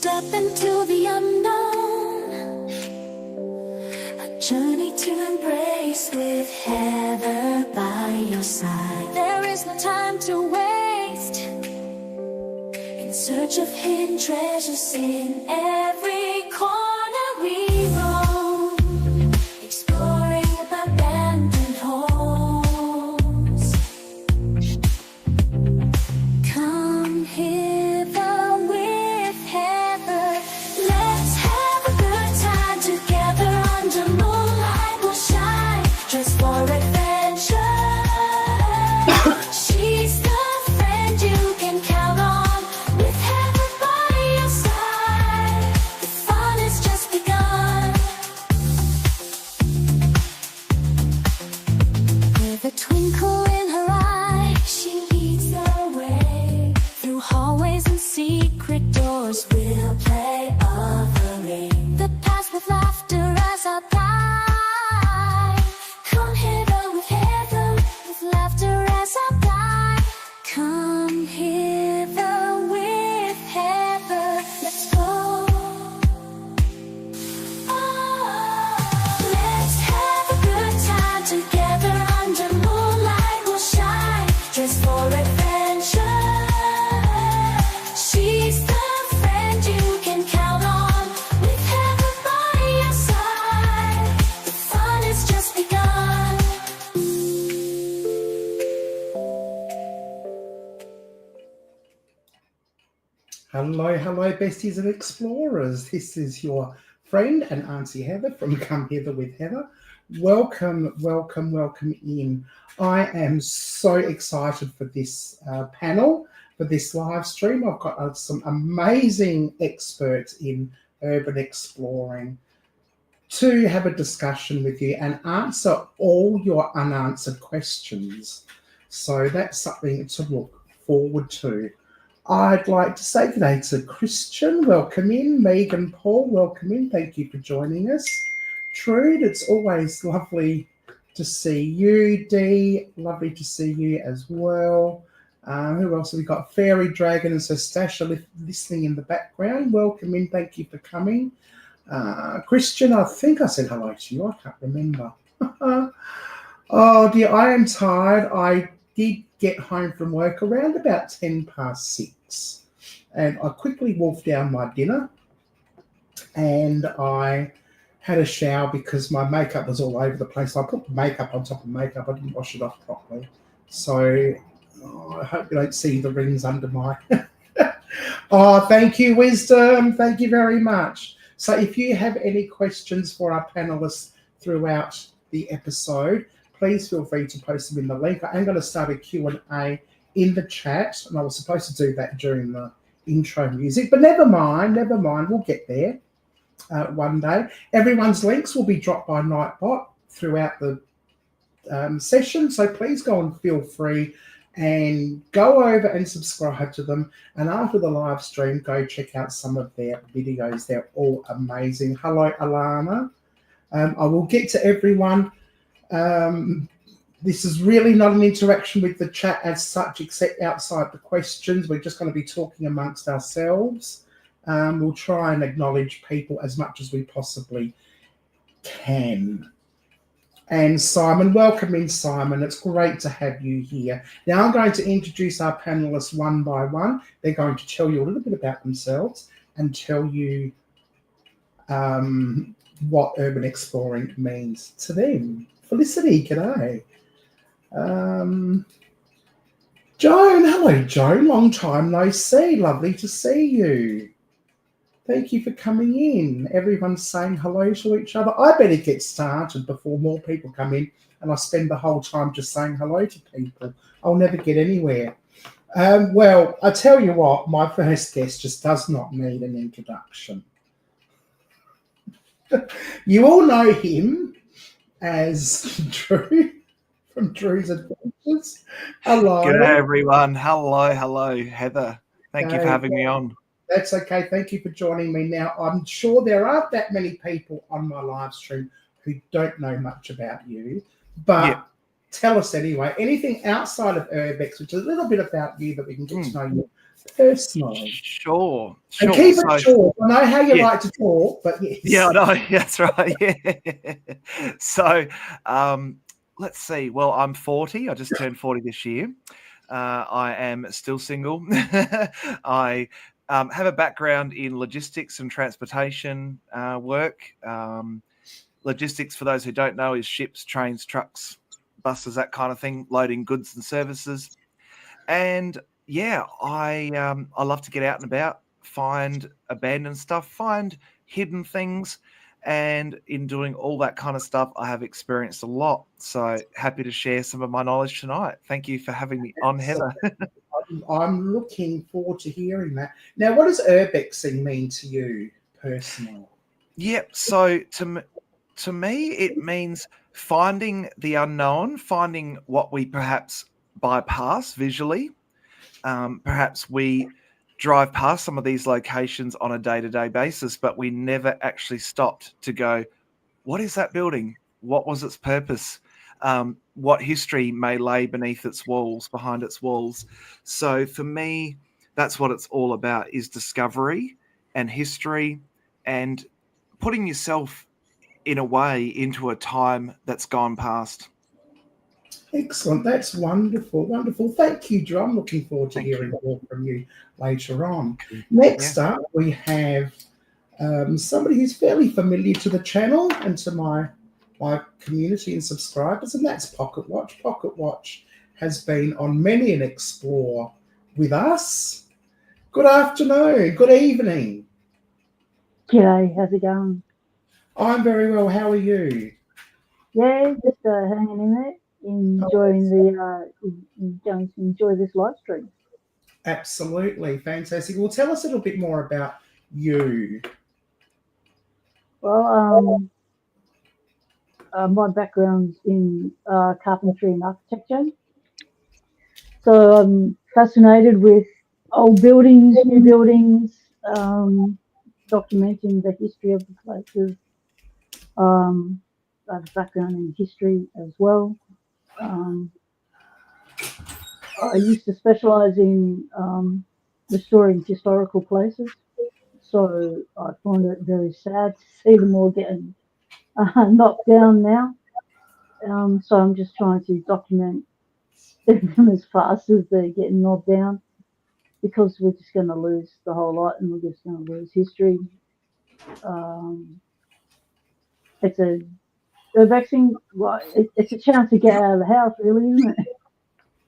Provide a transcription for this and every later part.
step into the unknown, a journey to embrace with Heather by your side. There is no time to waste, in search of hidden treasures in every corner we roam, exploring abandoned homes. Come hither with Heather, let's have a good time together. Under moonlight we'll shine, dressed for adventure. She's the friend you can count on, with Heather by your side. The fun has just begun. With a twinkle in her eye, she leads the way. Through hallways and secret doors, we'll play offering the past with laughter as our guide. Come hither with Heather, with laughter as our guide. Come hither with Heather, let's go. Let's have a good time together. Under moonlight we'll shine, dressed for adventure. She's the friend you can count on, with Heather by your side. The fun has just begun. Hello, besties and explorers. This is your friend and Auntie Heather from Come Hither with Heather. Welcome in. I am so excited for this panel, for this live stream. I've got some amazing experts in urban exploring to have a discussion with you and answer all your unanswered questions. So that's something to look forward to. I'd like to say good day to Christian. Welcome in. Megan, Paul, welcome in. Thank you for joining us. Trude, it's always lovely to see you. Dee, lovely to see you as well. Who else have we got? Fairy Dragon and Stasha listening in the background. Welcome in. Thank you for coming. Christian, I think I said hello to you. I can't remember. Oh dear, I am tired. I did get home from work around about 6:10, and I quickly wolfed down my dinner, and I had a shower because my makeup was all over the place. I put makeup on top of makeup. I didn't wash it off properly. So I hope you don't see the rings under my... Oh, thank you, Wisdom. Thank you very much. So if you have any questions for our panelists throughout the episode, please feel free to post them in the link. I am going to start a Q&A in the chat, and I was supposed to do that during the intro music, but never mind, we'll get there one day. Everyone's links will be dropped by Nightbot throughout the session, so please go and feel free and go over and subscribe to them, and after the live stream, go check out some of their videos. They're all amazing. Hello, Alana. I will get to everyone. This is really not an interaction with the chat as such, except outside the questions. We're just going to be talking amongst ourselves. We'll try and acknowledge people as much as we possibly can. And Simon, welcome in, Simon. It's great to have you here. Now I'm going to introduce our panelists one by one. They're going to tell you a little bit about themselves and tell you what urban exploring means to them. Felicity, g'day. Joan, hello, Joan. Long time no see. Lovely to see you. Thank you for coming in. Everyone's saying hello to each other. I better get started before more people come in and I spend the whole time just saying hello to people. I'll never get anywhere. Well, I tell you what, my first guest just does not need an introduction. You all know him as Drew from Drew's Adventures. Hello. G'day, everyone. Hello, Heather. Thank you for having me on. That's okay. Thank you for joining me. Now, I'm sure there aren't that many people on my live stream who don't know much about you, but tell us anyway, anything outside of Urbex, which is a little bit about you that we can get to know you personally? Sure. And keep it So, short. I know how you yeah, like to talk, but yes. yeah, I know. That's right. Yeah. So, let's see. Well, I'm 40. I just turned 40 this year. I am still single. I have a background in logistics and transportation work. Logistics, for those who don't know, is ships, trains, trucks, buses, that kind of thing, loading goods and services. And yeah, I love to get out and about, find abandoned stuff, find hidden things, and in doing all that kind of stuff, I have experienced a lot. So happy to share some of my knowledge tonight. Thank you for having me on, Heather. I'm looking forward to hearing that. Now, what does urbexing mean to you personally? Yep. So to me, it means finding the unknown, finding what we perhaps bypass visually. Perhaps we drive past some of these locations on a day-to-day basis, but we never actually stopped to go, what is that building? What was its purpose? What history may lay beneath its walls, behind its walls? So for me, that's what it's all about, is discovery and history and putting yourself in a way into a time that's gone past. Excellent. That's wonderful. Wonderful. Thank you, John. I'm looking forward to Thank hearing you. more from you later on. Yeah. Next up, we have somebody who's fairly familiar to the channel and to my community and subscribers, and that's Pocket Watch. Pocket Watch has been on many an explore with us. Good afternoon. Good evening. G'day, how's it going? I'm very well. How are you? Yeah, just hanging in there, enjoying going to enjoy this live stream. Absolutely. Fantastic. Well, tell us a little bit more about you. Well, my background's in carpentry and architecture, so I'm fascinated with old buildings, new buildings, documenting the history of the places. I have a background in history as well. Um, I used to specialise in restoring historical places, so I find it very sad to see them all getting knocked down now. So I'm just trying to document them as fast as they're getting knocked down, because we're just going to lose the whole lot and we're just going to lose history. It's a vaccine. Well, it's a chance to get out of the house, really, isn't it?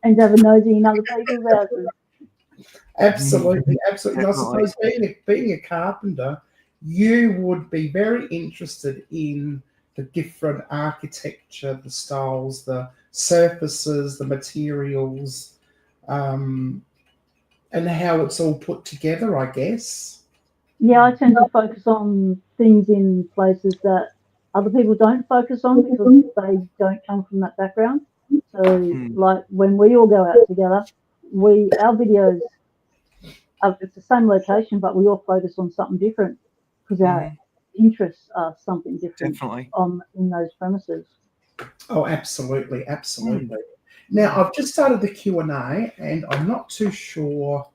And have a nosy in other people's houses. Absolutely, absolutely. And I Definitely. suppose being a carpenter, you would be very interested in the different architecture, the styles, the surfaces, the materials, and how it's all put together, I guess. Yeah, I tend to focus on things in places that other people don't focus on because they don't come from that background. So, like when we all go out together, our videos it's the same location, but we all focus on something different because our interests are something different Definitely. in those premises. Oh, absolutely, absolutely. Now, I've just started the Q&A, and I'm not too sure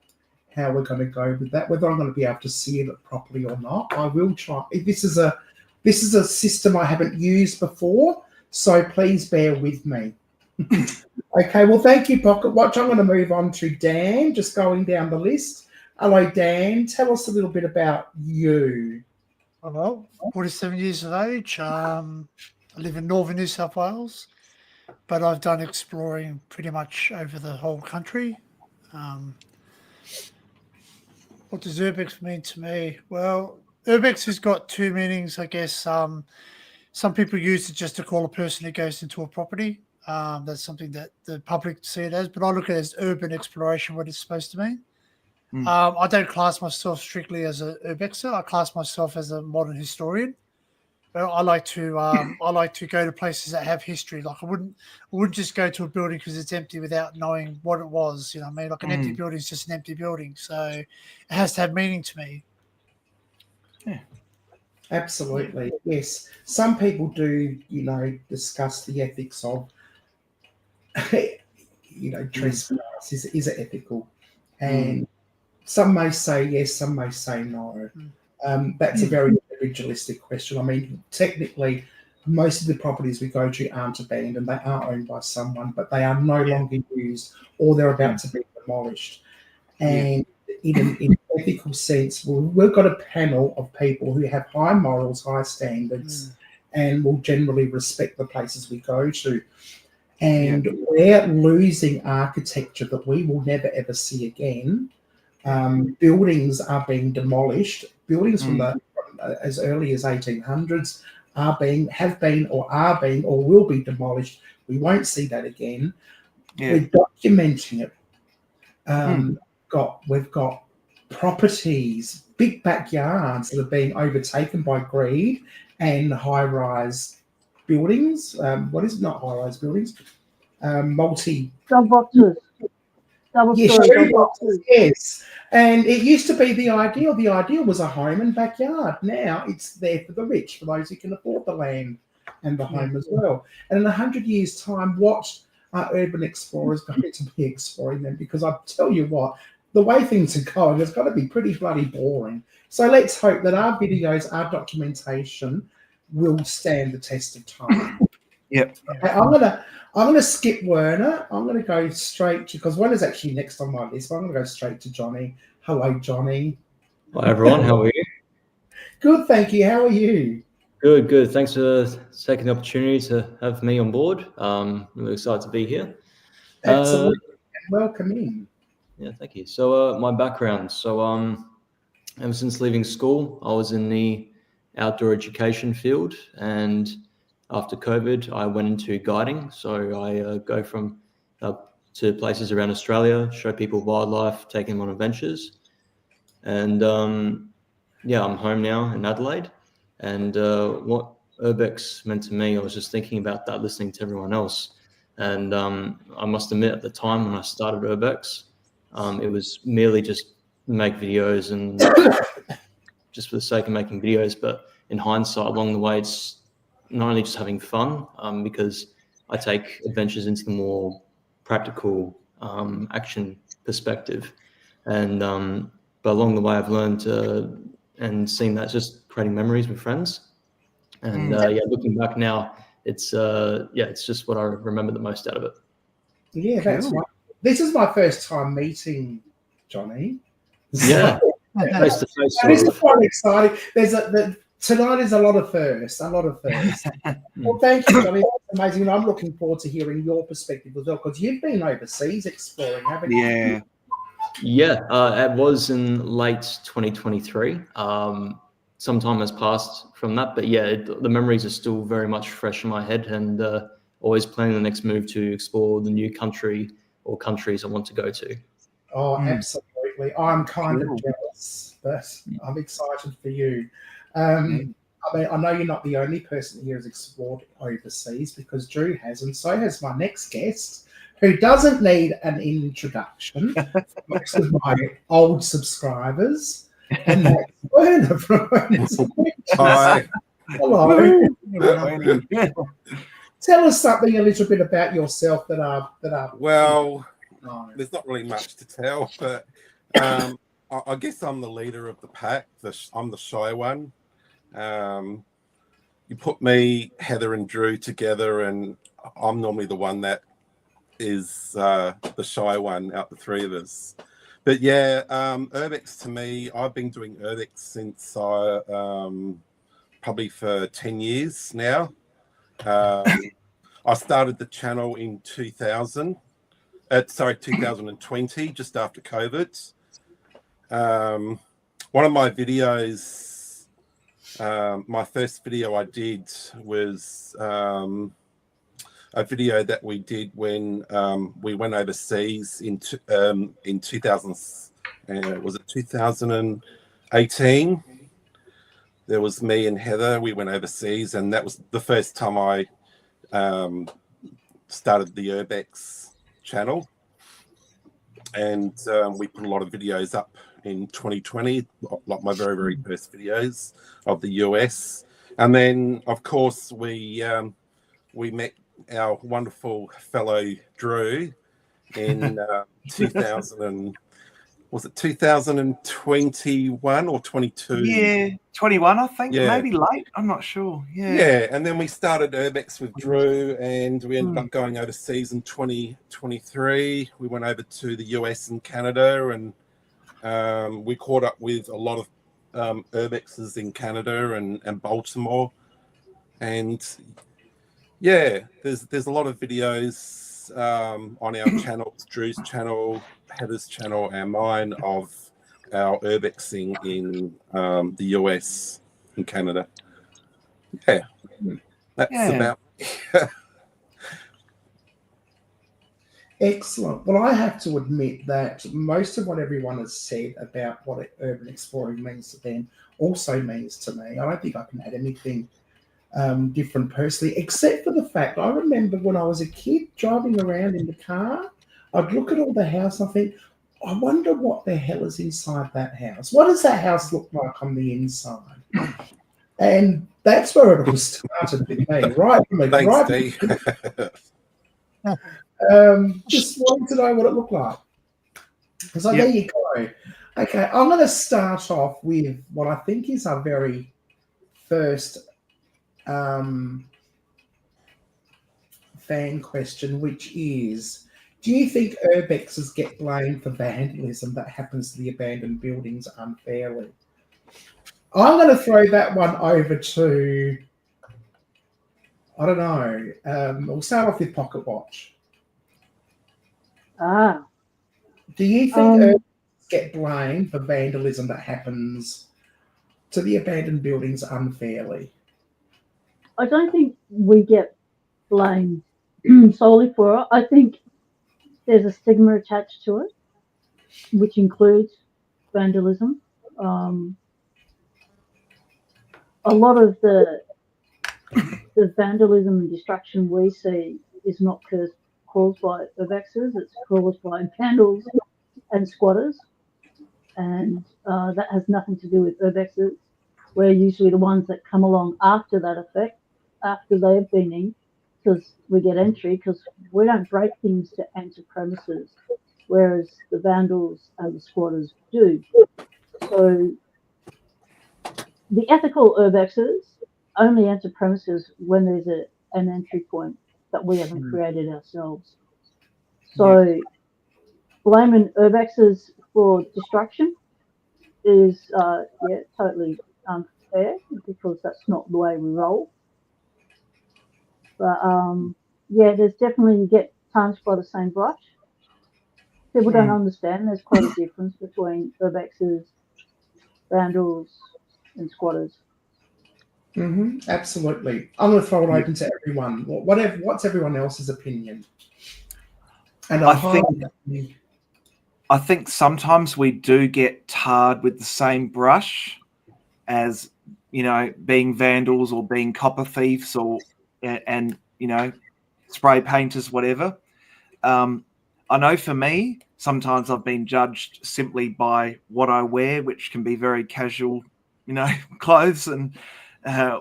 how we're going to go with that, whether I'm going to be able to see it properly or not. I will try. This is a system I haven't used before, so please bear with me. Okay, well, thank you, Pocket Watch. I'm going to move on to Dan, just going down the list. Hello, Dan. Tell us a little bit about you. Well, 47 years of age. I live in northern New South Wales, but I've done exploring pretty much over the whole country. What does Urbex mean to me? Well, Urbex has got two meanings, I guess. Some people use it just to call a person who goes into a property. That's something that the public see it as, but I look at it as urban exploration, what it's supposed to mean. I don't class myself strictly as an urbexer. I class myself as a modern historian. But I like to go to places that have history. Like I wouldn't just go to a building because it's empty without knowing what it was. You know what I mean? Like an empty building is just an empty building. So it has to have meaning to me. Yeah. Absolutely, yes. Some people do, discuss the ethics of, trespass. Is it ethical? And some may say yes, some may say no. That's a very individualistic question. I mean, technically, most of the properties we go to aren't abandoned. They are owned by someone, but they are no longer used or they're about to be demolished. And in an ethical sense, we've got a panel of people who have high morals, high standards, and will generally respect the places we go to. And we're losing architecture that we will never ever see again. Buildings are being demolished. Buildings from as early as 1800s have been or will be demolished. We won't see that again. We're documenting it. We've got properties, big backyards that are being overtaken by greed and high-rise buildings. What is it? Not high-rise buildings? Multi. Dog boxes. Yes, Double-story dog boxes. yes. And it used to be the ideal. The ideal was a home and backyard. Now it's there for the rich, for those who can afford the land and the home as well. And in 100 years' time, what are urban explorers going to be exploring them? Because I tell you what, the way things are going, it's got to be pretty bloody boring. So let's hope that our videos, our documentation, will stand the test of time. Yep. Okay, I'm gonna skip Werner. I'm gonna go straight to, because Werner's actually next on my list. But I'm gonna go straight to Johnny. Hello, Johnny. Hi everyone, how are you? Good, thank you. How are you? Good, good. Thanks for taking the opportunity to have me on board. Really excited to be here. Absolutely. Welcome in. Yeah, thank you. So my background. So ever since leaving school, I was in the outdoor education field, and after COVID, I went into guiding. So I go from to places around Australia, show people wildlife, take them on adventures. And yeah, I'm home now in Adelaide. And what Urbex meant to me, I was just thinking about that, listening to everyone else. And I must admit, at the time when I started Urbex, it was merely just make videos and just for the sake of making videos. But in hindsight, along the way, it's not only just having fun, because I take adventures into the more practical action perspective. And but along the way, I've learned and seen that just creating memories with friends. And yeah, looking back now, it's it's just what I remember the most out of it. Yeah, that's right. This is my first time meeting Johnny. Yeah, face to face. This is quite exciting. Tonight is a lot of firsts. Well, thank you, Johnny. That's amazing. And I'm looking forward to hearing your perspective as well, because you've been overseas exploring, haven't you? Yeah. Yeah, it was in late 2023. Some time has passed from that, but yeah, the memories are still very much fresh in my head, and always planning the next move to explore the new country or countries I want to go to. Oh, absolutely. I'm kind of jealous, but I'm excited for you. I mean, I know you're not the only person here who's explored overseas, because Drew has, and so has my next guest, who doesn't need an introduction for most of my old subscribers. And that's Werner from Hi. Hello. Tell us something a little bit about yourself that are Well, there's not really much to tell, but I guess I'm the leader of the pack. I'm the shy one. You put me, Heather, and Drew together, and I'm normally the one that is the shy one out the three of us. But yeah, Urbex to me, I've been doing Urbex since probably for 10 years now. I started the channel in 2020, just after COVID. One of my videos, my first video I did was a video that we did when we went overseas in 2000. Was it 2018? There was me and Heather. We went overseas, and that was the first time I started the Urbex channel. And we put a lot of videos up in 2020, like my very, very first videos of the US. And then, of course, we met our wonderful fellow Drew in 2000. was it 2021 or 22? Yeah, 21, I think. Yeah. Maybe late. I'm not sure. Yeah. Yeah, and then we started Urbex with Drew, and we ended Mm. up going overseas in 2023. We went over to the US and Canada, and we caught up with a lot of Urbexes in Canada and Baltimore. And yeah, there's a lot of videos on our channels, Drew's channel, Heather's channel, and mine, of our Urbexing in the US and Canada. Yeah, that's Yeah. about. Excellent. Well, I have to admit that most of what everyone has said about what urban exploring means to them also means to me. I don't think I can add anything different personally, except for the fact I remember when I was a kid driving around in the car, I'd look at all the house and I think, I wonder what the hell is inside that house. What does that house look like on the inside? And that's where it all started with me, right? Thanks, Dee. Just wanted to know what it looked like. So Yep. there you go. Okay, I'm going to start off with what I think is our very first fan question, which is, do you think urbexes get blamed for vandalism that happens to the abandoned buildings unfairly? I'm going to throw that one over to, I don't know, we'll start off with Pocket Watch. Do you think urbexes get blamed for vandalism that happens to the abandoned buildings unfairly? I don't think we get blamed solely for it. I think there's a stigma attached to it, which includes vandalism. A lot of the vandalism and destruction we see is not caused by urbexes, it's caused by vandals and squatters, and that has nothing to do with urbexes. We're usually the ones that come along after that effect, after they've been in, because we get entry, because we don't break things to enter premises, whereas the vandals and the squatters do. So the ethical urbexes only enter premises when there's an entry point that we haven't created ourselves. So blaming urbexes for destruction is totally unfair, because that's not the way we roll. But there's definitely, you get tarnished by the same brush. People don't understand there's quite a difference between urbexes, vandals, and squatters. Absolutely. I'm going to throw it open to everyone. What's everyone else's opinion? And I think sometimes we do get tarred with the same brush as, being vandals or being copper thieves and spray painters, whatever. I know for me, sometimes I've been judged simply by what I wear, which can be very casual, clothes and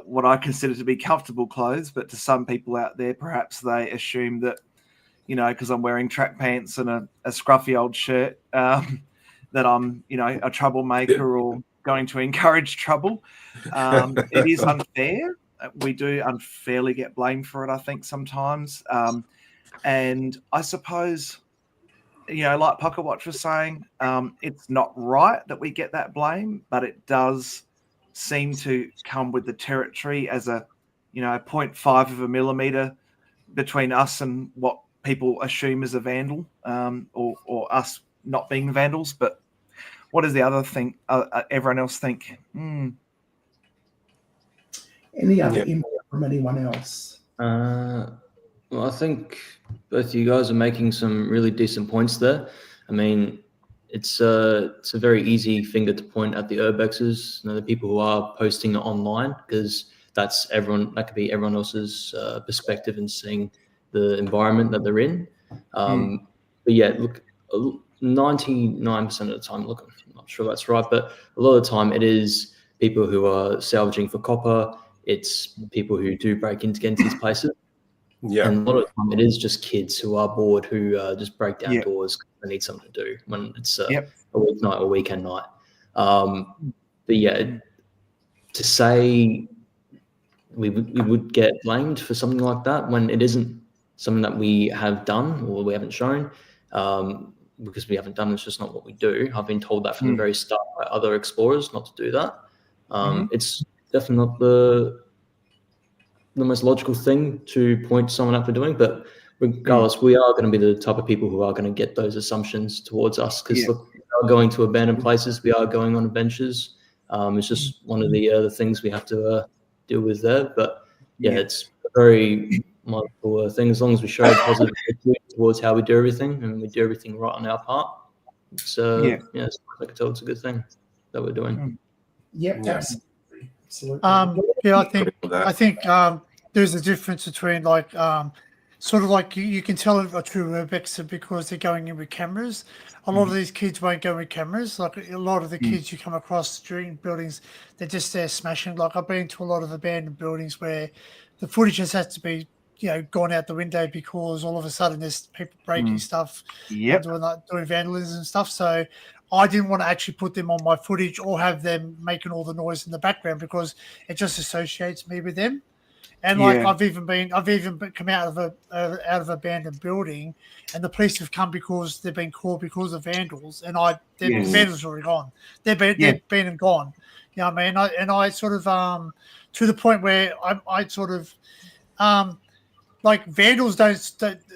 what I consider to be comfortable clothes. But to some people out there, perhaps they assume that, because I'm wearing track pants and a scruffy old shirt, that I'm, a troublemaker or going to encourage trouble. It is unfair. We do unfairly get blamed for it, I think, sometimes. And I suppose, like Pocket Watch was saying, it's not right that we get that blame, but it does seem to come with the territory as a, 0.5 of a millimeter between us and what people assume is a vandal, or us not being vandals. But what does the other thing? Everyone else think? Any other input from anyone else? Well, I think both you guys are making some really decent points there. I mean, it's a very easy finger to point at the urbexes, the people who are posting it online, because that's everyone. That could be everyone else's perspective in seeing the environment that they're in. But yeah, look, 99% of the time, look, I'm not sure that's right, but a lot of the time it is people who are salvaging for copper. It's people who do break into get into these places. Yeah. And a lot of the time it is just kids who are bored, who just break down doors because they need something to do when it's a weeknight or weekend night. But yeah, to say we would get blamed for something like that when it isn't something that we have done or we haven't shown, because we haven't done, it's just not what we do. I've been told that from the very start by other explorers not to do that. It's definitely not the most logical thing to point someone out for doing, but regardless, we are going to be the type of people who are going to get those assumptions towards us, because look, we are going to abandoned places, we are going on adventures. It's just one of the things we have to deal with there. But yeah, it's a very mindful thing. As long as we show positive attitude towards how we do everything and we do everything right on our part, it's yeah, as far as I can tell, it's a good thing that we're doing. Yep, Yeah. absolutely. Yeah, I think there's a difference between like sort of like you can tell a true Urbexer because they're going in with cameras. A lot of these kids won't go with cameras. Like a lot of the kids you come across during buildings, they're just there smashing. Like I've been to a lot of abandoned buildings where the footage just has to be, gone out the window because all of a sudden there's people breaking stuff, and doing vandalism and stuff. So I didn't want to actually put them on my footage or have them making all the noise in the background because it just associates me with them. And like I've even come out of abandoned building, and the police have come because they've been called because of vandals, and the vandals are already gone. They've been and gone. You know what I mean? And I sort of to the point where I sort of like vandals don't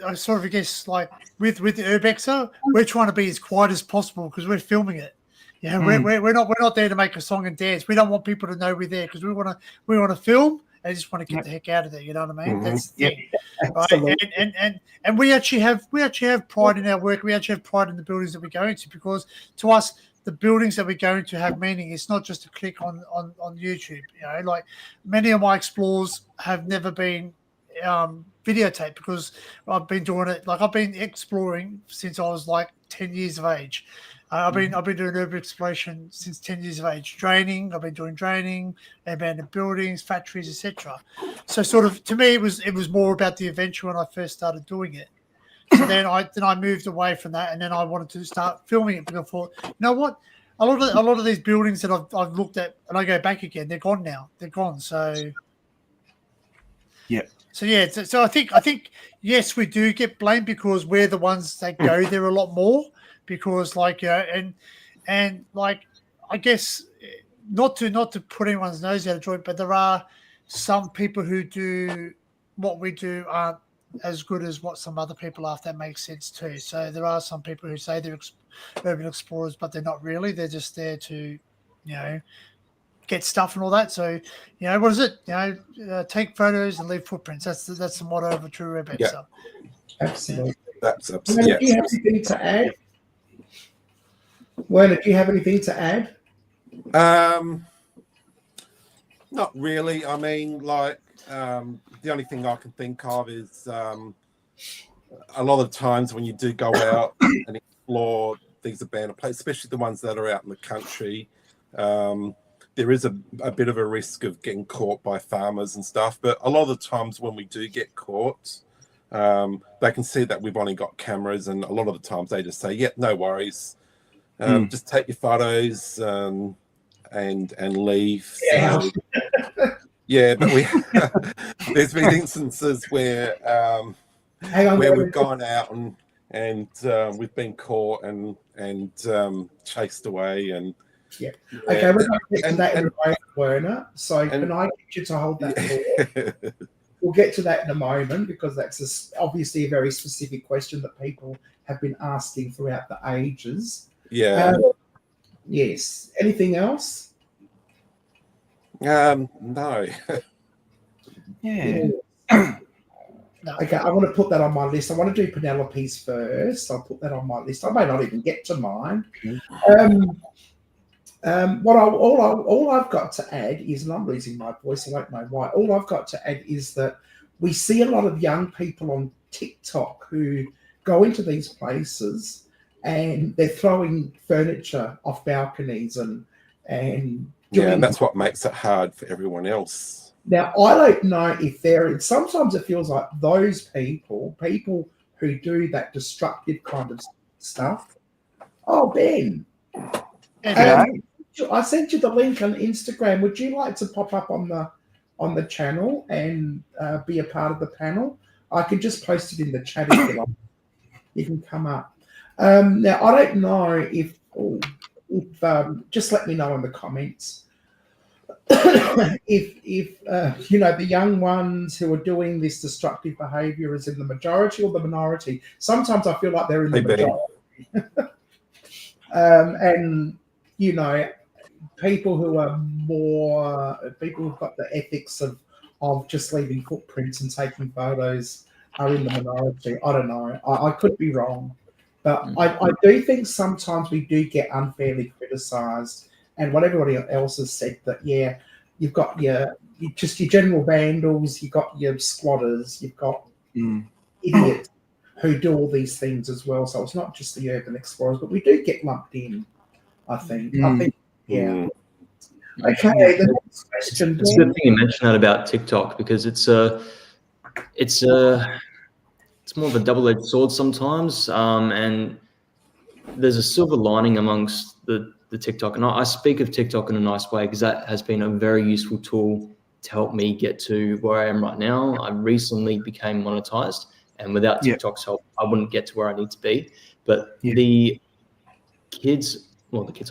I sort of guess like with the Urbexer, we're trying to be as quiet as possible because we're filming it. Yeah, we're not there to make a song and dance. We don't want people to know we're there because we want to film. I just want to get the heck out of there. You know what I mean? That's the thing, right? And we actually have pride in our work. We actually have pride in the buildings that we go into because to us, the buildings that we're going to have meaning. It's not just a click on YouTube. Like many of my explorers have never been videotaped because I've been doing it. Like I've been exploring since I was like 10 years of age. I've been doing urban exploration since 10 years of age. I've been doing draining, abandoned buildings, factories, etc. So sort of to me, it was more about the adventure when I first started doing it. So then I moved away from that, and then I wanted to start filming it because I thought, you know what, a lot of these buildings that I've looked at, and I go back again, they're gone now. They're gone. So So yeah, so I think yes, we do get blamed because we're the ones that go there a lot more. Because like and like I guess not to put anyone's nose out of joint, but there are some people who do what we do aren't as good as what some other people are. If that makes sense too. So there are some people who say they're urban explorers, but they're not really. They're just there to, get stuff and all that. So, what is it? Take photos and leave footprints. That's the motto of a true Urbex. Yeah. So. Absolutely. That's Do you have anything to add? Werner, do you have anything to add? Not really. I mean, like the only thing I can think of is a lot of times when you do go out and explore these abandoned places, especially the ones that are out in the country, there is a bit of a risk of getting caught by farmers and stuff. But a lot of the times when we do get caught, they can see that we've only got cameras, and a lot of the times they just say, "Yep, no worries. Just take your photos and leave." Yeah. So, yeah, but there's been instances where we've gone out and we've been caught and chased away and. Yeah. Okay, we're going to get to that in a moment, Werner. So can I get you to hold that thought? We'll get to that in a moment because that's obviously a very specific question that people have been asking throughout the ages. Yeah. Yes. Anything else? No. Yeah. Okay, I want to put that on my list. I want to do Penelope's first. I'll put that on my list. I may not even get to mine. All I've got to add is, and I'm losing my voice, I don't know why. All I've got to add is that we see a lot of young people on TikTok who go into these places and they're throwing furniture off balconies and and that's what makes it hard for everyone else. Now, I don't know if sometimes it feels like those people who do that destructive kind of stuff. Oh, Ben. Yeah, I sent you the link on Instagram. Would you like to pop up on the channel and be a part of the panel? I could just post it in the chat if you like. You can come up. Now I don't know if just let me know in the comments if you know the young ones who are doing this destructive behaviour is in the majority or the minority. Sometimes I feel like they're in the Hey, Ben. majority. And you know, people who are more people who've got the ethics of just leaving footprints and taking photos are in the minority. I don't know. I could be wrong, but I do think sometimes we do get unfairly criticised. And what everybody else has said, that yeah, you've got your general vandals, you've got your squatters, you've got idiots who do all these things as well. So it's not just the urban explorers, but we do get lumped in. I think. Yeah. Okay. The next question. It's a good thing you mentioned that about TikTok, because it's more of a double-edged sword sometimes, and there's a silver lining amongst the TikTok. And I speak of TikTok in a nice way because that has been a very useful tool to help me get to where I am right now. I recently became monetized, and without TikTok's help, I wouldn't get to where I need to be. But the kids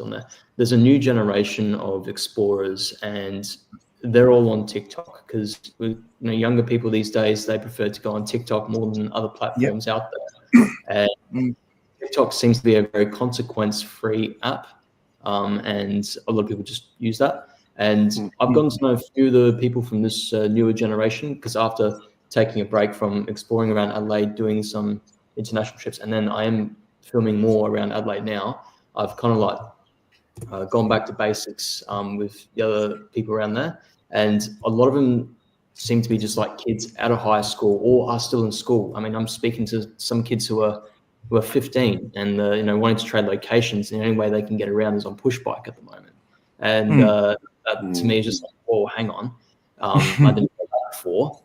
on there, there's a new generation of explorers, and they're all on TikTok because younger people these days, they prefer to go on TikTok more than other platforms out there. And TikTok seems to be a very consequence-free app, and a lot of people just use that. And I've gotten to know a few of the people from this newer generation, because after taking a break from exploring around Adelaide, doing some international trips, and then I am filming more around Adelaide now, I've kind of like gone back to basics with the other people around there. And a lot of them seem to be just like kids out of high school or are still in school. I mean, I'm speaking to some kids who are 15 and wanting to trade locations, and the only way they can get around is on push bike at the moment. And that to me is just like, oh, hang on, I didn't know that before,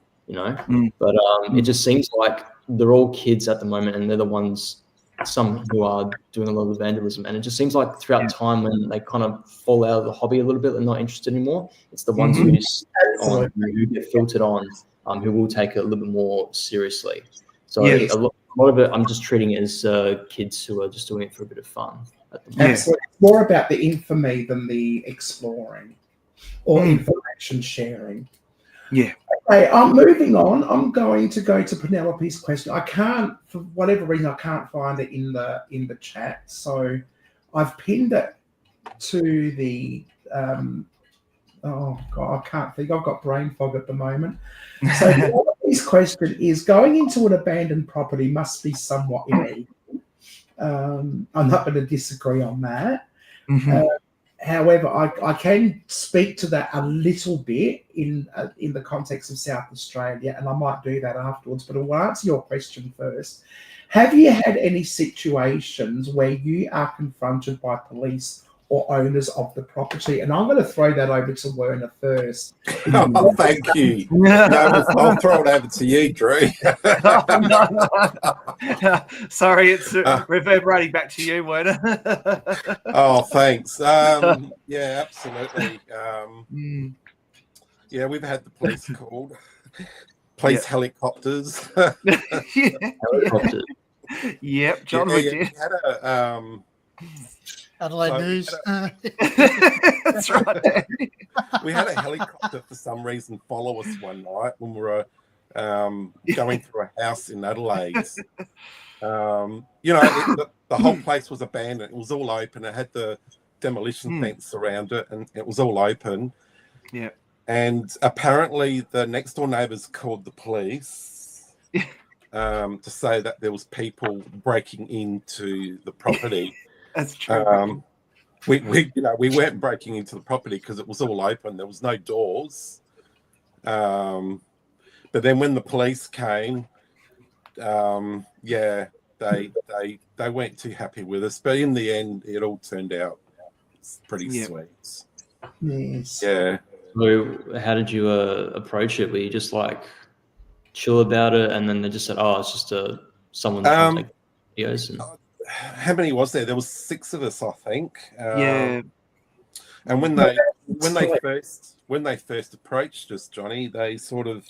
But it just seems like they're all kids at the moment, and they're the ones, some who are doing a lot of vandalism. And it just seems like throughout time, when they kind of fall out of the hobby a little bit and not interested anymore, it's the ones who stay on, who get filtered on, who will take it a little bit more seriously. So a lot of it, I'm just treating it as kids who are just doing it for a bit of fun. Absolutely. It's more about the infamy than the exploring or information sharing. Yeah. Okay, I'm moving on. I'm going to go to Penelope's question. I can't, for whatever reason, I can't find it in the chat. So I've pinned it to the oh God, I can't think. I've got brain fog at the moment. So Penelope's question is: going into an abandoned property must be somewhat illegal. I'm not going to disagree on that. However, I can speak to that a little bit in the context of South Australia, and I might do that afterwards. But I'll answer your question first. Have you had any situations where you are confronted by police or owners of the property? And I'm going to throw that over to Werner first. Oh, thank you. No, I'll throw it over to you, Drew. Sorry, it's reverberating back to you, Werner. Oh, thanks. Yeah, absolutely. Yeah, we've had the police called. Police helicopters. Helicopters. Yep, John, we did. We had a Adelaide News. That's right. We had a helicopter for some reason follow us one night when we were going through a house in Adelaide. The whole place was abandoned. It was all open. It had the demolition fence around it, and it was all open. Yeah. And apparently the next door neighbours called the police to say that there was people breaking into the property. That's true. We weren't breaking into the property because it was all open. There was no doors. But then when the police came, they weren't too happy with us. But in the end, it all turned out pretty sweet. Yes. Yeah. So how did you approach it? Were you just like chill about it, and then they just said, "Oh, it's just someone trying to take videos"? how many was there? There was 6 of us, I think. Yeah. And when they first approached us, Johnny, they sort of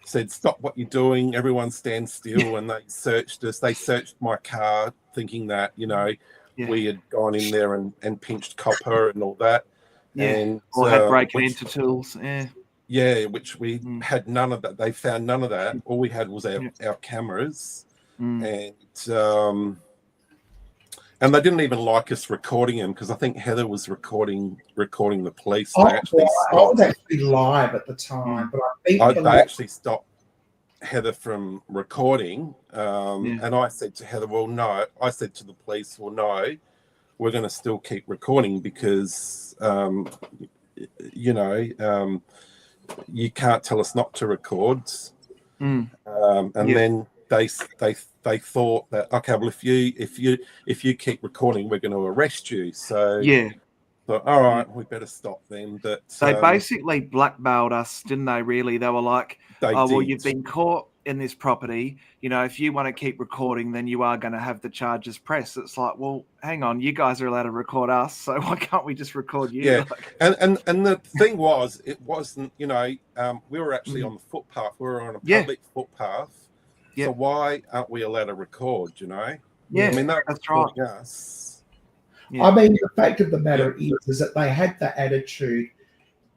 said, "Stop what you're doing. Everyone stand still." And they searched us. They searched my car, thinking that we had gone in there and pinched copper and all that. Yeah. And Or had breaking into tools. Yeah. Yeah, which we had none of that. They found none of that. All we had was our cameras, and they didn't even like us recording him, because I think Heather was recording the police. I was actually live at the time, but I think they actually stopped Heather from recording. And I said to Heather, "Well, no." I said to the police, "Well, no, we're going to still keep recording, because you can't tell us not to record." And then they thought that, okay, well, if you keep recording, we're going to arrest you. So all right, we better stop then. But they basically blackmailed us, didn't they? Really, they were like, well, you've been caught in this property. If you want to keep recording, then you are going to have the charges pressed. It's like, well, hang on, you guys are allowed to record us, so why can't we just record you? Yeah, and the thing was, it wasn't. We were actually on the footpath. We were on a public footpath. So why aren't we allowed to record? Yeah, I mean, that's right. Us. Yeah. I mean, the fact of the matter is that they had the attitude.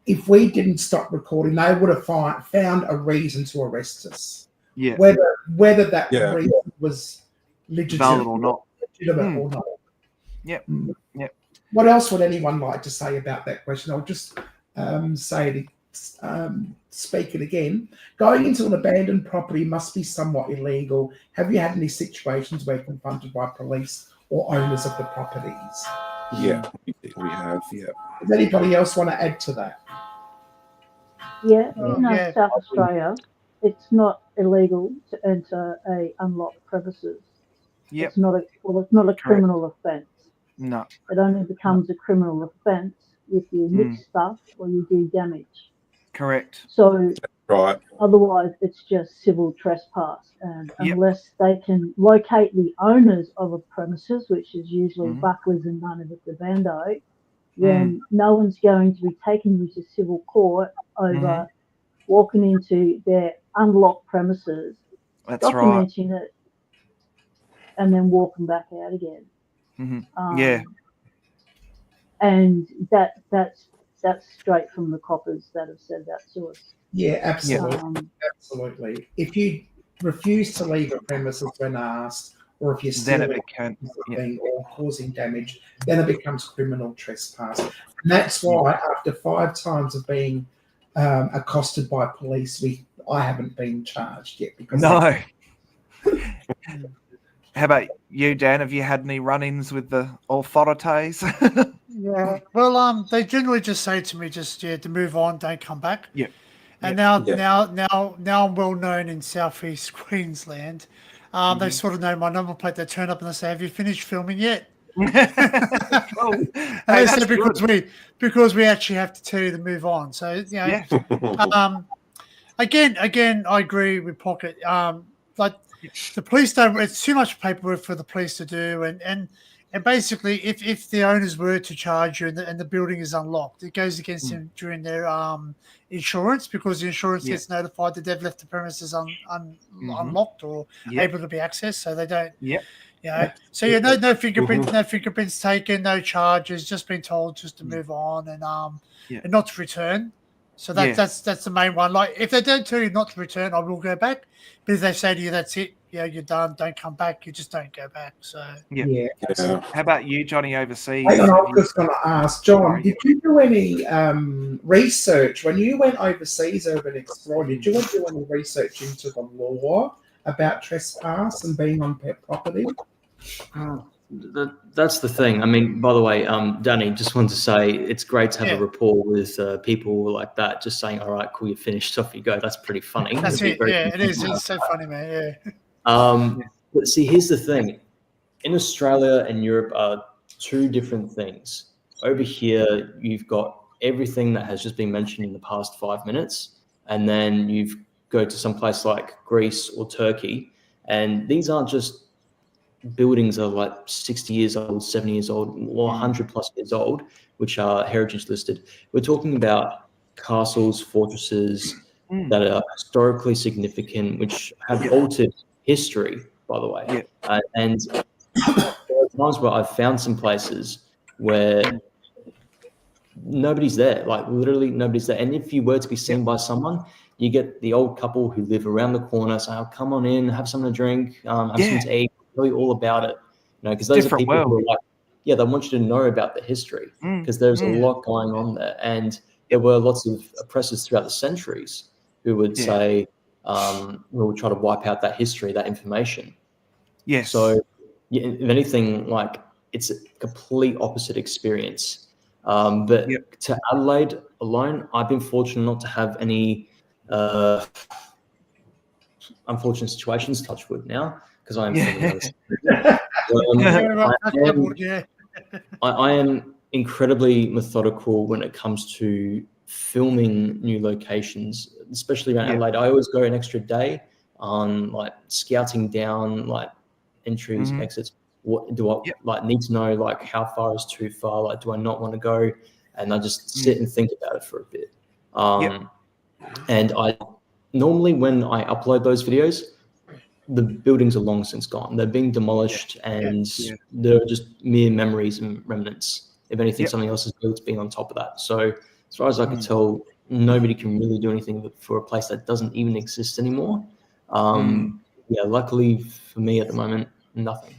If we didn't stop recording, they would have found a reason to arrest us. Yeah. Whether that reason was legitimate or not. Or not. Yep. Yep. What else would anyone like to say about that question? I'll just speak it again. Going into an abandoned property must be somewhat illegal. Have you had any situations where confronted by police or owners of the properties? Yeah, we have. Yeah. Does anybody else want to add to that? Yeah, in South Australia, it's not illegal to enter a unlocked premises. Yep. It's not a criminal offence. No. It only becomes a criminal offence if you nick stuff or you do damage. Correct. So right. Otherwise, it's just civil trespass, and unless they can locate the owners of a premises, which is usually Buckley's and Nunavut de Bando, then no one's going to be taking you to civil court over walking into their unlocked premises, documenting it, and then walking back out again. And that's straight from the coppers that have said that to us. Yeah, absolutely. Absolutely. If you refuse to leave a premises when asked, or if you're stealing or causing damage, then it becomes criminal trespass. And that's why after 5 times of being accosted by police, I haven't been charged yet. Because no. How about you, Dan? Have you had any run-ins with the authorities? Yeah. Well, they generally just say to me, to move on, don't come back. Yeah. And now I'm well known in Southeast Queensland. They sort of know my number plate. They turn up and they say, "Have you finished filming yet?" Cool. They say because we actually have to tell you to move on. So again, I agree with Pocket. Like the police don't. It's too much paperwork for the police to do, and basically, if the owners were to charge you and the building is unlocked, it goes against them during their insurance, because the insurance gets notified that they've left the premises unlocked or able to be accessed, so they don't. So no fingerprints taken, no charges, just been told just to move on and not to return. So that's the main one. Like if they don't tell you not to return, I will go back. But if they say to you that's it, you're done, don't come back, you just don't go back. So How about you, Johnny, overseas? Hang on, I was just going to ask, John, did you do any research when you went overseas, Urban Explorer? Did you do any research into the law about trespass and being on pet property? That's the thing. I mean, by the way, Danny, just wanted to say it's great to have a rapport with people like that. Just saying, all right, cool, you finished, off you go. That's pretty funny. That's it. It is. It's so funny, man. Yeah. But see, here's the thing. In Australia and Europe are 2 different things. Over here, you've got everything that has just been mentioned in the past 5 minutes, and then you go to some place like Greece or Turkey, and these aren't just buildings are like 60 years old, 70 years old, or 100 plus years old, which are heritage listed. We're talking about castles, fortresses that are historically significant, which have altered history, by the way. And there are times where I've found some places where nobody's there, like literally nobody's there. And if you were to be seen by someone, you get the old couple who live around the corner say, "Oh, come on in, have something to drink, have something to eat, tell you all about it." Because those are people who are like, yeah, they want you to know about the history because there's a lot going on there. And there were lots of oppressors throughout the centuries who would say, we will try to wipe out that history, that information. Yes. So, if anything, like it's a complete opposite experience. But to Adelaide alone, I've been fortunate not to have any unfortunate situations, touch wood now, because I am feeling I am incredibly methodical when it comes to filming new locations, especially around Adelaide. I always go an extra day on like scouting down like entries, exits. What do I like need to know? Like how far is too far? Like do I not want to go? And I just sit and think about it for a bit. And I normally when I upload those videos, the buildings are long since gone. They're being demolished and they're just mere memories and remnants. If anything, something else is built being on top of that. So as far as I could tell, nobody can really do anything for a place that doesn't even exist anymore. Luckily for me at the moment, nothing.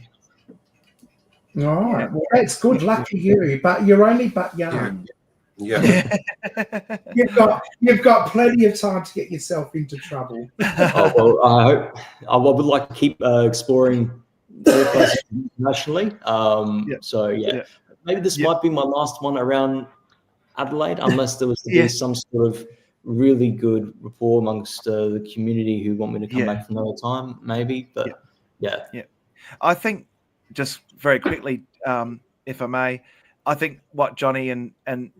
All right. Well, that's good. Lucky you, but you're only but young. Yeah. You've got plenty of time to get yourself into trouble. Oh, well, I hope I would like to keep exploring places internationally. So maybe this might be my last one around Adelaide, unless there was to be some sort of really good rapport amongst the community who want me to come back for another time, maybe. But I think just very quickly, if I may, I think what Johnny and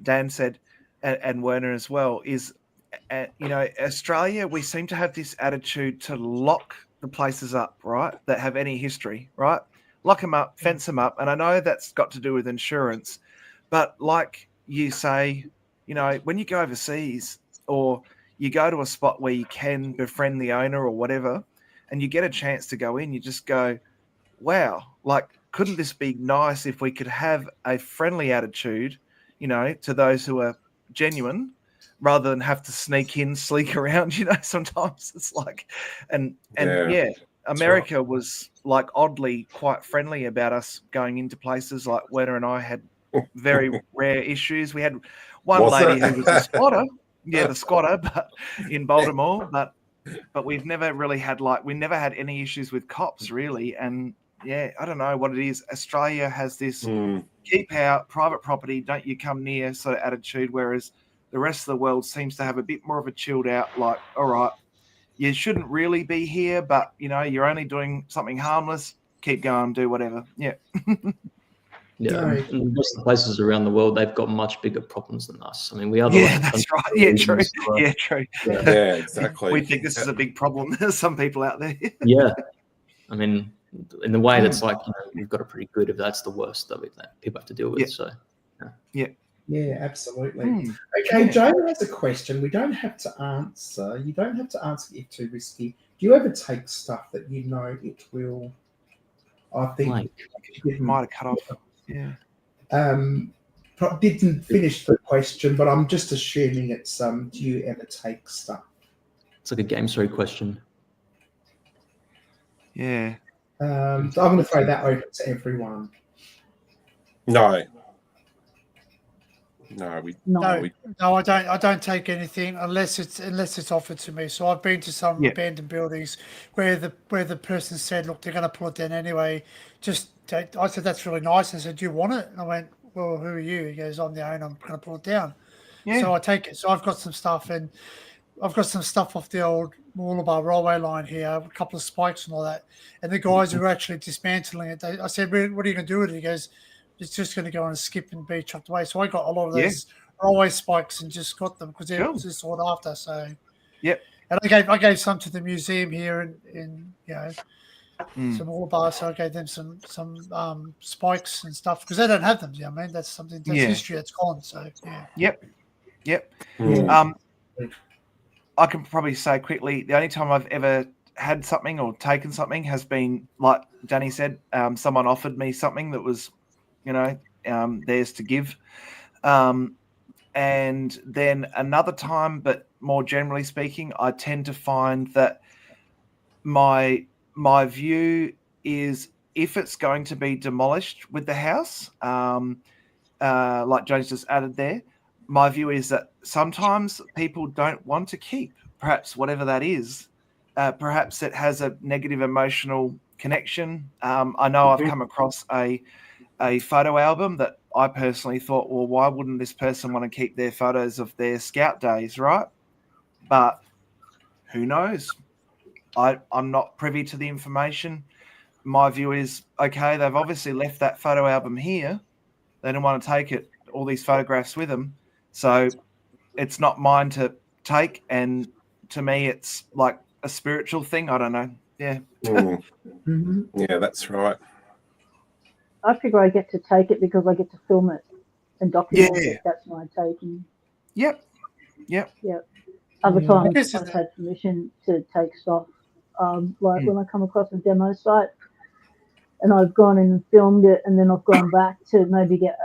Dan said, and Werner as well, is, Australia, we seem to have this attitude to lock the places up, right, that have any history, right? Lock them up, fence them up. And I know that's got to do with insurance. But like you say, when you go overseas or you go to a spot where you can befriend the owner or whatever, and you get a chance to go in, you just go, wow, like, couldn't this be nice if we could have a friendly attitude, to those who are genuine, rather than have to sneak in, sleek around, sometimes it's like, America was like oddly quite friendly about us going into places. Like Werner and I had very rare issues. We had one lady who was a squatter, the squatter, but in Baltimore, but we've never really had we never had any issues with cops really. And I don't know what it is. Australia has this keep out, private property, don't you come near sort of attitude, whereas the rest of the world seems to have a bit more of a chilled out, like, all right, you shouldn't really be here, but, you're only doing something harmless, keep going, do whatever. Yeah. And most of the places around the world, they've got much bigger problems than us. I mean, we are that's right. Yeah, true. True. Yeah, exactly. We think this is a big problem. There's some people out there. I mean, in the way that's like, we've got it pretty good if that's the worst of it that people have to deal with. So, Yeah, absolutely. Okay, Jonah has a question. We don't have to answer. You don't have to answer if too risky. Do you ever take stuff that you know it will? I think might have cut off. Yeah. Didn't finish the question, but I'm just assuming it's do you ever take stuff? It's like a game story question. Yeah. So I'm going to throw that open to everyone. No, I don't take anything unless it's offered to me. So I've been to some abandoned buildings where the person said, "Look, they're going to pull it down anyway. Just take." I said, "That's really nice." And I said, "Do you want it?" And I went, "Well, who are you?" He goes, "I'm the owner. I'm going to pull it down." So I take it. So I've got some stuff, and I've got some stuff off the old Mooloolaba railway line here, a couple of spikes and all that. And the guys who are actually dismantling it, I said, "What are you going to do with it?" He goes, "It's just going to go on a skip and be chucked away." So I got a lot of those railway spikes and just got them because they're just sought after. So and I gave some to the museum here in some ore bars. So I gave them some spikes and stuff because they don't have them. I mean, that's something that's history that's gone. So yeah. Yep. Mm. I can probably say quickly, the only time I've ever had something or taken something has been, like Danny said, someone offered me something that was, theirs to give. And then another time, but more generally speaking, I tend to find that my view is if it's going to be demolished with the house, like James just added there, my view is that sometimes people don't want to keep perhaps whatever that is. Perhaps it has a negative emotional connection. I know I've come across a photo album that I personally thought, well, why wouldn't this person want to keep their photos of their scout days, right? But who knows? I'm not privy to the information. My view is, okay, they've obviously left that photo album here. They didn't want to take it, all these photographs with them. So it's not mine to take. And to me, it's like a spiritual thing. I don't know. Yeah. Mm. Mhm. Yeah, that's right. I figure I get to take it because I get to film it and document Yeah. it. That's my taking. Yep. Other Yeah. times guess I've it's- had permission to take stuff. Like when I come across a demo site and I've gone in and filmed it, and then I've gone back to maybe get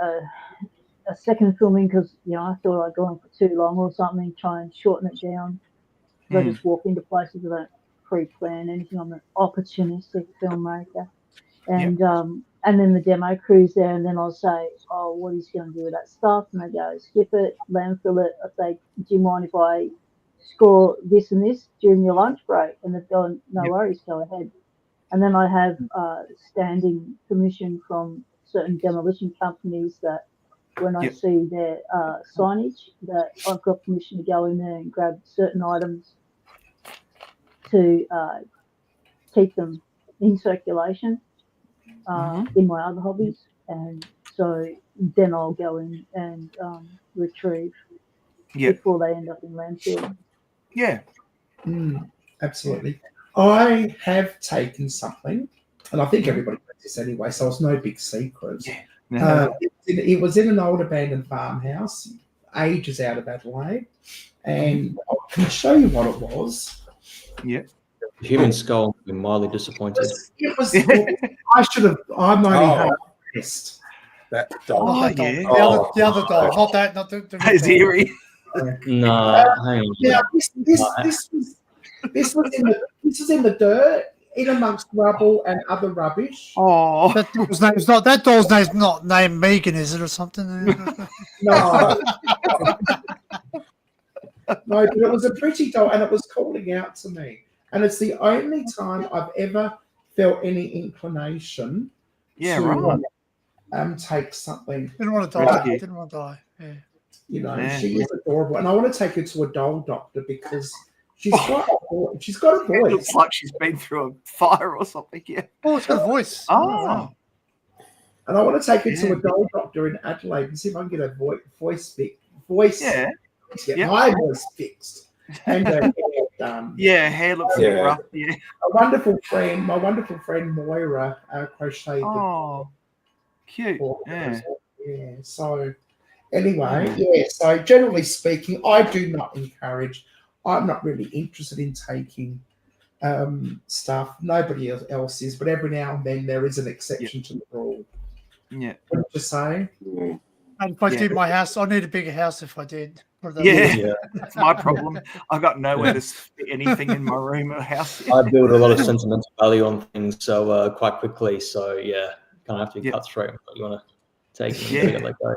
a second filming because I thought I'd gone for too long or something. Try and shorten it down. I just walk into places I don't pre-plan anything. I'm an opportunistic filmmaker, and then the demo crew's there, and then I'll say, "Oh, what is he going to do with that stuff?" And they go, "Skip it, landfill it." I say, "Do you mind if I score this and this during your lunch break?" And they've gone, "No worries, go ahead." And then I have standing permission from certain demolition companies that when I see their signage, that I've got permission to go in there and grab certain items to keep them in circulation in my other hobbies. And so then I'll go in and retrieve before they end up in landfill. Yeah. Absolutely. I have taken something, and I think everybody knows this anyway, so it's no big secret. Yeah. It was in an old abandoned farmhouse, ages out of Adelaide, and I can show you what it was. Yeah. Human skull would be mildly disappointed. It was. I should have. I'm only best. That dog. Not that dog. Oh. The other dog. Not that. Not the That is dog. eerie. No, hang on. Now this was in the dirt, in amongst rubble and other rubbish. Oh. That dog's name's not named Megan, is it, or something? No. No, but it was a pretty dog, and it was calling out to me. And it's the only time I've ever felt any inclination to take something. Didn't want to die. Didn't want to die. Yeah. She is adorable, and I want to take her to a doll doctor because she's got a It voice. looks like she's been through a fire or something. Yeah. Oh, it's got a voice. Oh. And I want to take her to a doll doctor in Adelaide and see if I can get her voice fixed. Yeah. Get my voice fixed and her hair done. Yeah, hair looks a bit rough. Yeah. My wonderful friend Moira crocheted. Oh, cute. Yeah. Yeah. So anyway, so generally speaking, I do not encourage. I'm not really interested in taking stuff. Nobody else is, but every now and then there is an exception to the rule. Yeah. What did you say? And if I did my house, I need a bigger house if I did. Yeah, that's my problem. I've got nowhere to fit anything in my room or house. I build a lot of sentimental value on things so quite quickly. So yeah, kind of have to cut through what you want to take and let go.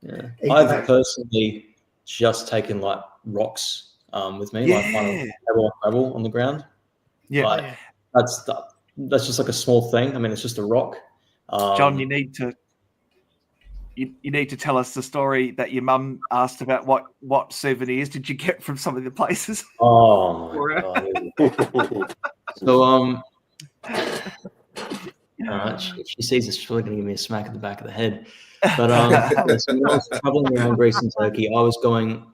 Yeah, exactly. I've personally just taken like rocks with me, like kind of pebble on the ground. Yeah, like, that's just like a small thing. I mean, it's just a rock. John, you need to. You need to tell us the story that your mum asked about what souvenirs did you get from some of the places. Oh my god! So all right, if she sees this, she's probably gonna give me a smack in the back of the head. But so when I was traveling around Greece and Turkey, I was going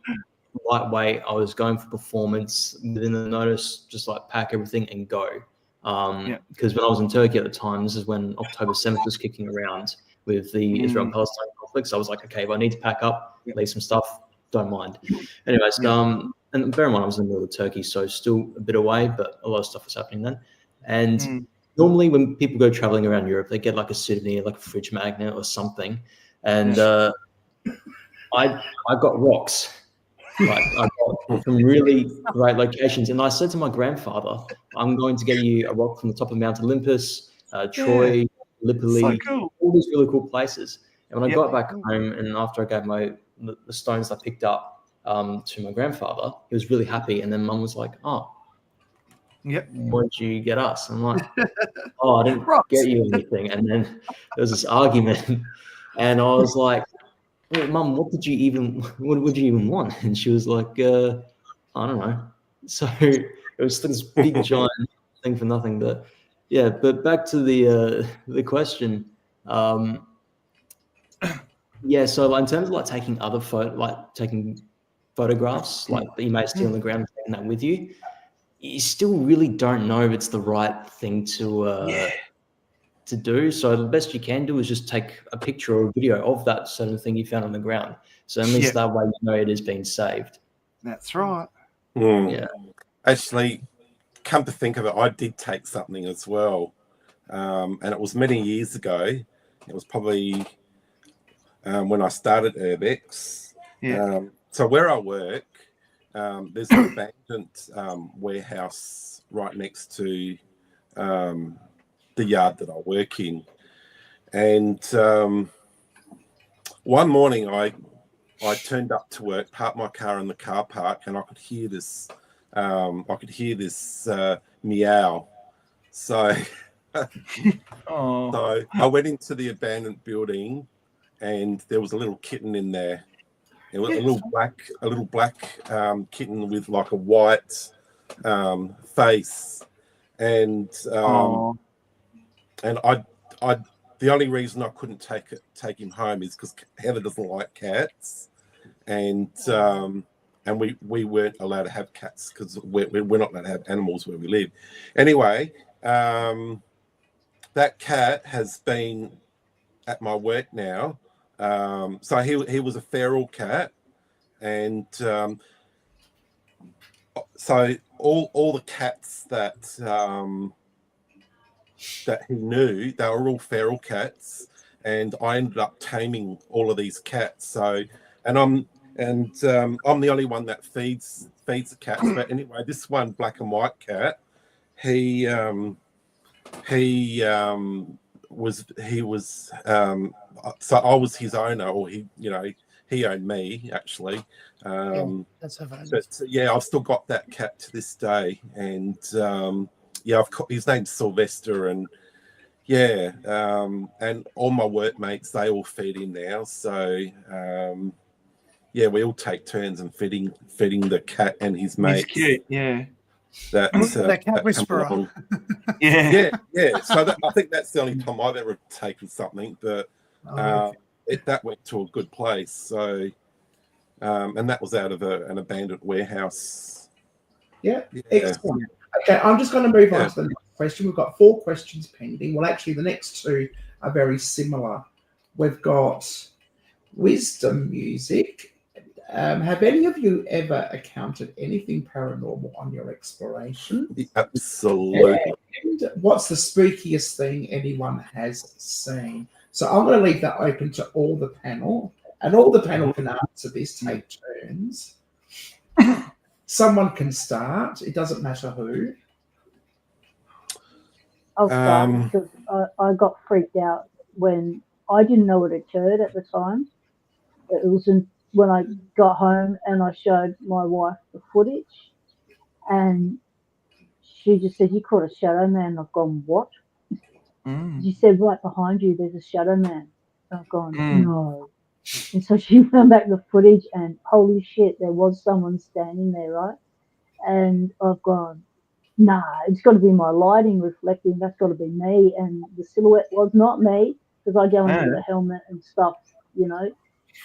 lightweight. I was going for performance. Within the notice, just like pack everything and go. Because when I was in Turkey at the time, this is when October 7th was kicking around with the Israel-Palestine conflict. So I was like, okay, if I need to pack up, leave some stuff, don't mind. Anyways, and bear in mind, I was in the middle of Turkey, so still a bit away, but a lot of stuff was happening then. And normally when people go traveling around Europe, they get like a souvenir, like a fridge magnet or something. And I got rocks. Like I got from really great locations. And I said to my grandfather, I'm going to get you a rock from the top of Mount Olympus, Troy, Gallipoli, all these really cool places. And when I got back home and after I gave the stones I picked up to my grandfather, he was really happy. And then Mum was like, oh, what did you get us? I'm like, oh, I didn't get you anything. And then there was this argument and I was like, well, Mum, what would you even want? And she was like, I don't know. So it was this big giant thing for nothing. But yeah, but back to the question. Yeah, so in terms of like taking taking photographs, like that you may see on the ground, taking that with you, you still really don't know if it's the right thing to do. So the best you can do is just take a picture or a video of that certain thing you found on the ground. So at least that way you know it is being saved. That's right. Yeah. Actually, come to think of it, I did take something as well. And it was many years ago. It was probably when I started Urbex. So where I work, there's an abandoned warehouse right next to the yard that I work in. And one morning I turned up to work, parked my car in the car park, and I could hear this meow. So so I went into the abandoned building and there was a little kitten in there. It was a little black kitten with like a white face. And I the only reason I couldn't take him home is because Heather doesn't like cats, and we weren't allowed to have cats because we're not allowed to have animals where we live. Anyway, that cat has been at my work now. So he was a feral cat, and so all the cats that he knew, they were all feral cats, and I ended up taming all of these cats. So, and I'm the only one that feeds the cats. But anyway, this one black and white cat, he was so I was his owner, or he owned me actually. That's so funny. But yeah, I've still got that cat to this day, and his name's Sylvester, and and all my workmates, they all feed him now. So we all take turns in feeding the cat and his mates. He's cute, yeah. That cat whisperer. Yeah. So I think that's the only time I've ever taken something, but that went to a good place. So, and that was out of an abandoned warehouse. Yeah. Excellent. Okay, I'm just going to move on to the next question. We've got 4 questions pending. Well, actually, the next 2 are very similar. We've got wisdom music. Have any of you ever encountered anything paranormal on your exploration? Absolutely. And what's the spookiest thing anyone has seen? So I'm going to leave that open to all the panel, and all the panel can answer this, take turns. Someone can start. It doesn't matter who. I'll start because I got freaked out when I didn't know what occurred at the time. It was when I got home and I showed my wife the footage, and she just said, "You caught a shadow man." I've gone, "What?" She said, "Right behind you, there's a shadow man." I've gone, "No." And so she found back the footage, and holy shit, there was someone standing there, right? And I've gone, "Nah, it's got to be my lighting reflecting. That's got to be me." And the silhouette was not me, because I go into the helmet and stuff, and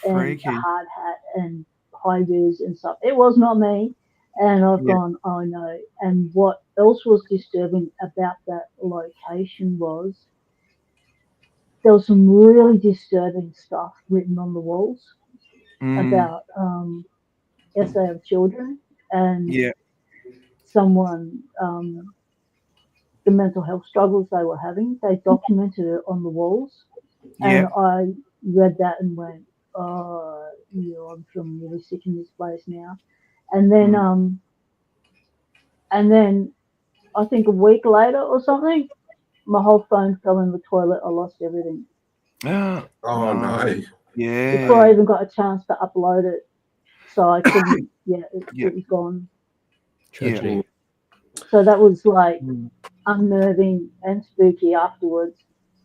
Freaky. a hard hat and high vis and stuff. It was not me. And I've Yeah. gone, oh no. And what else was disturbing about that location was there was some really disturbing stuff written on the walls Mm, about SA of children and yeah. someone, the mental health struggles they were having. They documented it on the walls. And Yeah. I read that and went, oh, I'm feeling really sick in this place now. And then, Mm. and then I think a week later or something, my whole phone fell in the toilet. I lost everything Oh No. no. before Yeah. I even got a chance to upload it. So I couldn't. Yeah, Yeah. it was gone. Yeah. Tragedy. So that was like Mm. unnerving and spooky afterwards,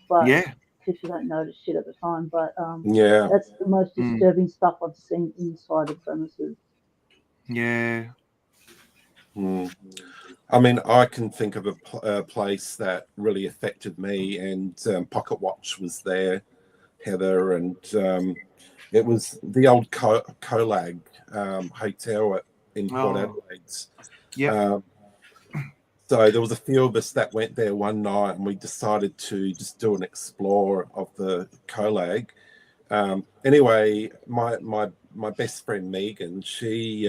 but Yeah. because you don't notice shit at the time. But Yeah. that's the most Mm. disturbing stuff I've seen inside of premises. Yeah. Mm. I mean, I can think of a place that really affected me, and Pocket Watch was there, Heather, and it was the old Colag Hotel in Port Oh. Adelaide. Yep. Um, so there was a few of us that went there one night, and we decided to just do an explore of the Colag. Anyway, my best friend Megan, she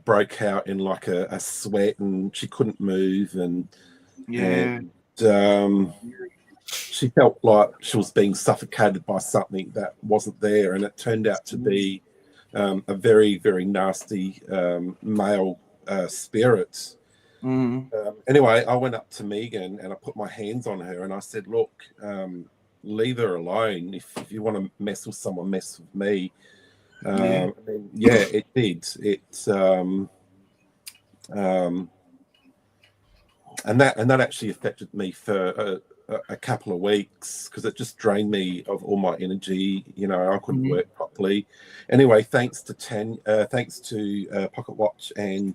broke out in like a sweat, and she couldn't move, Yeah. and she felt like she was being suffocated by something that wasn't there, and it turned out to be a very, very nasty male spirit. Mm. Anyway, I went up to Megan and I put my hands on her and I said, "Look, leave her alone. If you want to mess with someone, mess with me." Yeah. I mean, yeah, it did. Um, and that actually affected me for a couple of weeks because it just drained me of all my energy. I couldn't Mm. work properly. Anyway, thanks to Pocket Watch and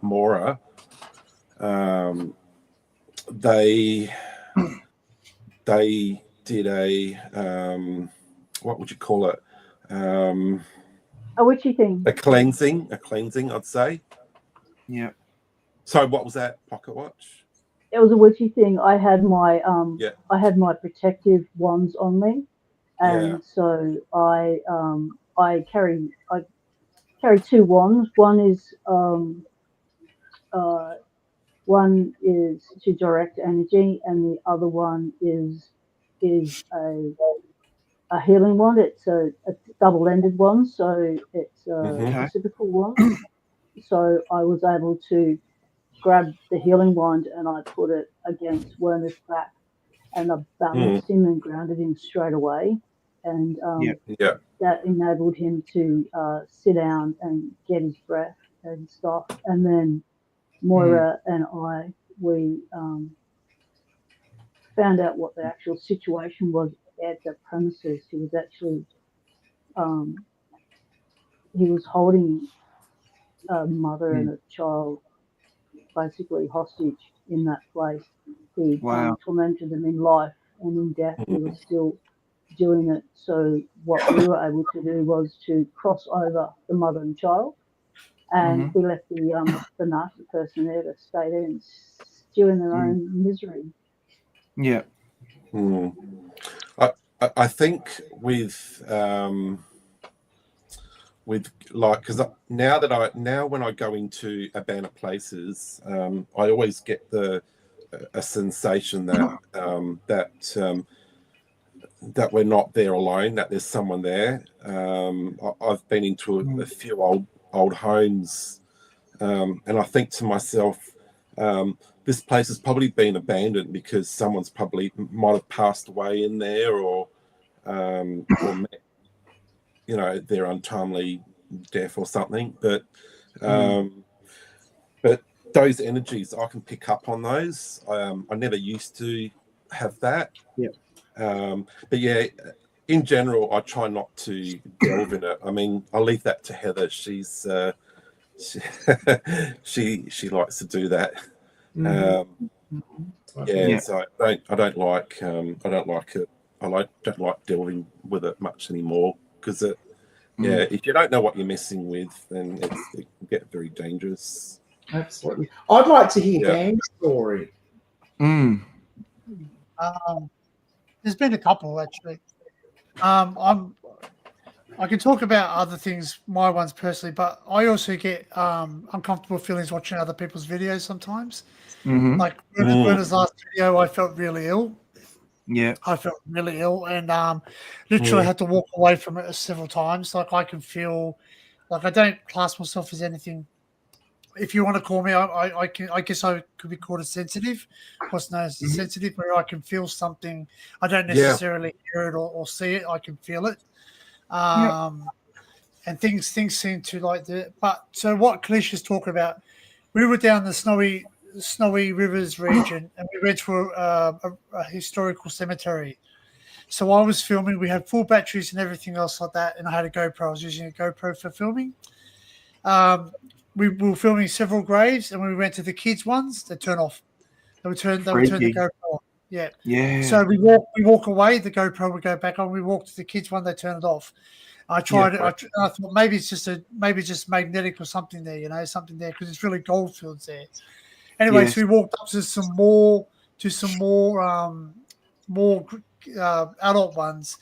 Mora, um, they they did what would you call it? A witchy thing. A cleansing, I'd say. Yeah. So what was that? Pocket Watch? It was a witchy thing. Yeah, I had my protective wands on me, yeah. and so I carry two wands. Uh, one is to direct energy, and the other one is a healing wand. It's a double-ended wand, so it's a Hmm. Okay. reciprocal wand. So I was able to grab the healing wand and I put it against Werner's back and I Mm, balanced him and grounded him straight away. And Yeah. yeah. that enabled him to sit down and get his breath and stuff. And then Mm. Moira and we found out what the actual situation was at the premises. Um, he was holding a mother and Mm. a child basically hostage in that place. He Wow. tormented them in life, and in death he was Mm, still doing it. So what we were able to do was to cross over the mother and child, and Hmm. we left the nasty person there to stay there and stew in their Mm. own misery. Yeah. mm. I think with like because now when I go into abandoned places, I always get a sensation that we're not there alone, that there's someone there. I've been into a Mm. few old homes, and I think to myself, this place has probably been abandoned because someone's probably might have passed away in there, or met, their untimely death or something. Mm. Um, but those energies, I can pick up on those. I never used to have that. Yeah. But yeah, in general, I try not to delve in it. I mean, I'll leave that to Heather. She, she likes to do that. Mhm. Um, yeah, Yeah. so I don't like it. Don't like delving with it much anymore because Yeah, if you don't know what you're messing with, then it can get very dangerous. Absolutely. I'd like to hear Yeah. Dan's story. Mm. There's been a couple actually. I can talk about other things, my ones personally, but I also get uncomfortable feelings watching other people's videos sometimes. Hmm. Like Werner's last video, I felt really ill. Yeah. I felt really ill, and literally had to walk away from it several times. Like I can feel, like I don't class myself as anything. If you want to call me, I can. I guess I could be called a sensitive. What's known as Mhm. sensitive, where I can feel something. I don't Yeah. necessarily hear it or see it. I can feel it. Yep. And things seem to like the. But so what Kalicia's talking about, we were down the snowy rivers region, and we went to a historical cemetery. So I was filming. We had full batteries and everything else like that, and I had a GoPro. I was using a GoPro for filming. We were filming several graves, and when we went to the kids' ones, they turn off. They would turn the Freaky. GoPro off. Yeah. Yeah. So we walk away. The GoPro would go back on. We walk to the kids' one. They turn it off. I tried it. I thought maybe it's just magnetic or something there. You know, something there because it's really gold fields there. Anyway, Yes. so we walked up to some more adult ones,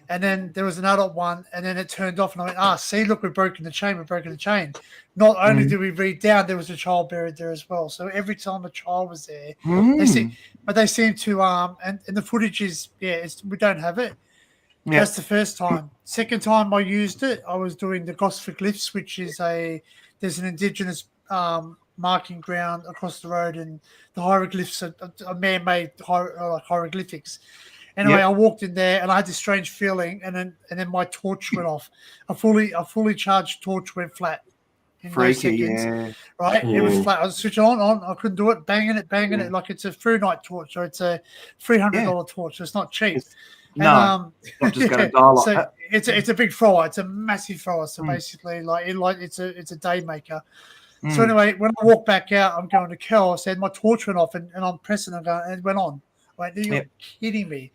and then there was an adult one, and then it turned off, and I went, see, look, we've broken the chain. We've broken the chain. Not only did we read down, there was a child buried there as well. So every time a child was there, they seem to and the footage is we don't have it. Yeah. That's the first time. Second time I used it, I was doing the Gosford Glyphs, which is there's an indigenous marking ground across the road, and the hieroglyphs are man-made hieroglyphics. Anyway, Yep. I walked in there and I had this strange feeling, and then my torch went off. A fully charged torch went flat in no Freaky. seconds. Yeah. Right, it was flat. I was switching on. I couldn't do it. Banging it like it's a through night torch, so it's a $300 torch. So it's not cheap. It's, no, not just going to die like so that. it's a big thrower. It's a massive thrower. So basically, it's a day maker. So anyway, when I walk back out, I'm going to Kel. I said my torch went off, and I'm pressing and going, and it went on. I went, you're kidding me.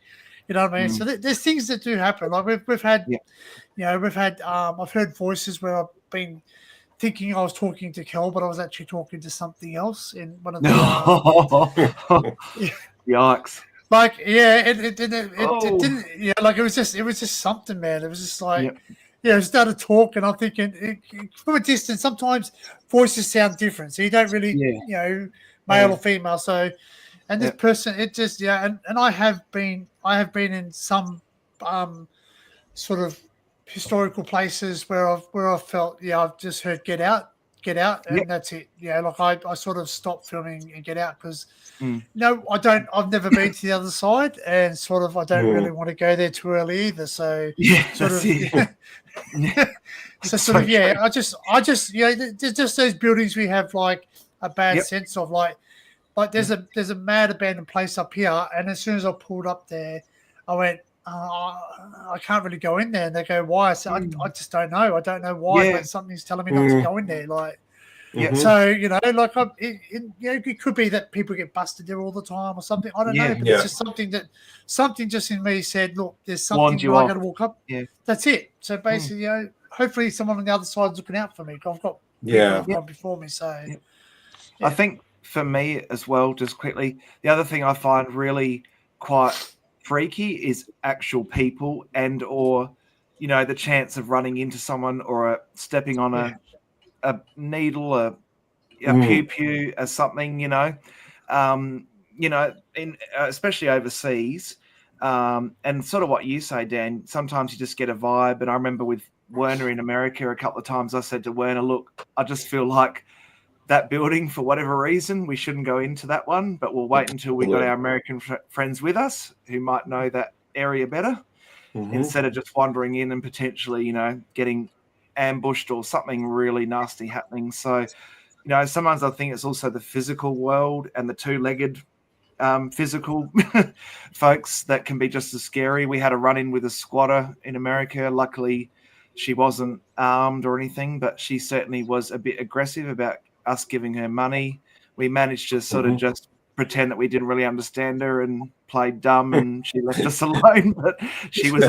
You know what I mean? So there's things that do happen. Like we've had, I've heard voices where I've been thinking I was talking to Kel, but I was actually talking to something else in one of the. Yikes! Like it didn't. Yeah, like it was just something, man. It was just like. Yeah, I started talking. I'm thinking from a distance. Sometimes voices sound different, so you don't really, male or female. So, and this person, it just, and I have been in some sort of historical places where I've felt, I've just heard get out, and that's it. Yeah, like I sort of stopped filming and get out because no, I don't. I've never been to the other side, and sort of I don't really want to go there too early either. So sort of. So sort of I just there's just those buildings we have like a bad sense of like there's a mad abandoned place up here, and as soon as I pulled up there, I went I can't really go in there, and they go why? I said I just don't know. I don't know why, but something's telling me not to go in there. Like so like it could be that people get busted there all the time or something. I don't know, but it's just something just in me said, look, there's something where I got to walk up. Yeah, that's it. So basically, hopefully someone on the other side is looking out for me. I've got people who've gone before me. So I think for me as well, just quickly, the other thing I find really quite freaky is actual people and or the chance of running into someone or stepping on a needle, a pew as something, in especially overseas, and sort of what you say, Dan. Sometimes you just get a vibe, and I remember with Werner in America a couple of times, I said to Werner, "Look, I just feel like that building, for whatever reason, we shouldn't go into that one, but we'll wait until we got our American friends with us who might know that area better, instead of just wandering in and potentially, getting ambushed or something really nasty happening." So, sometimes I think it's also the physical world and the two-legged physical folks that can be just as scary. We had a run-in with a squatter in America. Luckily, she wasn't armed or anything, but she certainly was a bit aggressive about us giving her money. We managed to sort of just pretend that we didn't really understand her and played dumb, and she left us alone. But she was,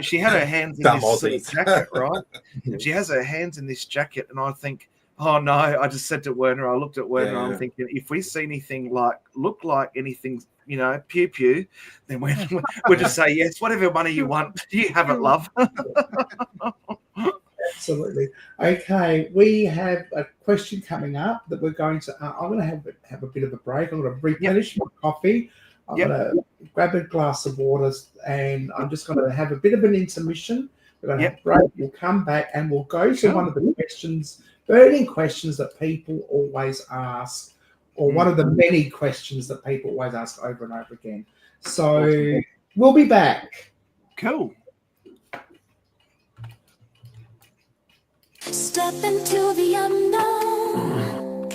she had her hands in Dumb this sort of Aussies. jacket, right? And she has her hands in this jacket, and I think, oh no! I just said to Werner, I looked at Werner, Yeah. I'm thinking, if we see anything look like anything, pew pew, then we'll just say yes, whatever money you want, you have it, love. Absolutely. Okay, we have a question coming up that we're going to. I'm going to have a bit of a break. I'm going to replenish my coffee. I'm Yep. going to grab a glass of water, and I'm just going to have a bit of an intermission. We're going to have a break. We'll come back and we'll go to one of the questions, burning questions that people always ask, or one of the many questions that people always ask over and over again. So we'll be back. Cool. Step into the unknown,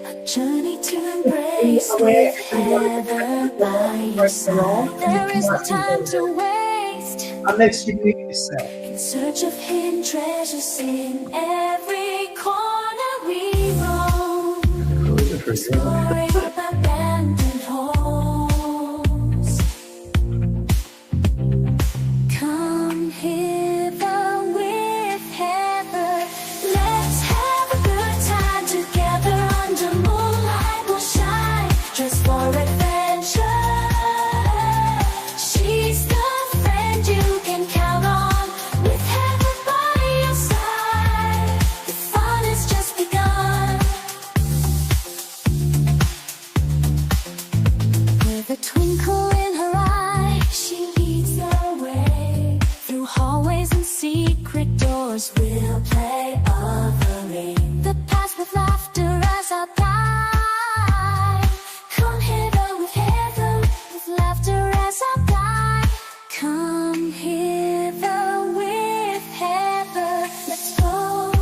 a journey to embrace with Heather by your side. There is no time to waste, Unless you mute yourself. in search of hidden treasures in every corner we roam, exploring abandoned homes. Come hither with Heather. Let's have a good time together. Under moonlight we'll shine, dressed for adventure. She's the friend you can count on, with Heather by your side. The fun has just begun. With a twinkle in her eye, she leads the way. Through hallways and secret doors, we'll play of the ring. The past with laughter as our guide. Come hither with Heather, with laughter as our guide. Come hither with Heather, let's go.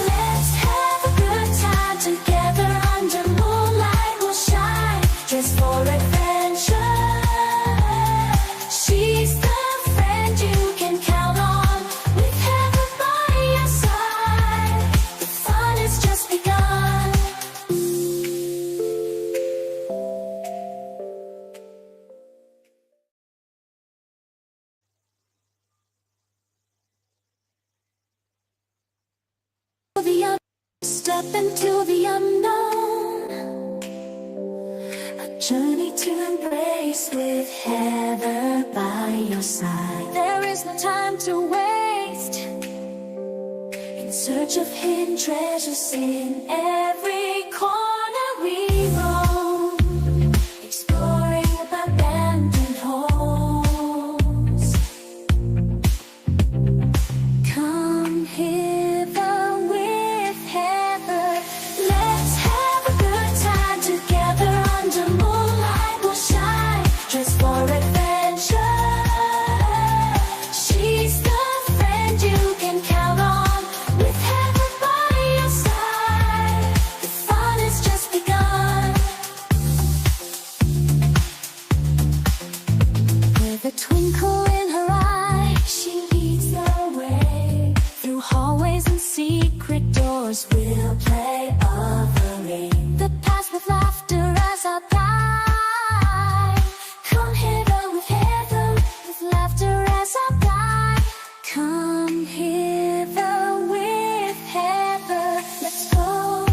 Let's have a good time together. Under moonlight we'll shine, dressed for adventure. She's the friend you can count on, with Heather by your side. The fun has just begun. Step into the unknown, a journey to embrace with Heather by your side. There is no time to waste, in search of hidden treasures in every corner we roam, exploring abandoned homes. Come hither with Heather. Let's have a good time together. Under moonlight we'll shine, dressed for adventure. She's the friend you can count on, with Heather by your side. The fun has just begun. With a twinkle in her eye, she leads the way. Through hallways and secret doors, we'll play of the ring. The past with laughter as our guide. Come hither with Heather, with laughter as our guide. Come hither with Heather, let's go.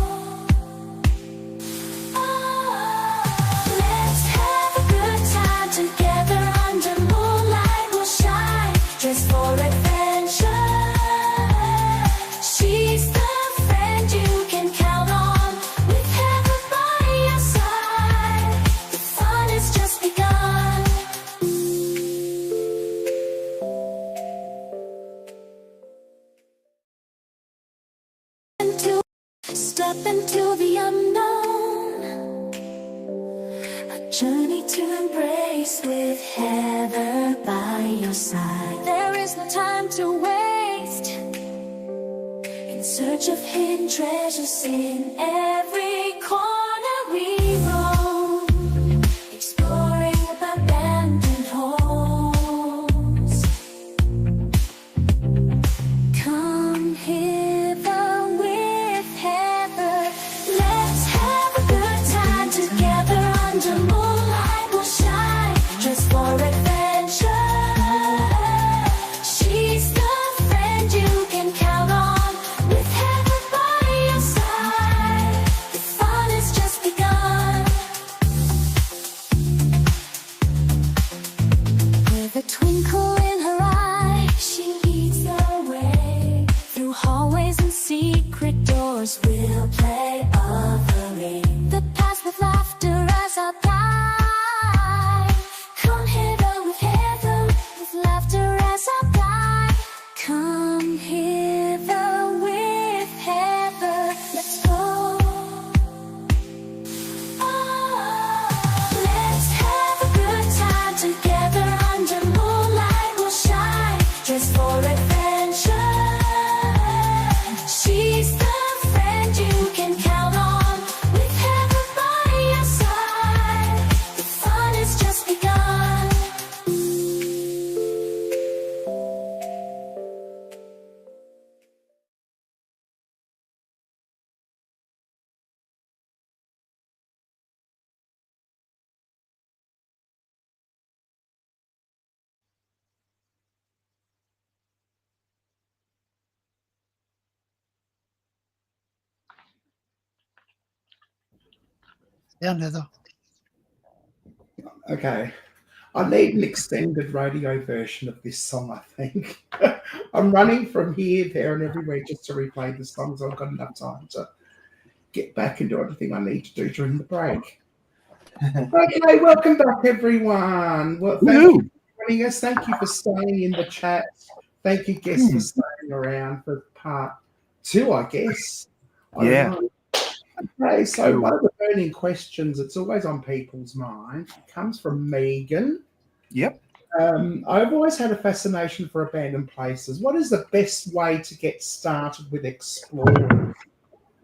Let's have a good time together. Under moonlight we'll shine, dressed for adventure. She's the friend you can count on, with Heather by your side. The fun has just begun. Step into the unknown, a journey to embrace with Heather by your side. There is no time to waste, in search of hidden treasures in every corner we roam, exploring abandoned homes. Come hither with Heather. Down leather. Okay. I need an extended radio version of this song, I think. I'm running from here, there, and everywhere just to replay the song, so I've got enough time to get back and do everything I need to do during the break. Okay, welcome back, everyone. Well, thank you for joining us. Thank you for staying in the chat. Thank you, guests, for staying around for part 2, I guess. I don't know. Okay, so one of the burning questions that's always on people's mind comes from Megan. Yep. I've always had a fascination for abandoned places. What is the best way to get started with exploring?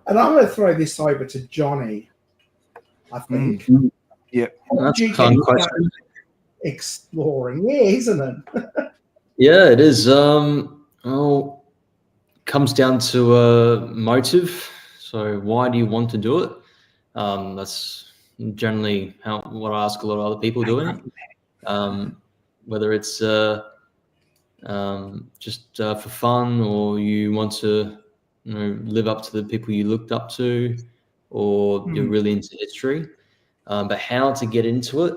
And I'm going to throw this over to Johnny, I think. Yep. That's a fun question. Exploring, yeah, isn't it? Yeah, it is. Well, comes down to a motive. So why do you want to do it? That's generally what I ask a lot of other people doing it. Whether it's just for fun, or you want to live up to the people you looked up to, or you're really into history. But how to get into it?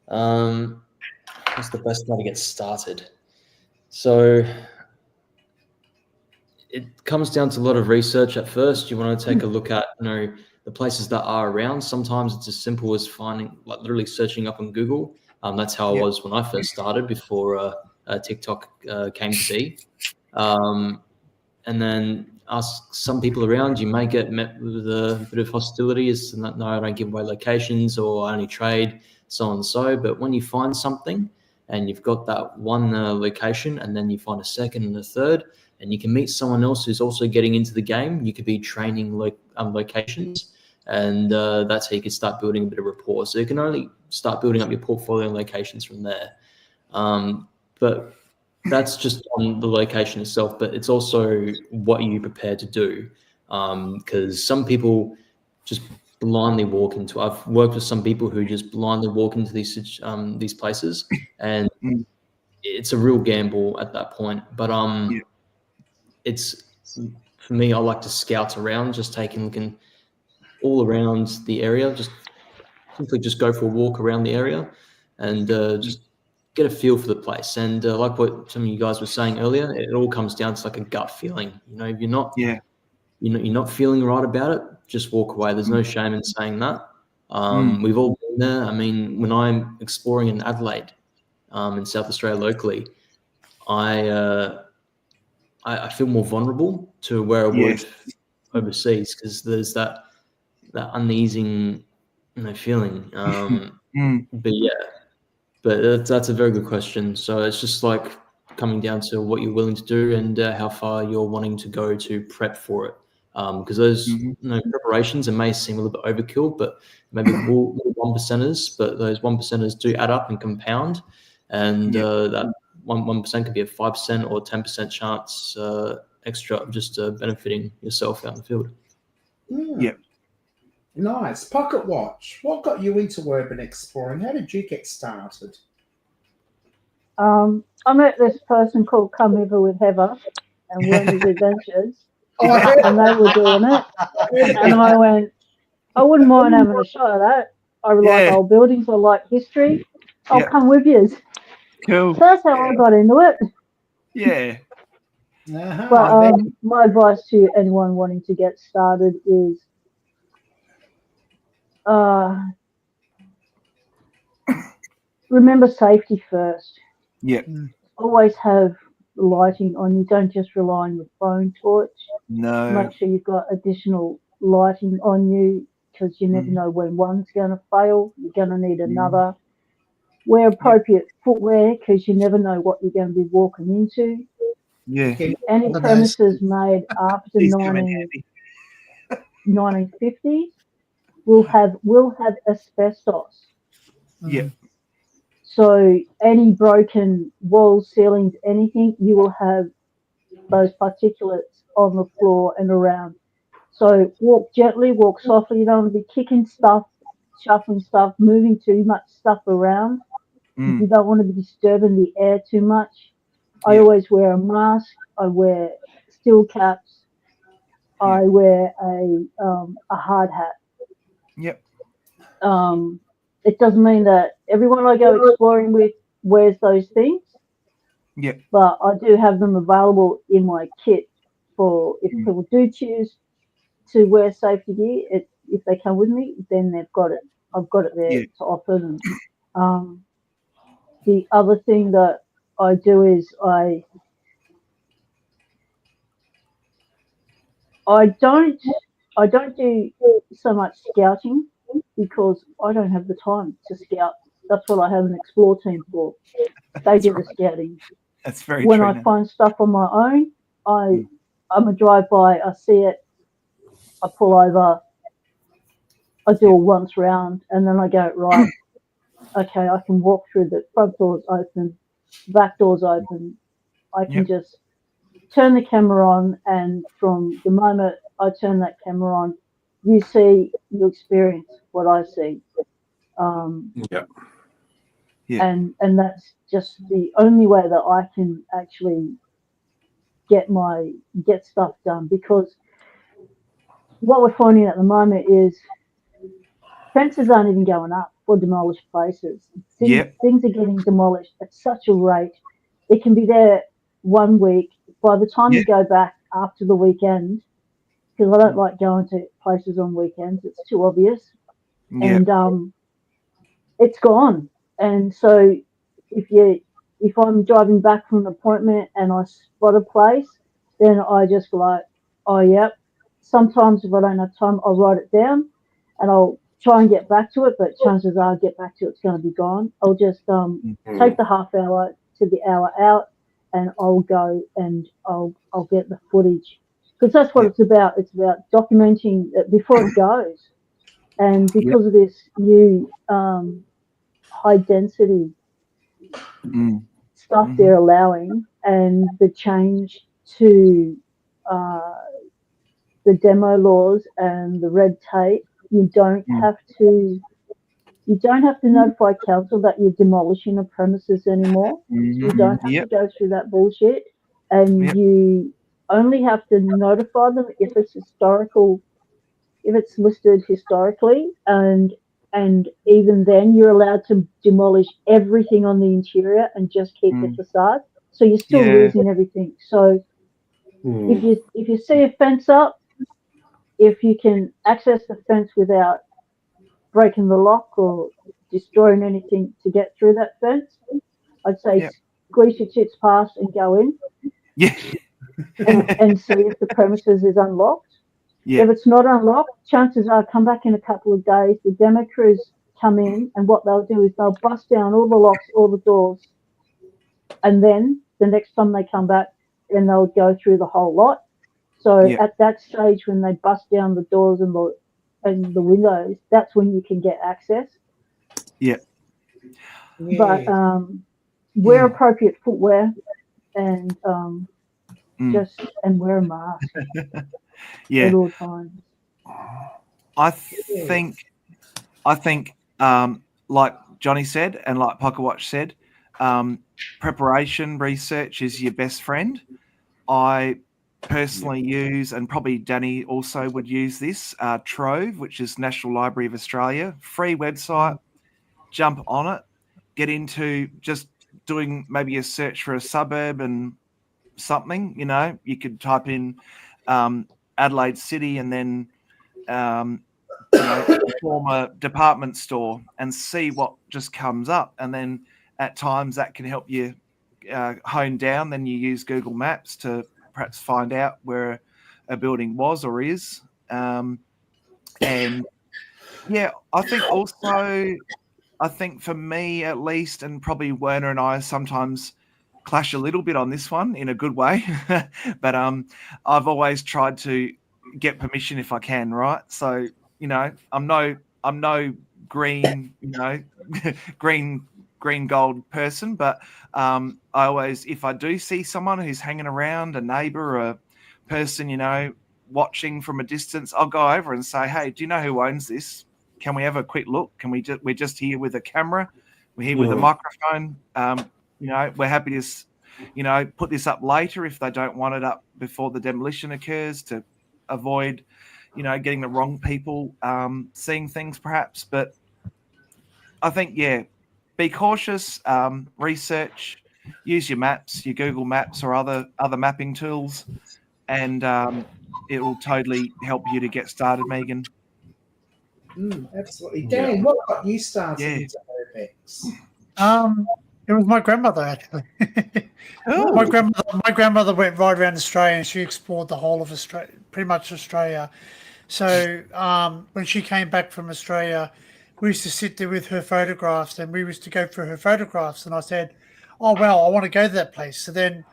What's the best way to get started? So it comes down to a lot of research at first. You want to take a look at the places that are around. Sometimes it's as simple as finding, like literally searching up on Google. That's how I was when I first started, before TikTok came to be. And then ask some people around. You may get met with a bit of hostility, as no, I don't give away locations, or I only trade, so on and so. But when you find something and you've got that one location, and then you find a second and a third, and you can meet someone else who's also getting into the game, you could be training locations, and that's how you can start building a bit of rapport. So you can only start building up your portfolio and locations from there. But that's just on the location itself, but it's also what you're prepared to do. Because some people just blindly walk into. I've worked with some people who just blindly walk into these places, and it's a real gamble at that point. But it's, for me, I like to scout around, just looking all around the area, just simply just go for a walk around the area, and just get a feel for the place. And like what some of you guys were saying earlier, it all comes down to like a gut feeling. If you're not, you're not feeling right about it, just walk away. There's no shame in saying that. We've all been there. I mean, when I'm exploring in Adelaide, in South Australia locally, I feel more vulnerable to where I would overseas, because there's that uneasing feeling. But yeah. But that's a very good question. So it's just like coming down to what you're willing to do, and how far you're wanting to go to prep for it. Because those preparations, it may seem a little bit overkill, but maybe little 1%ers, but those 1%ers do add up and compound. And that 1% could be a 5% or 10% chance extra of just benefiting yourself out in the field. Yep. Nice. Pocket Watch, what got you into urban exploring? How did you get started? I met this person called Come Hither with Heather and Wormy's Adventures, and they were doing it. And I went, I wouldn't mind having a shot at that. I like old buildings, I like history. I'll come with you. Cool. So that's how I got into it. Yeah. But my advice to anyone wanting to get started is remember safety first. Yep. Always have lighting on you. Don't just rely on your phone torch. No. Make sure you've got additional lighting on you, because you never know when one's going to fail. You're going to need another. Wear appropriate footwear, because you never know what you're going to be walking into. Yeah. Any premises made after 1950s will have asbestos. Yeah. So any broken walls, ceilings, anything, you will have those particulates on the floor and around. So walk gently, walk softly. You don't want to be kicking stuff, shuffling stuff, moving too much stuff around. You don't want to be disturbing the air too much. I always wear a mask. I wear steel caps. I wear a hard hat. Yep. It doesn't mean that everyone I go exploring with wears those things, Yeah. but I do have them available in my kit for if Mm. people do choose to wear safety gear. If they come with me, then they've got it. I've got it there Yeah. to offer them. Um, the other thing that I do is I don't do so much scouting because I don't have the time to scout. That's what I have an explore team for. They That's do the right. scouting. That's very When true I now. find stuff on my own, Mm. I'm a drive by. I see it. I pull over. I do Yeah. a once round, and then I go right. Okay, I can walk through the front doors open, back doors open. I can Yep. just turn the camera on, and from the moment I turn that camera on, you experience what I see. Yeah. Yeah. And that's just the only way that I can actually get stuff done, because what we're finding at the moment is fences aren't even going up for demolished places. Yep. Things are getting demolished at such a rate. It can be there 1 week. By the time Yeah. you go back after the weekend, because I don't Mm. like going to places on weekends, it's too obvious. Yep. And it's gone. And so if you if I'm driving back from an appointment and I spot a place, then I just go like, oh yep. Sometimes if I don't have time, I'll write it down and I'll try and get back to it, but chances are I'll get back to it, it's going to be gone. I'll just take Mm. the half hour to the hour out, and I'll go and I'll get the footage, because that's what Yep. it's about. It's about documenting it before it goes. And Yep. because of this new high density Mm. stuff Mm-hmm. they're allowing, and the change to uh, the demo laws and the red tape, you don't Mm. have to you don't have to notify council that you're demolishing a premises anymore. You Mm-hmm. don't have to Yep. go through that bullshit, and Yep. you only have to notify them if it's listed historically, and even then you're allowed to demolish everything on the interior and just keep the Mm. facade, so you're still Yeah. losing everything. So Mm. if you see a fence up, if you can access the fence without breaking the lock or destroying anything to get through that fence, I'd say Yep. squeeze your tits past and go in, Yeah. and see if the premises is unlocked. Yeah. If it's not unlocked, chances are come back in a couple of days. The demo crews come in, and what they'll do is they'll bust down all the locks, all the doors, and then the next time they come back, then they'll go through the whole lot. So Yeah. at that stage, when they bust down the doors and the windows, that's when you can get access. Yeah. But Yeah. wear Mm. appropriate footwear, and Mm. just and wear a mask at Yeah. all times. I Yeah. think like Johnny said, and like Pocket Watch said, preparation research is your best friend. I Yep. personally use, and probably Danny also would use this, Trove, which is National Library of Australia, free website. Jump on it, get into just doing maybe a search for a suburb and something. You could type in Adelaide City and then um, former department store and see what just comes up. And then at times that can help you hone down. Then you use Google Maps to perhaps find out where a building was or is. And yeah, I think for me at least, and probably Werner and I sometimes clash a little bit on this one in a good way, but I've always tried to get permission if I can, right? So I'm no green, green gold person, but I always, if I do see someone who's hanging around, a neighbor or a person, watching from a distance, I'll go over and say, hey, do you know who owns this? Can we have a quick look? Can we we're just here with a camera. We're here with a Mm. microphone. We're happy to, put this up later if they don't want it up before the demolition occurs to avoid, getting the wrong people seeing things perhaps. But I think, yeah, be cautious, research, use your maps, your Google Maps or other mapping tools, and it will totally help you to get started, Megan. Absolutely. Yeah. Dan, what got you started Yeah. into Urbex? It was my grandmother actually. Cool. My grandmother went right around Australia and she explored the whole of Australia, pretty much Australia. So when she came back from Australia, we used to sit there with her photographs and we used to go through her photographs. And I said, oh, well, I want to go to that place. So then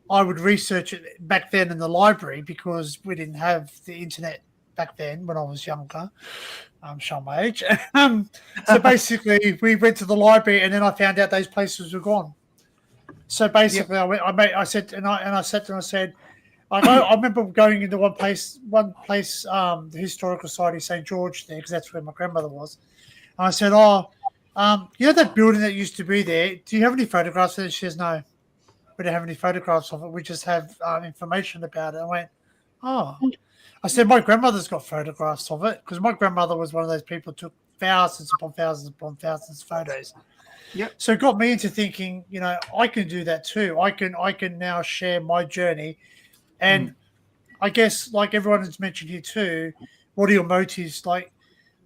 I would research it back then in the library because we didn't have the internet back then when I was younger. I'm showing my age. So basically, we went to the library and then I found out those places were gone. So basically, I said, I remember going into one place, the Historical Society of St. George there, because that's where my grandmother was. And I said, you know that building that used to be there? Do you have any photographs of it? She says, no, we don't have any photographs of it. We just have information about it. I went, oh. I said, my grandmother's got photographs of it because my grandmother was one of those people who took thousands upon thousands upon thousands of photos. Yep. So it got me into thinking, I can do that too. I can now share my journey. And I guess, like everyone has mentioned here too, what are your motives? Like,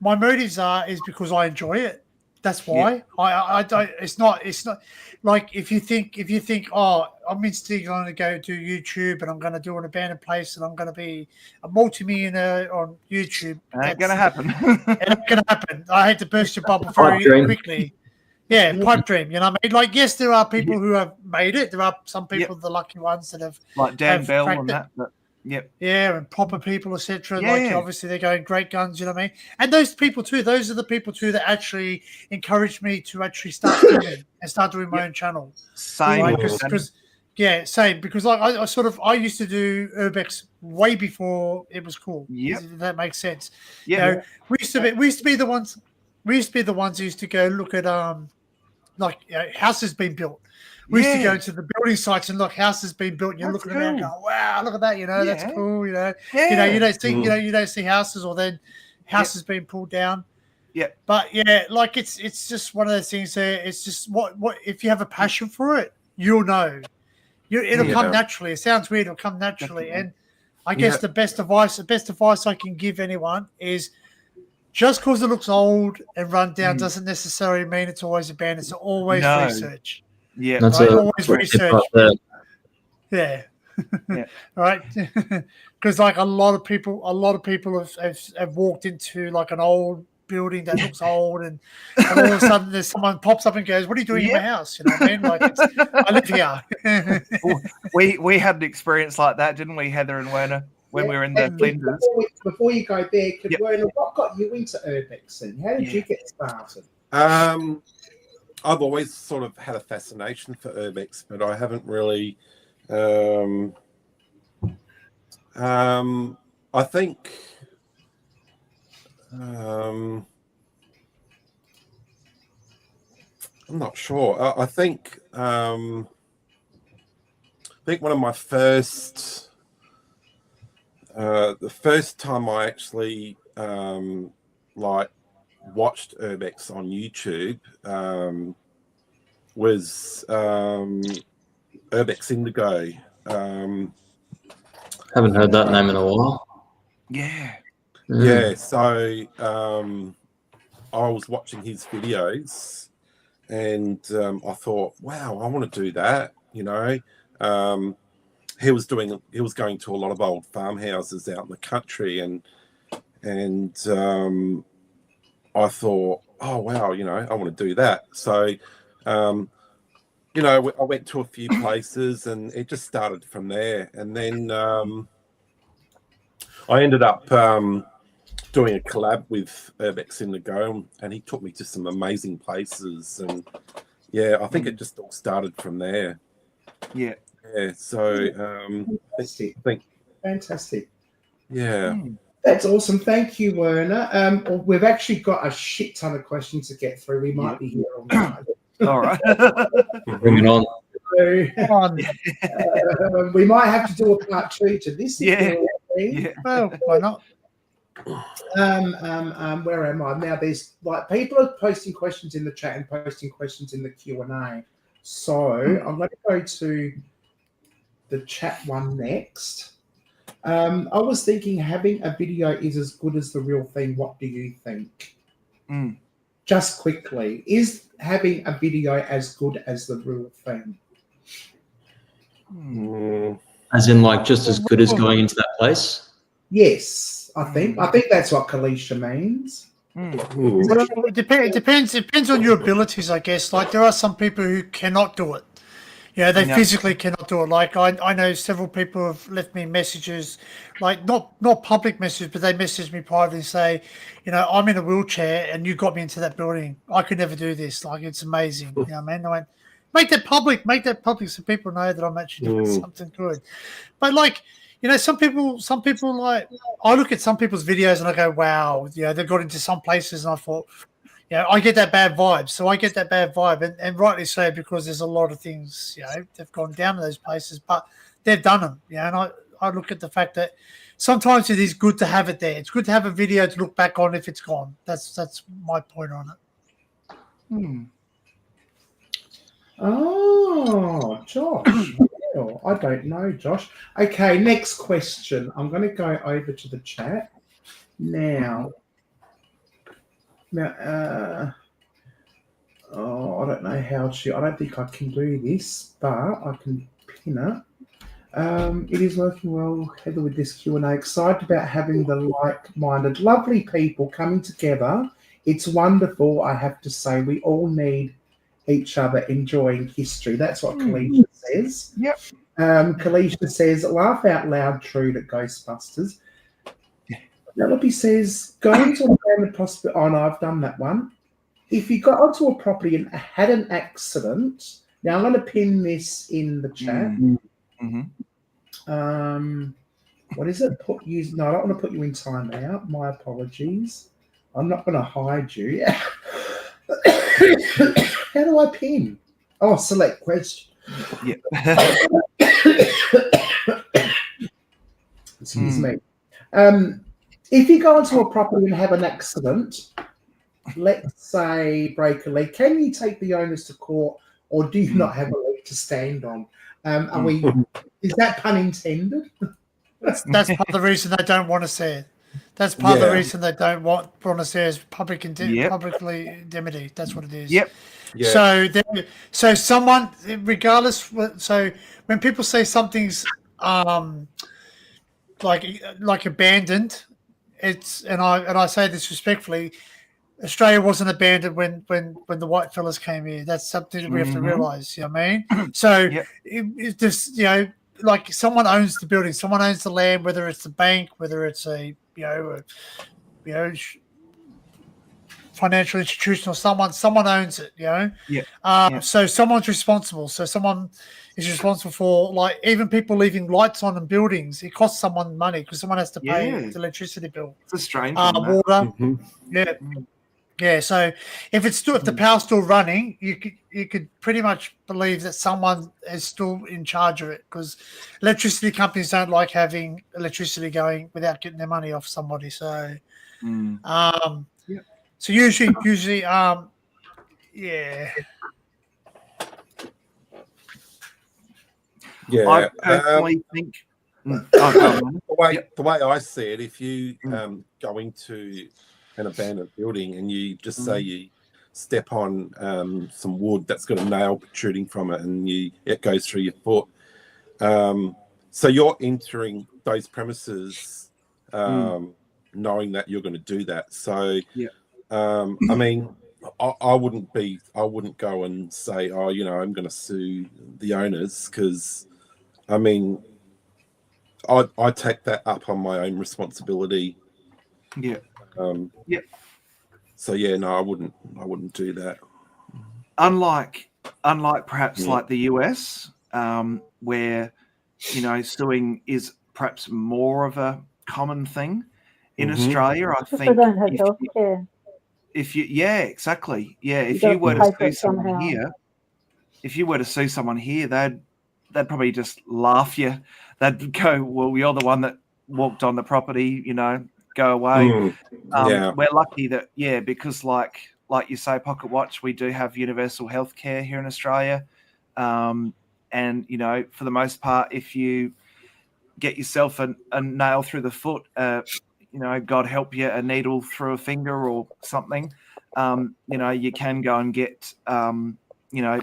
my motives is because I enjoy it. That's why. I don't. It's not like if you think, oh, I'm instantly going to go to YouTube and I'm going to do an abandoned place and I'm going to be a multimillionaire on YouTube. Ain't gonna happen. It ain't going to happen. I hate to burst your bubble Pipe very dream. quickly. Yeah, pipe dream. You know what I mean? Like, yes, there are people who have made it. There are some people, the lucky ones that have, like Dan have Bell cracked and it. that. But, yep. Yeah, and proper people, etc. Yeah. Like, obviously, they're going great guns. You know what I mean? And those people too. Those are the people too that actually encouraged me to actually start filming and start doing my own channel. Same. Right? man. Because same. Because like I used to do Urbex way before it was cool. Yep. If that makes sense. Yeah. We used to be the ones. We used to be the ones who used to go look at houses being built. We used to go to the building sites and look, houses being built, and you're That's looking around, cool. going, "Wow, look at that!" That's cool. Yeah. You don't see houses, or then houses being pulled down. Yeah. But like it's just one of those things. There, it's just what if you have a passion for it, you'll know. It'll come naturally. It sounds weird. It'll come naturally. Definitely. And I guess the best advice I can give anyone is, just because it looks old and run down doesn't necessarily mean it's always abandoned. So always research. Yeah. That's always research. Right there. Yeah. Right. Because like a lot of people have walked into like an old building that looks old, and all of a sudden there's someone pops up and goes, "What are you doing in my house?" You know what I mean? Like, I live here. we had an experience like that, didn't we, Heather and Werner, when we were in the Flinders? Before you go there, Werner, what got you into Urbex and how did you get started? I've always sort of had a fascination for Urbex, but I haven't really. I think. I'm not sure. I think one of my first, the first time I actually watched Urbex on YouTube was Urbex Indigo. Haven't heard that name in a while. Yeah. Yeah, so I was watching his videos and I thought, wow, I want to do that, He was going to a lot of old farmhouses out in the country and I thought, oh wow, I want to do that. So I went to a few places and it just started from there. And then I ended up doing a collab with Urbex Indigo, and he took me to some amazing places. And yeah, I think it just all started from there. Yeah. Yeah. So Fantastic. Yeah. That's awesome. Thank you, Werner. We've actually got a shit ton of questions to get through. We might be here all night. All right. Bring it on. We might have to do a part 2 to this. Yeah. Yeah. Well, why not? Where am I now? There's like people are posting questions in the chat and posting questions in the Q&A. So I'm going to go to the chat one next. I was thinking having a video is as good as the real thing. What do you think? Just quickly, is having a video as good as the real thing? As in, like, just as good as going into that place? Yes, I think that's what Kalisha means. Well, it depends on your abilities, I guess. Like, there are some people who cannot do it. Yeah, they physically cannot do it. Like, I know several people have left me messages, like not public messages, but they message me privately and say, you know, I'm in a wheelchair and you got me into that building. I could never do this. Like, it's amazing. You know what I mean? I went, make that public so people know that I'm actually doing something good. But like, you know, some people like, I look at some people's videos and I go, wow, you know, they got into some places and I thought, you know, I get that bad vibe. So I get that bad vibe, and rightly so, because there's a lot of things, you know, they've gone down to those places, but they've done them. You know, and I look at the fact that sometimes it is good to have it there. It's good to have a video to look back on if it's gone. That's my point on it. Oh, Josh. Well, I don't know, Josh. Okay, next question. I'm going to go over to the chat now. I don't know how to. I don't think I can do this, but I can pin it. It is working well, Heather, with this Q&A. Excited about having the like-minded, lovely people coming together. It's wonderful, I have to say. We all need each other, enjoying history. That's what Kalisha says. Yep. Kalisha says, laugh out loud, true to Ghostbusters. Penelope says, going to a abandoned hospital. Oh, no, I've done that one. If you got onto a property and had an accident, now I'm going to pin this in the chat. What is it? No, I don't want to put you in timeout. My apologies. I'm not going to hide you. How do I pin? Oh, select question. Yeah. Excuse me. If you go onto a property and have an accident, let's say break a leg, can you take the owners to court, or do you not have a leg to stand on? Is that pun intended? That's part of the reason they don't want to see it. That's part of the reason they don't want to see it is publicly indemnity. That's what it is. Yep. Yeah. So someone, regardless. So when people say something's like abandoned, and I say this respectfully, Australia wasn't abandoned when the white fellas came here. That's something that we have to realise. You know what I mean? So it's just, you know, like someone owns the building, someone owns the land, whether it's the bank, whether it's a financial institution, or someone owns it. You know, so someone's responsible. So someone is responsible for, like, even people leaving lights on in buildings. It costs someone money because someone has to pay the electricity bill. It's a strange one. Water. Yeah. So if the power's still running, you could pretty much believe that someone is still in charge of it, because electricity companies don't like having electricity going without getting their money off somebody. So, so usually, Yeah. I personally think the way I see it, if you go into an abandoned building and you just say you step on some wood that's got a nail protruding from it and it goes through your foot, so you're entering those premises knowing that you're going to do that. So I mean, I wouldn't go and say, oh, you know, I'm going to sue the owners, because I mean, I take that up on my own responsibility. So no, I wouldn't do that. Unlike perhaps like the US, where, you know, suing is perhaps more of a common thing. In Australia, I think they don't have healthcare. If you if you were to sue someone here, they'd probably just laugh you. They'd go, well, you're the one that walked on the property, you know, go away. Mm, yeah. We're lucky that, because like you say, Pocket Watch, we do have universal healthcare here in Australia. And, for the most part, if you get yourself a nail through the foot, God help you, a needle through a finger or something, you can go and get,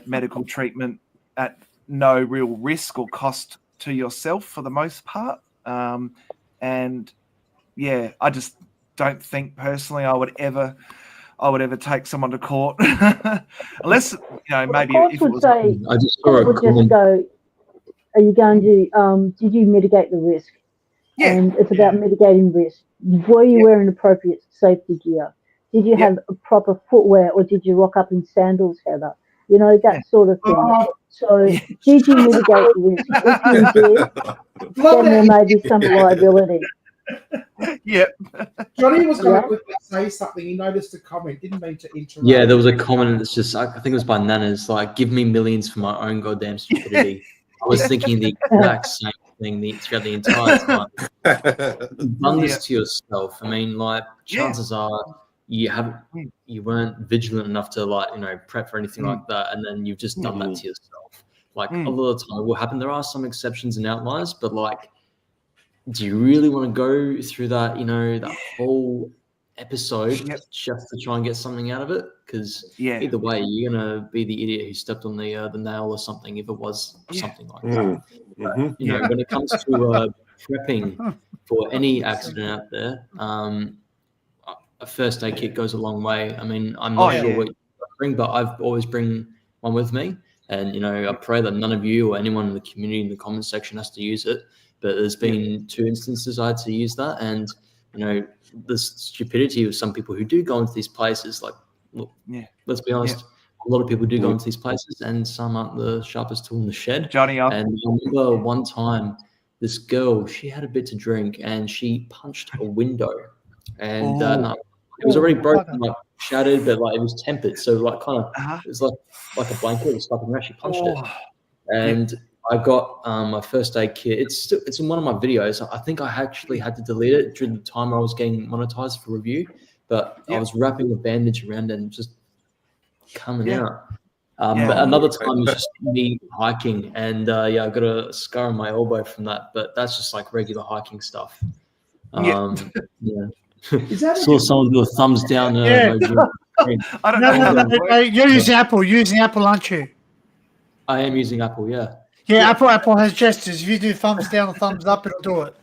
medical treatment at no real risk or cost to yourself for the most part. And I just don't think personally I would ever take someone to court unless, maybe courts if it would was. say, I just saw court a would just comment. go, are you going to, did you mitigate the risk? Yeah. And it's about mitigating risk. Were you wearing appropriate safety gear? Did you have a proper footwear, or did you rock up in sandals, Heather? That sort of thing. So did you mitigate the risk? If you did, then there may be some liability. Yeah. Johnny was going to quickly say something. He noticed a comment. Didn't mean to interrupt. Yeah, there was a comment that's just, I think it was by Nanas, like, give me millions for my own goddamn stupidity. I was thinking the exact same thing throughout the entire time. You've done this to yourself. I mean, like, chances are you weren't vigilant enough to, prep for anything like that, and then you've just done that to yourself. Like, a lot of the time it will happen. There are some exceptions and outliers, but, like, do you really want to go through that, that whole episode just to try and get something out of it? Because either way, you're gonna be the idiot who stepped on the nail or something if it was something like that. But, when it comes to prepping for any accident out there, a first aid kit goes a long way. I mean, I'm not sure what you bring, but I've always bring one with me, and I pray that none of you or anyone in the community in the comment section has to use it. But there's been 2 instances I had to use that, and the stupidity of some people who do go into these places. Like, look, let's be honest, a lot of people do go into these places, and some aren't the sharpest tool in the shed. Johnny, and I remember one time, this girl, she had a bit to drink, and she punched a window, and it was already broken, like shattered, but like it was tempered, so like kind of it was like a blanket. It was stuck in there. She punched it, and I got my first aid kit. It's in one of my videos. I think I actually had to delete it during the time I was getting monetized for review, but I was wrapping a bandage around it and just coming out. But another time was just me hiking, and I got a scar on my elbow from that. But that's just like regular hiking stuff. Saw someone do a thumbs down emoji. I don't know. No, you're using Apple. You're using Apple, aren't you? I am using Apple, yeah. Yeah, Apple has gestures. If you do thumbs down or thumbs up, it'll do it.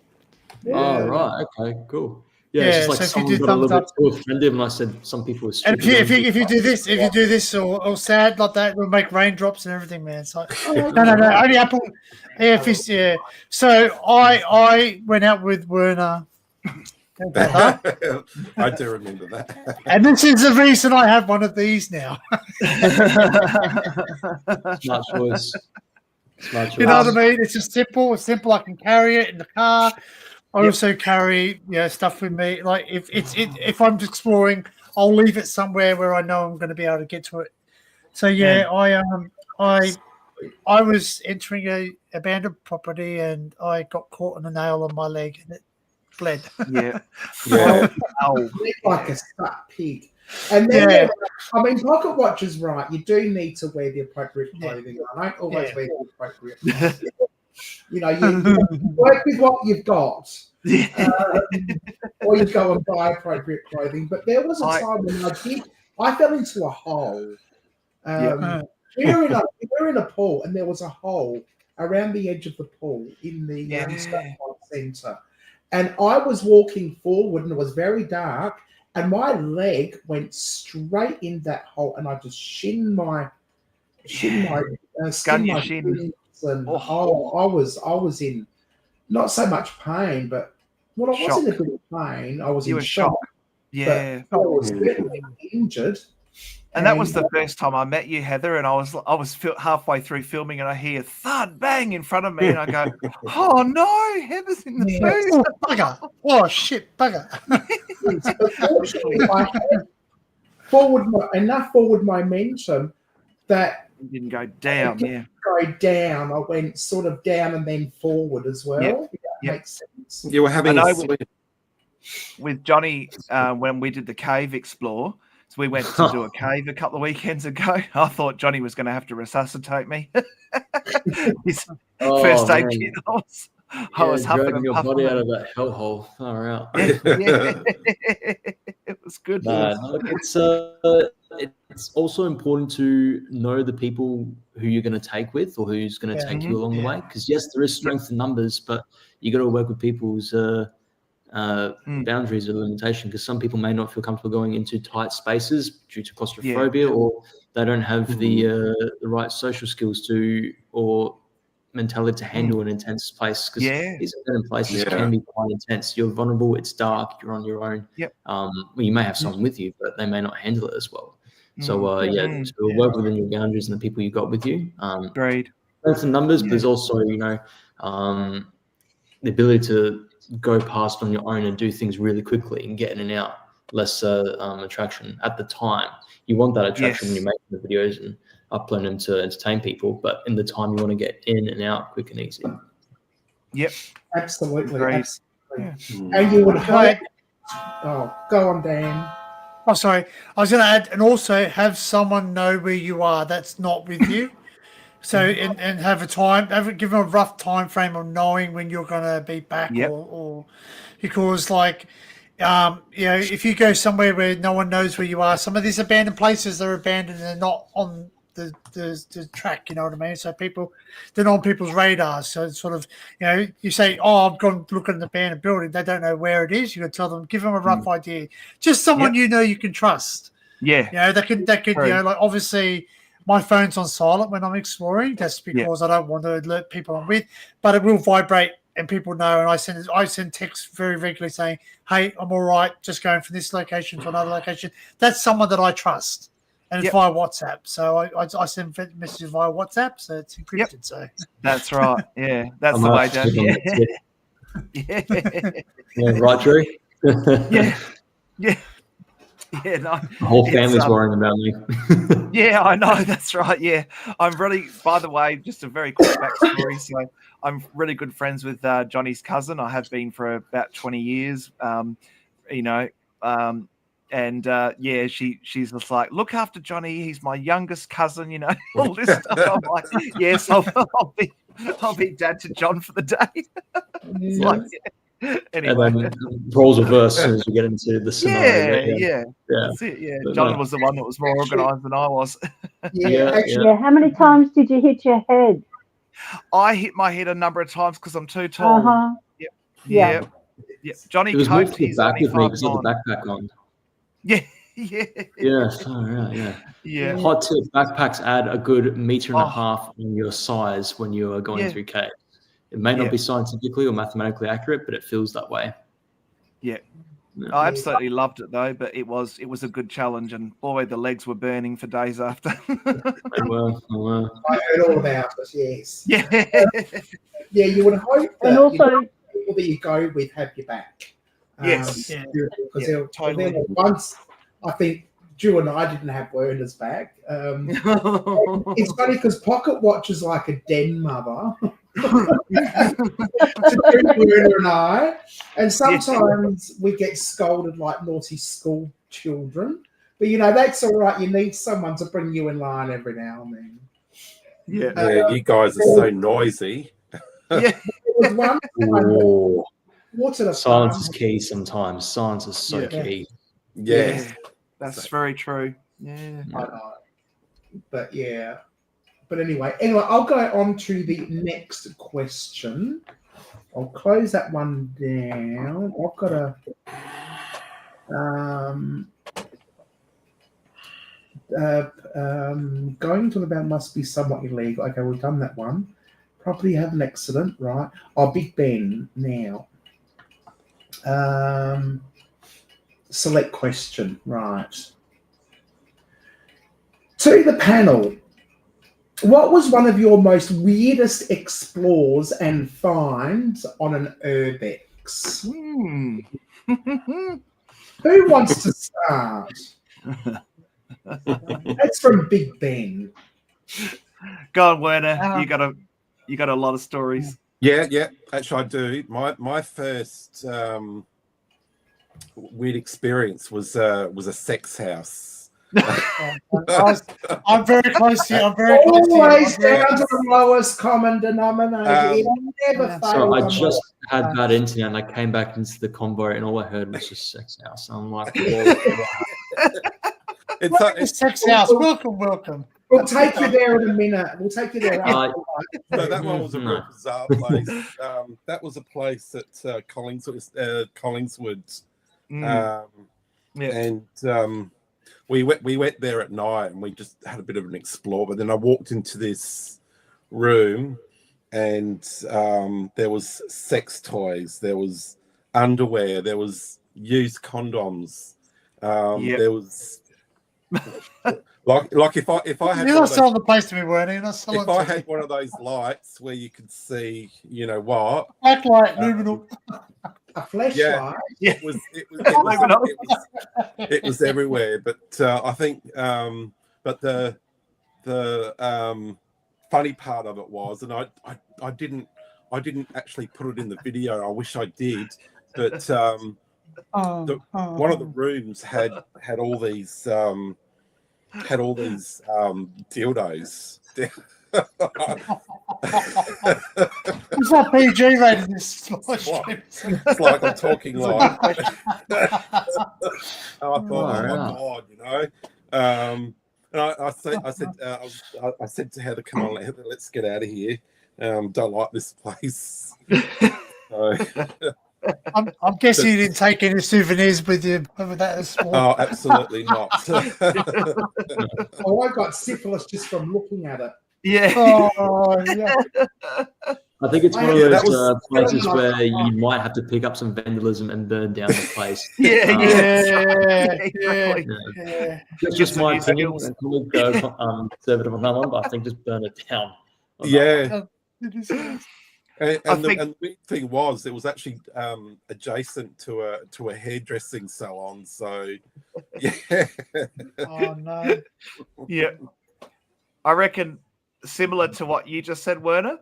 Oh, right. Okay, cool. Yeah, it's just like so if someone you do got a little thumbs bit too offended, and I said some people were And stupid. if you do this or sad like that, it'll make raindrops and everything, man. So no, only Apple. So I went out with Werner. I do remember that. And this is the reason I have one of these now. Smart choice. You know what I mean? It's just simple. It's simple. I can carry it in the car. I also carry stuff with me. Like if I'm exploring, I'll leave it somewhere where I know I'm going to be able to get to it. So I was entering a abandoned property, and I got caught on a nail on my leg, and it bled. Like a stuck pig. And then, I mean, Pocket Watch is right. You do need to wear the appropriate clothing. I don't always wear the appropriate clothing. You work with what you've got, or you go and buy appropriate clothing. But there was a time when I fell into a hole. We were in a pool, and there was a hole around the edge of the pool in the centre. And I was walking forward, and it was very dark, and my leg went straight in that hole, and I just skinned my shin. And I was in not so much pain, but I wasn't a bit of pain. I was in shock. Yeah, but I was certainly injured. And that was the first time I met you, Heather, and I was halfway through filming, and I hear thud bang in front of me, and I go, "Oh no, Heather's in the food!" Oh, bugger! Oh shit, bugger! Fortunately, I had enough forward momentum that it didn't go down. Go down. I went sort of down and then forward as well. That makes sense. You were having with Johnny when we did the cave explore. So we went to do a cave a couple of weekends ago. I thought Johnny was going to have to resuscitate me. His Oh first aid man, kit. I yeah, was huffing dragging and your puffing. body out of that hellhole. Far out. Yeah, yeah. It was good. No, look, it's also important to know the people who you're going to take with, or who's going to Yeah. take you along the way. Because yes, there is strength in numbers, but you got to work with people's boundaries or limitation. Because some people may not feel comfortable going into tight spaces due to claustrophobia, or they don't have the right social skills to or mentality to handle an intense place. Because Yeah. these certain places Yeah. can be quite intense. You're vulnerable. It's dark. You're on your own. Yep. Well, you may have someone with you, but they may not handle it as well. So to Yeah. work within your boundaries and the people you got with you. Great. Strength in numbers, but there's also the ability to go past on your own and do things really quickly and get in and out. Less attraction at the time. You want that attraction when you're making the videos and uploading them to entertain people, but in the time you want to get in and out quick and easy. Yep. Absolutely. Great. Absolutely. And you would hope. Oh, go on, Dan. Oh, sorry. I was going to add, and also have someone know where you are that's not with you. So, and have a time, give them a rough time frame of knowing when you're going to be back, Yep. or because, like, if you go somewhere where no one knows where you are, some of these abandoned places, they're abandoned and they're not on the track, you know what I mean? So they're not on people's radars. So it's sort of, you say, oh, I've gone to look at an abandoned building. They don't know where it is. You can tell them, give them a rough idea. Just someone you can trust. Yeah. That could like, obviously my phone's on silent when I'm exploring. That's because I don't want to alert people I'm with, but it will vibrate and people know. And I send texts very regularly saying, hey, I'm all right, just going from this location to another location. That's someone that I trust. And it's via WhatsApp. So I send messages via WhatsApp, so it's encrypted. So that's right. Yeah, that's the way, Dan. Yeah, right, Drew? Yeah. No, the whole family's worrying about me. Yeah, I know. That's right. Yeah, I'm really. By the way, just a very quick backstory. So, I'm really good friends with Johnny's cousin. I have been for about 20 years. And she's just like, look after Johnny. He's my youngest cousin. All this stuff. I'm like, yes, I'll be dad to John for the day. It's like, anyway, and then roles reverse as soon as we get into the scenario. Yeah. That's it. Yeah, But John was the one that was more organised than I was. Yeah. How many times did you hit your head? I hit my head a number of times because I'm too tall. Yeah. Johnny it was more coped. to the He's back only with me 5'9". because of the backpack on. Yeah. Yeah. Hot tip: backpacks add a good meter and a half on your size when you are going through caves. It may not be scientifically or mathematically accurate, but it feels that way. Yeah. I absolutely loved it though, but it was a good challenge, and boy, the legs were burning for days after. They were. I heard all about it. Yes. Yeah. You would hope that And also, people that you go with have your back. Yes. Because Totally. once I think Drew and I didn't have Werner's back. It's funny because Pocket Watch is like a den mother to Werner and I, and sometimes we get scolded like naughty school children. But that's all right. You need someone to bring you in line every now and then. Yeah, you guys are so noisy. Yeah. There was one time, silence is key sometimes. Silence is so key. Yes. That's very true. Yeah. I know. But But anyway, I'll go on to the next question. I'll close that one down. I've got a going to the band must be somewhat illegal. Okay, we've done that one. Probably have an accident, right? Oh, Big Ben now. Select question, right? To the panel, what was one of your most weirdest explores and finds on an Urbex? Who wants to start? That's from Big Ben. Go on, Werner. You got a lot of stories. Yeah. Actually, I do. My first weird experience was a sex house. I'm very close to you. I'm very close to you. Always I'm very down to the lowest common denominator. It never yeah. fails. So I on just my- had bad internet and I came back into the convo and all I heard was just sex house. I'm like, whoa. It's Welcome to Sex House. Welcome. We'll take you there in a minute. We'll take you there. So that one was a real No. bizarre place. That was a place at Collingswood, Yeah. and we went there at night and we just had a bit of an explore. But then I walked into this room, and there was sex toys, there was underwear, there was used condoms, there was like if I had You're one not of selling those, the place to me, Werner. You're not selling if I had one of those lights where you could see, you know what, Backlight, luminal. A flashlight. Yeah. Yeah. it was everywhere. But I think but the funny part of it was, and I didn't actually put it in the video. I wish I did, but one of the rooms had all these dildos. It's not PG rated. This live stream. It's like I'm talking like. And I thought, oh my Wow. god, you know. And I said to Heather, "Come on, let's get out of here. Don't like this place." So, I'm guessing you didn't take any souvenirs with you over that small. oh, absolutely not. Oh, I got syphilis just from looking at it. Yeah. Oh, yeah. I think it's one of Yeah, those that was- places where you might have to pick up some vandalism and burn down the place. Yeah, Yeah, exactly. Yeah. That's just Some my new opinion. skills. And colleague conservative on that one, but I think just burn it down. Yeah. It is. And think- the weird thing was, it was actually adjacent to a hairdressing salon. So, yeah. Oh no. Yeah. I reckon similar to what you just said, Werner.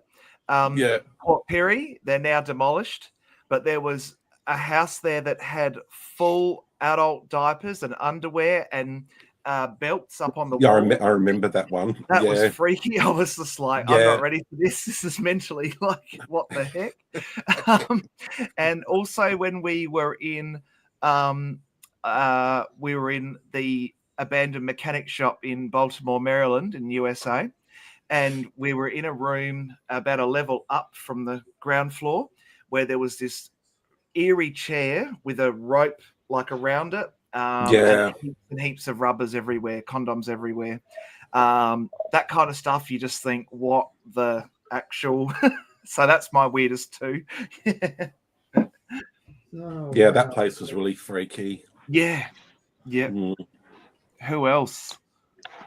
Yeah. Port Perry, they're now demolished, but there was a house there that had full adult diapers and underwear and belts up on the Yeah, wall. I remember that one. That yeah. was freaky. I was just like, I'm Yeah. not ready for this. This is mentally like, what the heck? And also when we were in the abandoned mechanic shop in Baltimore, Maryland, in USA, and we were in a room about a level up from the ground floor where there was this eerie chair with a rope like around it. Yeah. And heaps of rubbers everywhere, condoms everywhere. That kind of stuff, you just think, what the actual... So that's my weirdest too. Oh, Yeah, wow. that place was really freaky. Yeah. Yeah. Mm. Who else?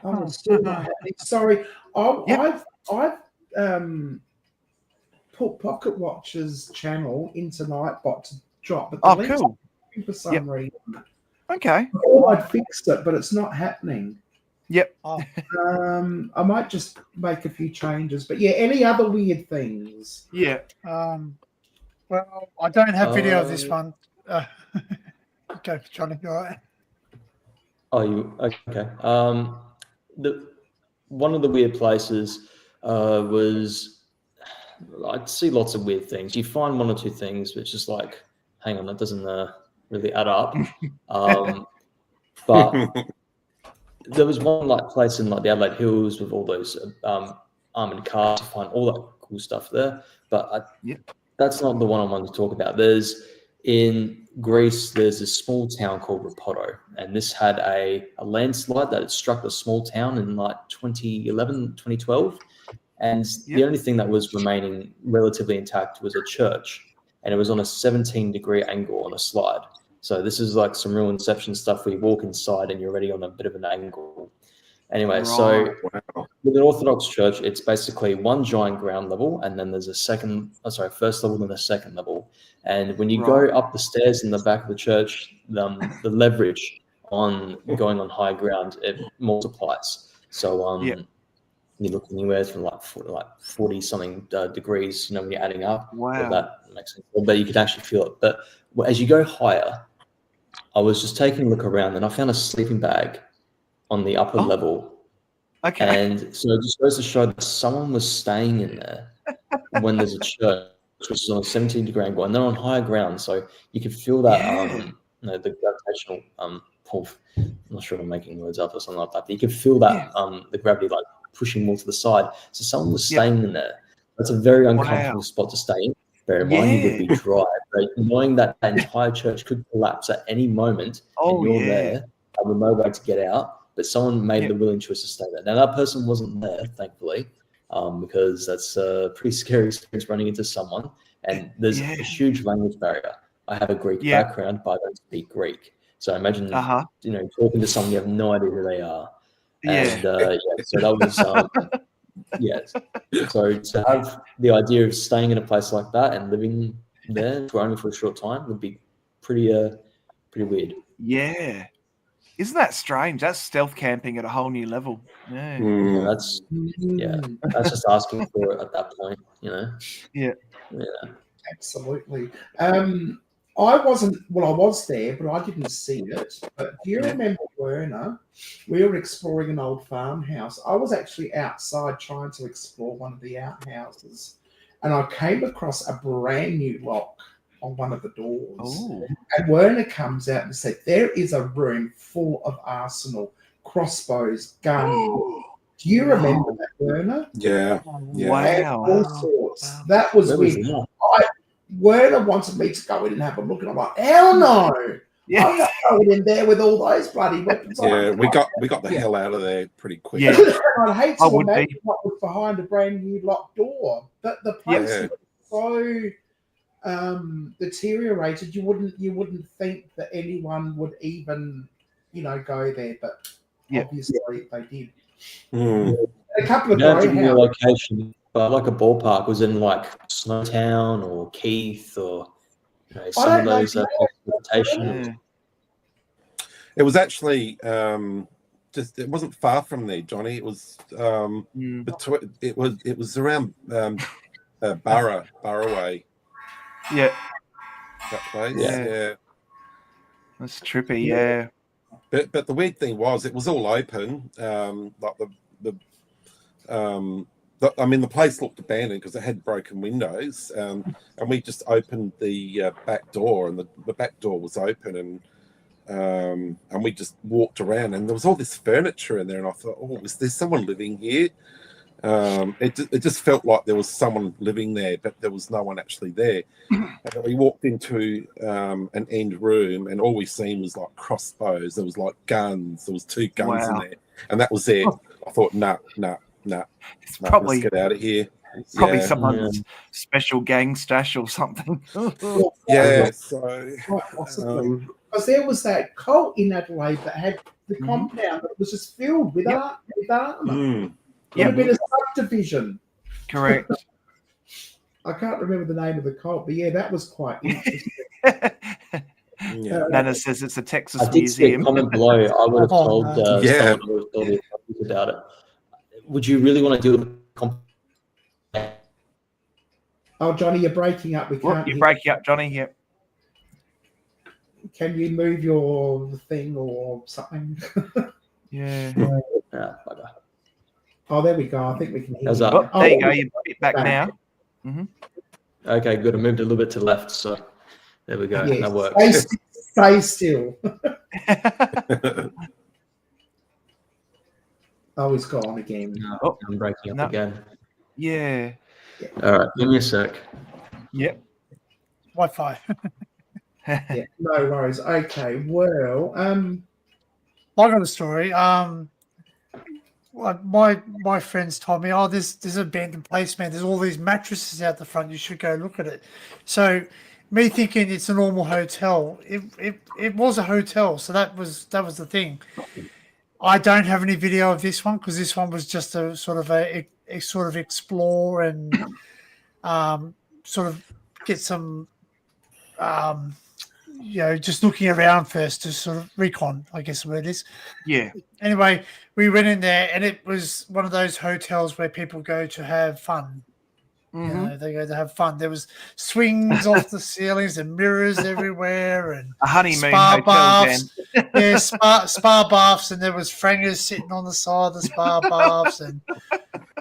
Oh, it's still not happening. Sorry, Yep. I've put Pocket Watch's channel into Nightbot to drop, but the Oh, link's cool. not for some reason. Okay. I thought I'd fixed it, but it's not happening. Yep. Oh. I might just make a few changes. But yeah, any other weird things? Yeah. Well, I don't have video of this one. Okay, Johnny, you all right? Oh, you okay? One of the weird places was I'd see lots of weird things. You find one or two things which is like, hang on, that doesn't really add up. But there was one like place in like the Adelaide Hills with all those armored cars. You find all that cool stuff there. But that's not the one I wanted to talk about. In Greece, there's this small town called Rapoto, and this had a landslide that had struck the small town in like 2011, 2012. And the only thing that was remaining relatively intact was a church, and it was on a 17-degree angle on a slide. So this is like some real Inception stuff where you walk inside and you're already on a bit of an angle. Anyway, so with an Orthodox church, it's basically one giant ground level, and then there's first level and a second level. And when you go up the stairs in the back of the church, the leverage on going on high ground, it multiplies. So you look anywhere from like 40 something degrees, when you're adding up. Wow. Well, that makes sense. But you can actually feel it. But as you go higher, I was just taking a look around, and I found a sleeping bag on the upper Oh. level. Okay. And so it just goes to show that someone was staying in there when there's a church, which is on a 17-degree angle, and they're on higher ground, so you can feel that the gravitational pull. I'm not sure if I'm making words up or something like that, but you can feel that the gravity like pushing more to the side. So someone was staying in there. That's a very uncomfortable spot to stay in. Bear in mind, you would be dry, but knowing that the entire church could collapse at any moment, and you're there, with no way to get out. But someone made the willing choice to stay there. Now that person wasn't there, thankfully, because that's a pretty scary experience running into someone. And there's a huge language barrier. I have a Greek background, but I don't speak Greek. So imagine, talking to someone you have no idea who they are. And so that was, So to have the idea of staying in a place like that and living there for only for a short time would be pretty weird. Yeah. Isn't that strange? That's stealth camping at a whole new level. Yeah. That's just asking for it at that point, Yeah. Absolutely. I was there, but I didn't see it. But do you remember, Werner? We were exploring an old farmhouse. I was actually outside trying to explore one of the outhouses, and I came across a brand new lock on one of the doors. Ooh. And Werner comes out and said, "There is a room full of arsenal, crossbows, guns." Do you remember that, Werner? Yeah. Wow. All sorts. That was weird. Werner wanted me to go in and have a look, and I'm like, hell no! Yeah. I'm not going in there with all those bloody weapons. Yeah, we got the hell out of there pretty quick. Yeah. I'd hate to imagine what was behind a brand new locked door. The place was so deteriorated. You wouldn't think that anyone would even go there, but obviously they did. A couple of greyhounds. Location, but like a ballpark was in like Snowtown or Keith or some of those plantations. It was actually it wasn't far from there, Johnny. It was between it was around Burraway. Yeah. That place. Yeah. That's trippy, yeah. But the weird thing was it was all open. Like the place looked abandoned because it had broken windows. And we just opened the back door, and the back door was open, and we just walked around, and there was all this furniture in there, and I thought, oh, is there someone living here? It just felt like there was someone living there, but there was no one actually there. And then we walked into an end room, and all we seen was like crossbows. There was like guns. There was 2 guns in there, and that was it. I thought, nah. It's probably let's get out of here. Probably someone's special gang stash or something. So because there was that cult in Adelaide that had the compound that was just filled with armor. Could have been a subdivision. Correct. I can't remember the name of the cult, but that was quite interesting. Nana says it's a Texas I did museum. see a comment below. I would have told someone about it. Would you really want to do it? Oh, Johnny, you're breaking up. We can't. You're breaking up, Johnny. Yep. Can you move your thing or something? Yeah. Oh, there we go. I think we can hear you. There you go. You're a bit back now. Mm-hmm. Okay, good. I moved a little bit to the left, so there we go. Yes. That works. Stay still. Oh, he's gone again. No, I'm breaking up again. Yeah. All right, give me a sec. Yep. Wi-Fi. No worries. Okay, well, I got a story. My friends told me, there's an abandoned place, man. There's all these mattresses out the front. You should go look at it. So, me thinking it's a normal hotel. It was a hotel, so that was the thing. I don't have any video of this one because this one was just a sort of explore and sort of get some just looking around first to sort of recon, I guess the word is. Yeah. Anyway, we went in there, and it was one of those hotels where people go to have fun. Mhm. They go to have fun. There was swings off the ceilings and mirrors everywhere, and A honeymoon spa hotel, baths. Dan. Yeah, spa baths, and there was frangers sitting on the side of the spa baths, and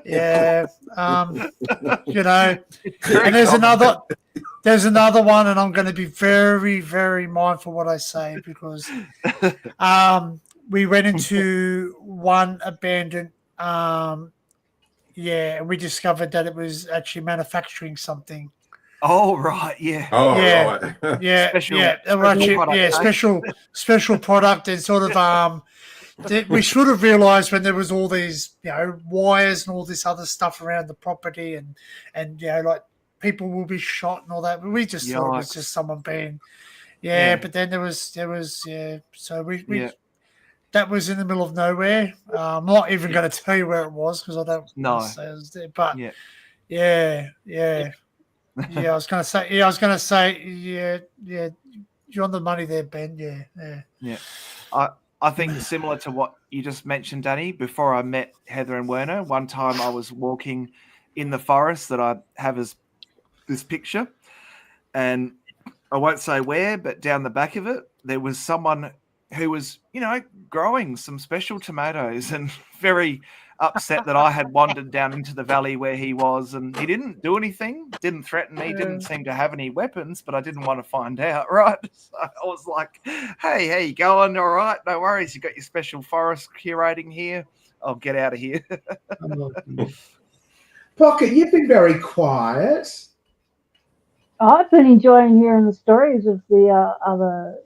yeah, you know. Very And there's common. another one, and I'm going to be very, very mindful what I say because we went into one abandoned and we discovered that it was actually manufacturing something. Oh, right, yeah. Oh, Yeah. right. Yeah, Special- yeah, special actually, product, yeah, eh? special product, and sort of we should have realised when there was all these wires and all this other stuff around the property, and like people will be shot and all that. But we just thought it was Yikes. just someone being Yeah. But then there was So we Yeah. that was in the middle of nowhere. I'm not even going to tell you where it was because I don't No. want to say it was there. But Yeah. yeah. I was going to say. Yeah. You're on the money there, Ben. Yeah. I think similar to what you just mentioned, Danny, before I met Heather and Werner, one time I was walking in the forest that I have as this picture, and I won't say where, but down the back of it, there was someone who was, growing some special tomatoes and very upset that I had wandered down into the valley where he was, and he didn't do anything, didn't threaten me, didn't seem to have any weapons, but I didn't want to find out, right? So I was like, hey, how you going? All right, no worries. You got your special forest curating here. I'll get out of here. Pocket, you've been very quiet. I've been enjoying hearing the stories of the other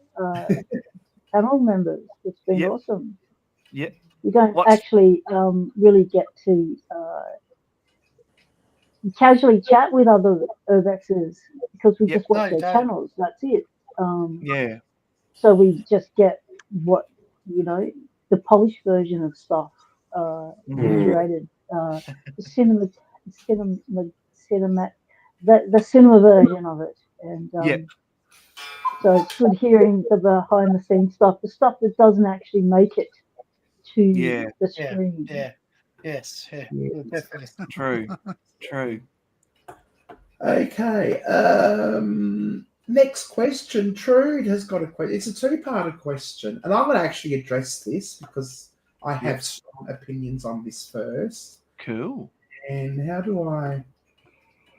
panel members. It's been Yep. awesome. Yeah. You don't What's- actually really get to casually chat with other Urbexers because we Yep. just watch No, you their don't. channels. That's it. Yeah. So we just get what the polished version of stuff curated. The cinema, the cinema version of it, and Yep. so it's good hearing the behind the scenes stuff, the stuff that doesn't actually make it to Yeah. the screen. Yeah. Yes. Yeah. Definitely. True. Okay. Next question. Trude has got a question. It's a two-parted question, and I'm going to actually address this because I have strong opinions on this first. Cool. And how do I?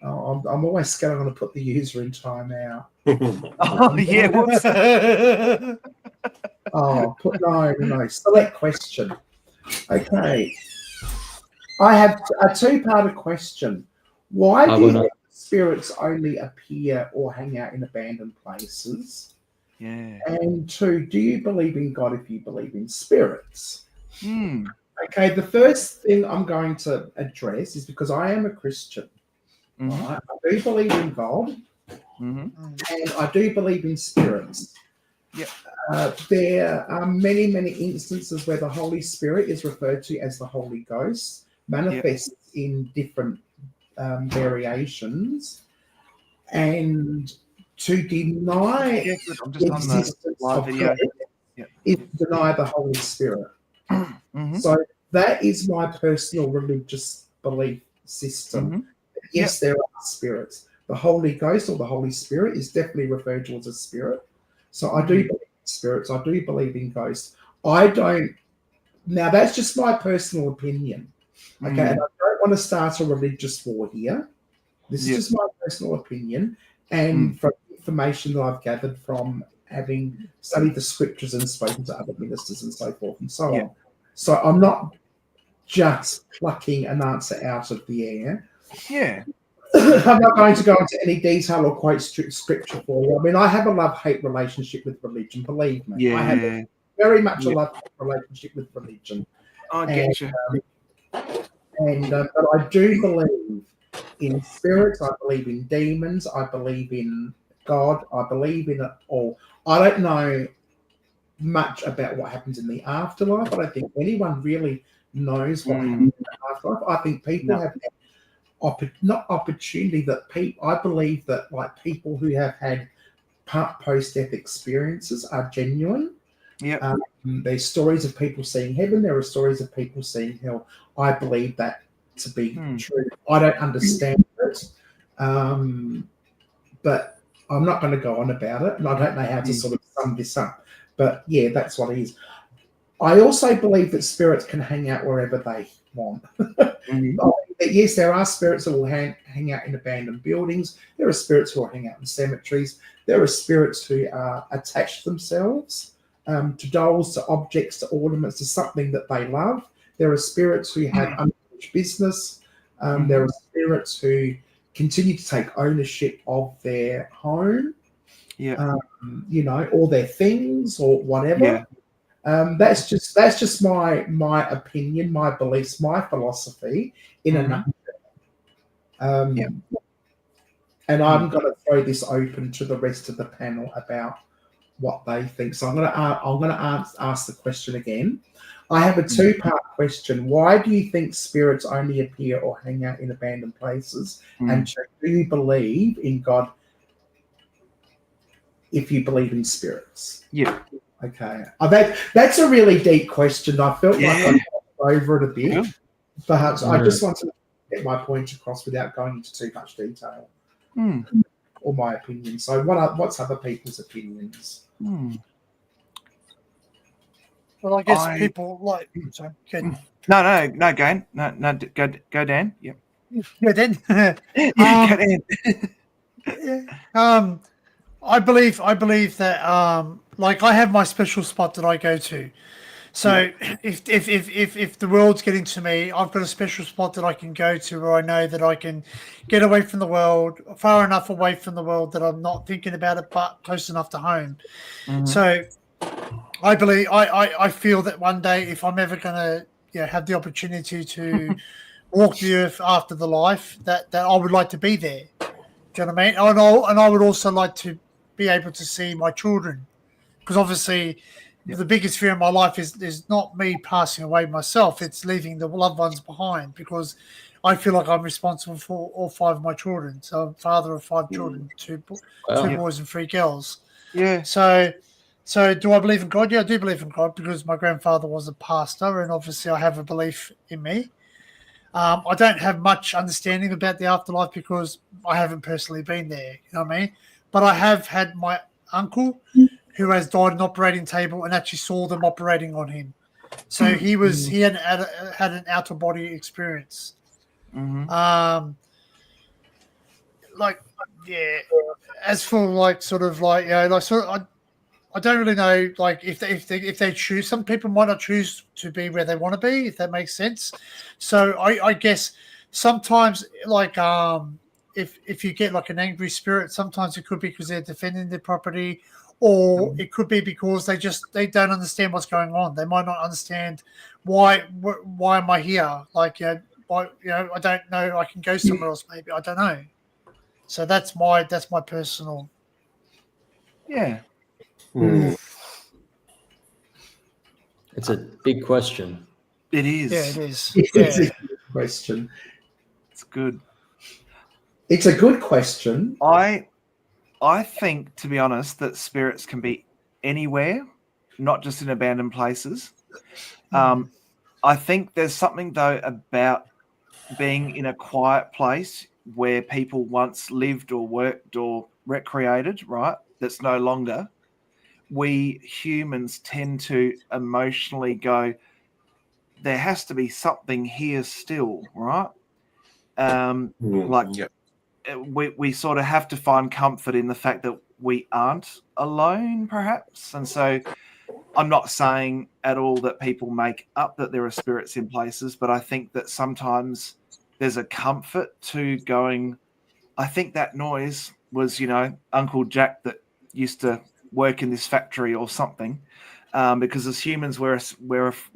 Oh, I'm always scared I'm going to put the user in timeout. Oh, yeah. Whoops. Oh, no. Select question. Okay. I have a two-parted question. Why do spirits only appear or hang out in abandoned places? Yeah. And two, do you believe in God if you believe in spirits? Okay, the first thing I'm going to address is because I am a Christian. Right? I do believe in God, and I do believe in spirits. Yep. There are many, many instances where the Holy Spirit is referred to as the Holy Ghost, manifests in different variations, and to deny I'm just the on the existence live of video. God is to deny the Holy Spirit. So that is my personal religious belief system. Yes, there are spirits. The Holy Ghost or the Holy Spirit is definitely referred to as a spirit. So I do believe in spirits. I do believe in ghosts. I don't. Now that's just my personal opinion. Okay, and I don't want to start a religious war here. This is just my personal opinion, and from information that I've gathered from having studied the scriptures and spoken to other ministers and so forth and so on. So I'm not just plucking an answer out of the air. Yeah. I'm not going to go into any detail or quote scripture for you. I mean, I have a love-hate relationship with religion, believe me. Yeah. I have very much a love-hate relationship with religion. I get you. But I do believe in spirits. I believe in demons. I believe in God. I believe in it all. I don't know much about what happens in the afterlife. I don't think anyone really knows what happens in the afterlife. I think people have not opportunity that people. I believe that like people who have had post-death experiences are genuine. Yeah. There's stories of people seeing heaven. There are stories of people seeing hell. I believe that to be true. I don't understand it. But I'm not going to go on about it, and I don't know how to sort of sum this up. But yeah, that's what it is. I also believe that spirits can hang out wherever they want. Yes, there are spirits that will hang out in abandoned buildings. There are spirits who will hang out in cemeteries. There are spirits who attach themselves to dolls, to objects, to ornaments, to something that they love. There are spirits who have unfinished business. There are spirits who continue to take ownership of their home, or their things or whatever. Yeah. That's just my opinion, my beliefs, my philosophy in a nutshell. And I'm going to throw this open to the rest of the panel about what they think. So I'm going to ask the question again. I have a two-part question. Why do you think spirits only appear or hang out in abandoned places? And do you believe in God if you believe in spirits? Yeah. Okay. That's a really deep question. I felt like I got over it a bit. Perhaps I just want to get my point across without going into too much detail or my opinion. So what's other people's opinions? Well, I guess people like. Sorry, No, Gain. No, go Dan. Yep. Yeah, then. Go Dan. I believe that like I have my special spot that I go to. So if the world's getting to me, I've got a special spot that I can go to where I know that I can get away from the world, far enough away from the world that I'm not thinking about it, but close enough to home. So I believe I feel that one day if I'm ever going to have the opportunity to walk the earth after the life, that I would like to be there. Do you know what I mean? And I would also like to be able to see my children, because obviously the biggest fear in my life is not me passing away myself. It's leaving the loved ones behind, because I feel like I'm responsible for all five of my children. So I'm father of five children, two boys and three girls. Yeah. So do I believe in God? Yeah, I do believe in God, because my grandfather was a pastor, and obviously I have a belief in me. I don't have much understanding about the afterlife because I haven't personally been there. You know what I mean? But I have had my uncle who has died on an operating table and actually saw them operating on him. So he had an outer body experience. As for like sort of like I don't really know, like if they choose. Some people might not choose to be where they want to be, if that makes sense. So I guess sometimes like if you get like an angry spirit, sometimes it could be because they're defending their property, or it could be because they don't understand what's going on. They might not understand why am I here? Like I don't know. I can go somewhere else. Maybe I don't know. So that's my personal. Yeah. It's a big question. It is. Yeah, it is. It's a good question. It's good. It's a good question. I think, to be honest, that spirits can be anywhere, not just in abandoned places. I think there's something, though, about being in a quiet place where people once lived or worked or recreated, right? That's no longer. We humans tend to emotionally go, there has to be something here still, right? We sort of have to find comfort in the fact that we aren't alone, perhaps. And so I'm not saying at all that people make up that there are spirits in places, but I think that sometimes there's a comfort to going, I think that noise was, Uncle Jack that used to work in this factory or something. Because as humans, we're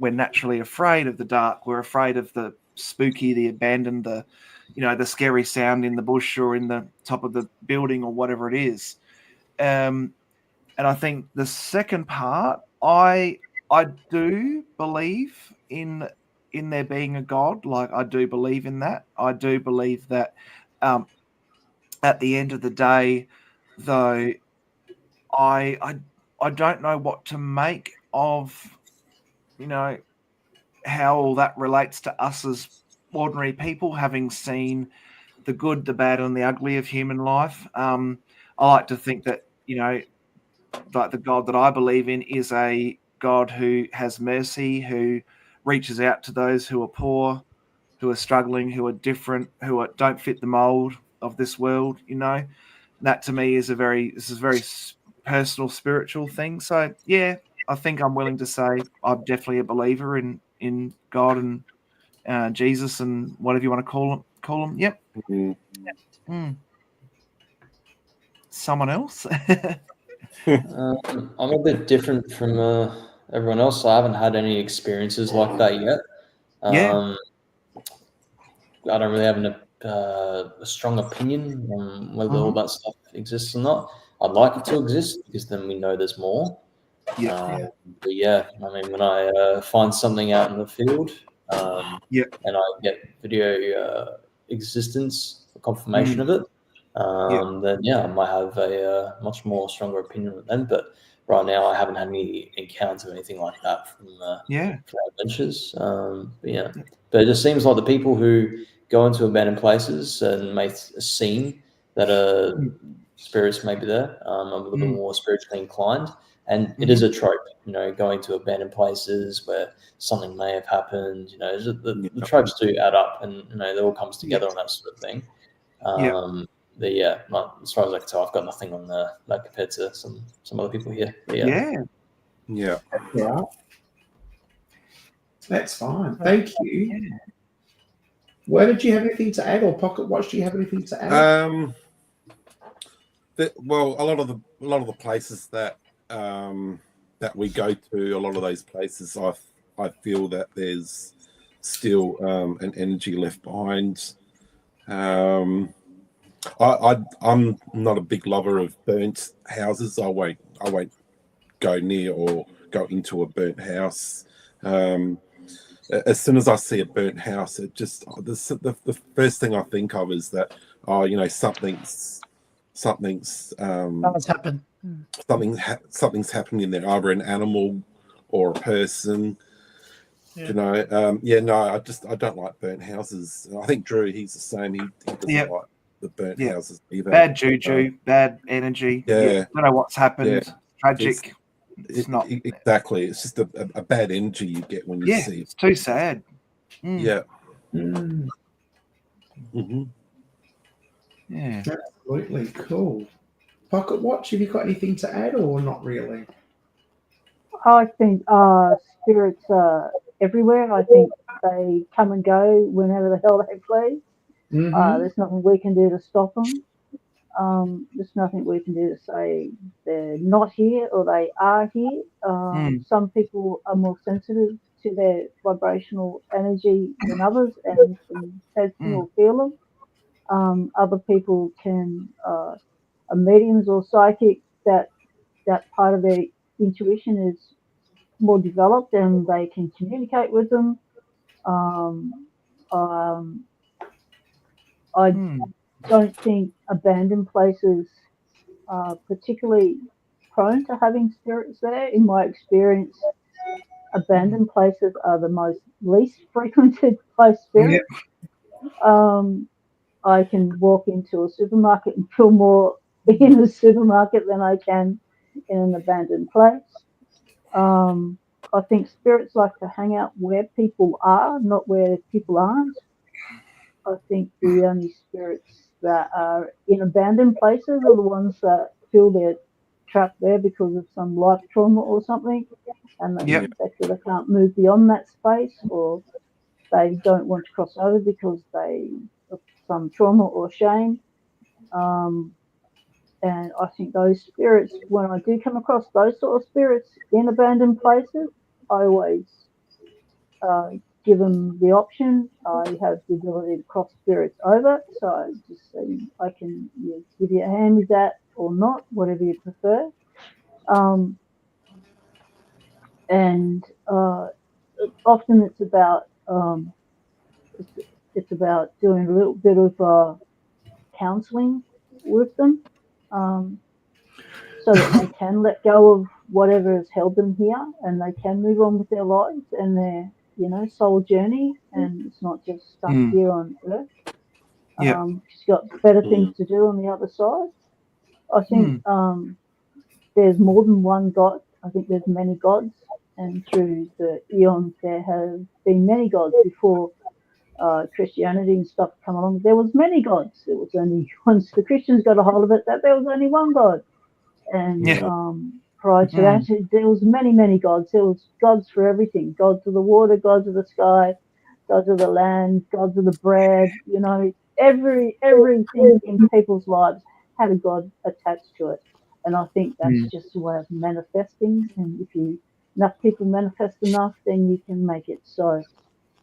naturally afraid of the dark. We're afraid of the spooky, the abandoned, the scary sound in the bush or in the top of the building or whatever it is. And I think the second part, I do believe in there being a God. Like, I do believe in that. I do believe that at the end of the day, though, I don't know what to make of, how all that relates to us as ordinary people, having seen the good, the bad, and the ugly of human life. I like to think that, like the God that I believe in is a God who has mercy, who reaches out to those who are poor, who are struggling, who are different, don't fit the mold of this world. That to me is a very personal, spiritual thing. So yeah, I think I'm willing to say I'm definitely a believer in God and Jesus and whatever you want to call them. Yep. Mm. Someone else? I'm a bit different from everyone else. I haven't had any experiences like that yet. Yeah. I don't really have a strong opinion on whether all that stuff exists or not. I'd like it to exist because then we know there's more. Yeah. But yeah, I mean, when I find something out in the field Yeah. and I get video existence, confirmation Mm. of it, Yeah. then yeah, I might have a much more stronger opinion of them. But right now, I haven't had any encounters or anything like that from Yeah. adventures. But yeah, but it just seems like the people who go into abandoned places and make a scene that spirits may be there. I'm a little bit more spiritually inclined, and it is a trope. Going to abandoned places where something may have happened. The tropes do add up, and it all comes together on that sort of thing. But yeah, as far as I can tell, I've got nothing on that compared to some other people here. But yeah. Yeah. Yeah. That's fine. Thank you. Where did you have anything to add, or Pocket Watch? Do you have anything to add? Well, a lot of the places that that we go to, a lot of those places, I feel that there's still an energy left behind. I'm not a big lover of burnt houses. I won't go near or go into a burnt house. As soon as I see a burnt house, it just the first thing I think of is that something's That's happened. something's happening in there, either an animal or a person. Yeah. No, I don't like burnt houses. I think Drew, he's the same. He doesn't like the burnt houses either. Bad juju, bad energy. Yeah. Don't know what's happened. Yeah. Tragic. It's not exactly. It's just a bad energy you get when you see. It's too sad. Yeah. Mm. Mm-hmm. Yeah. Absolutely cool. Pocket Watch, have you got anything to add, or not really? I think spirits are everywhere. I think they come and go whenever the hell they please. There's nothing we can do to stop them. There's nothing we can do to say they're not here or they are here. Some people are more sensitive to their vibrational energy than others and can sense them or feel them. Other people are mediums or psychic that part of their intuition is more developed and they can communicate with them. I don't think abandoned places are particularly prone to having spirits there. In my experience, abandoned places are the most least frequented by spirits. I can walk into a supermarket and feel more in a supermarket than I can in an abandoned place. I think spirits like to hang out where people are, not where people aren't. I think the only spirits that are in abandoned places are the ones that feel they're trapped there because of some life trauma or something, and they feel they can't move beyond that space, or they don't want to cross over because they of some trauma or shame. And I think those spirits, when I do come across those sort of spirits in abandoned places, I always give them the option. I have the ability to cross spirits over, so I just say I can give you a hand with that or not, whatever you prefer. And often it's about doing a little bit of counselling with them, so that they can let go of whatever has held them here and they can move on with their lives and their soul journey, and it's not just stuck here on earth. Yeah. She's got better things to do on the other side. I think there's more than one God. I think there's many gods, and through the eons there have been many gods before Christianity and stuff come along. There was many gods. It was only once the Christians got a hold of it that there was only one God. And Yeah. prior to that, there was many gods. There was gods for everything: gods of the water, gods of the sky, gods of the land, gods of the bread. You know, everything in people's lives had a god attached to it. And I think that's just a way of manifesting. And if enough people manifest enough, then you can make it so.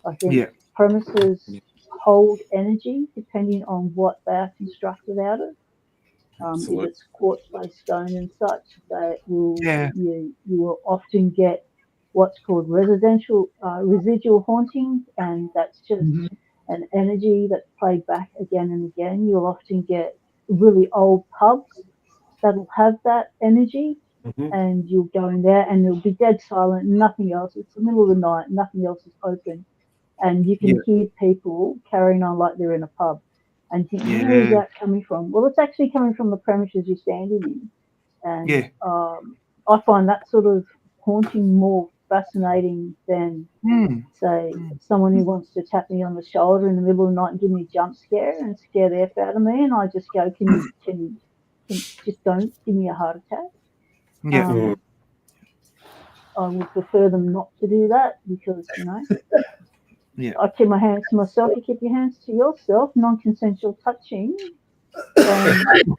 I think Yeah. premises hold energy depending on what they are constructed out of. If Absolutely. it's quartz-based stone and such, that Yeah. you will often get what's called residual haunting, and that's just an energy that's played back again and again. You'll often get really old pubs that'll have that energy, Mhm. and you'll go in there and it'll be dead silent, nothing else. It's the middle of the night, nothing else is open, and you can Yeah. hear people carrying on like they're in a pub. And you think, where is Yeah. that coming from? Well, it's actually coming from the premises you're standing in. And Yeah. I find that sort of haunting more fascinating than, say, someone who wants to tap me on the shoulder in the middle of the night and give me a jump scare and scare the F out of me. And I just go, can you just don't give me a heart attack? Yeah. I would prefer them not to do that because, Yeah. I keep my hands to myself. You keep your hands to yourself. Non-consensual touching, and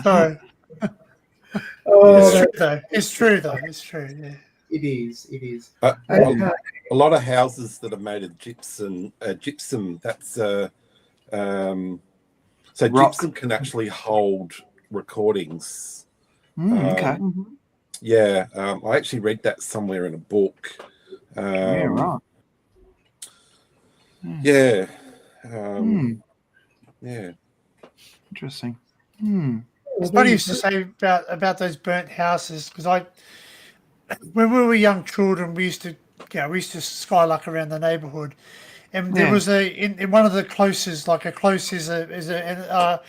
Sorry. Oh, It's true though. It's true though. It's true. Yeah. it is. It is. A Okay. lot of houses that are made of gypsum. That's so Rock. gypsum can actually hold recordings. Okay. Yeah, I actually read that somewhere in a book. Yeah. Right. Yeah. Yeah. Interesting. It's funny you used to say about those burnt houses because when we were young children, we used to skylark around the neighbourhood, and there was in one of the closes, like a close is a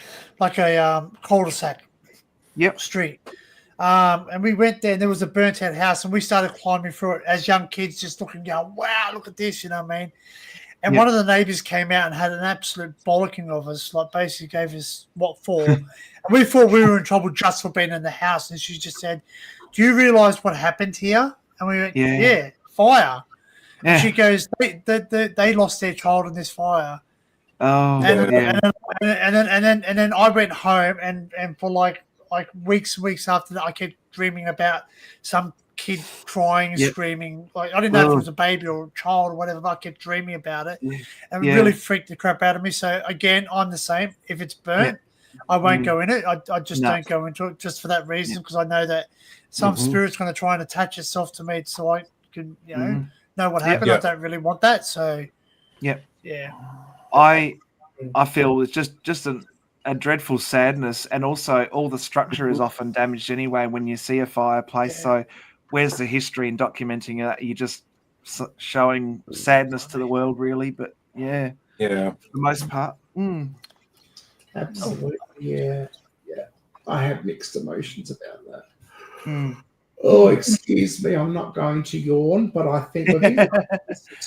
cul-de-sac Yep. street. And we went there and there was a burnt out house and we started climbing through it as young kids, just looking, going, wow, look at this, you know what I mean? And Yep. one of the neighbours came out and had an absolute bollocking of us, like basically gave us what for. And we thought we were in trouble just for being in the house. And she just said, do you realise what happened here? And we went, yeah, fire. And she goes, they lost their child in this fire. Oh, And yeah. and then I went home and for like weeks and weeks after that, I kept dreaming about some kid crying and Yep. screaming. Like I didn't know if it was a baby or a child or whatever. But I kept dreaming about it, and it Yeah. really freaked the crap out of me. So again, I'm the same. If it's burnt, I won't go in it. I just don't go into it just for that reason because I know that some spirit's going to try and attach itself to me so I can know what happened. I don't really want that. So yeah. Yeah. I feel it's just a dreadful sadness, and also all the structure is often damaged anyway when you see a fireplace. So where's the history in documenting it? You're just showing sadness to the world, really. But yeah, for the most part. Absolutely. Yeah. I have mixed emotions about that. Mm. Oh, excuse me, I'm not going to yawn, but I think we've been for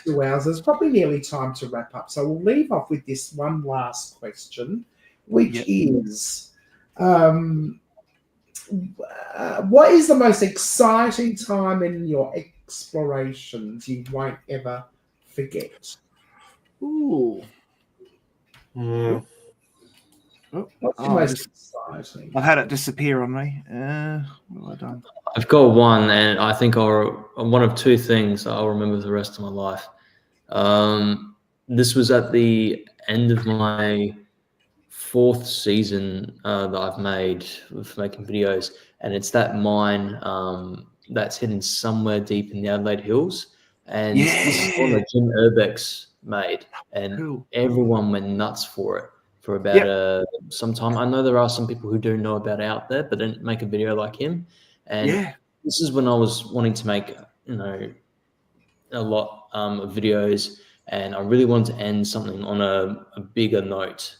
2 hours. It's probably nearly time to wrap up. So we'll leave off with this one last question, which is what is the most exciting time in your explorations you won't ever forget? Ooh. What's the most exciting? I've had it disappear on me. What have I done? I've got one, and I think one of two things I'll remember the rest of my life. This was at the end of my 4th season that I've made with making videos, and it's that mine that's hidden somewhere deep in the Adelaide Hills, and this is one that Jim Urbex made, and everyone went nuts for it for about some time. I know there are some people who do know about it out there, but didn't make a video like him. And this is when I was wanting to make, a lot of videos, and I really wanted to end something on a bigger note.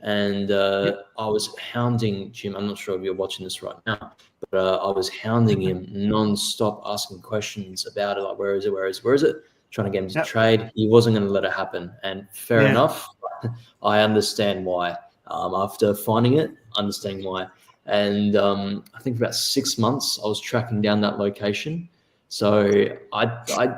And I was hounding Jim. I'm not sure if you're watching this right now, but I was hounding him non-stop, asking questions about it, like where is it, trying to get him to trade. He wasn't going to let it happen, and fair enough. I understand why. After finding it, understanding why. And I think for about 6 months, I was tracking down that location. So I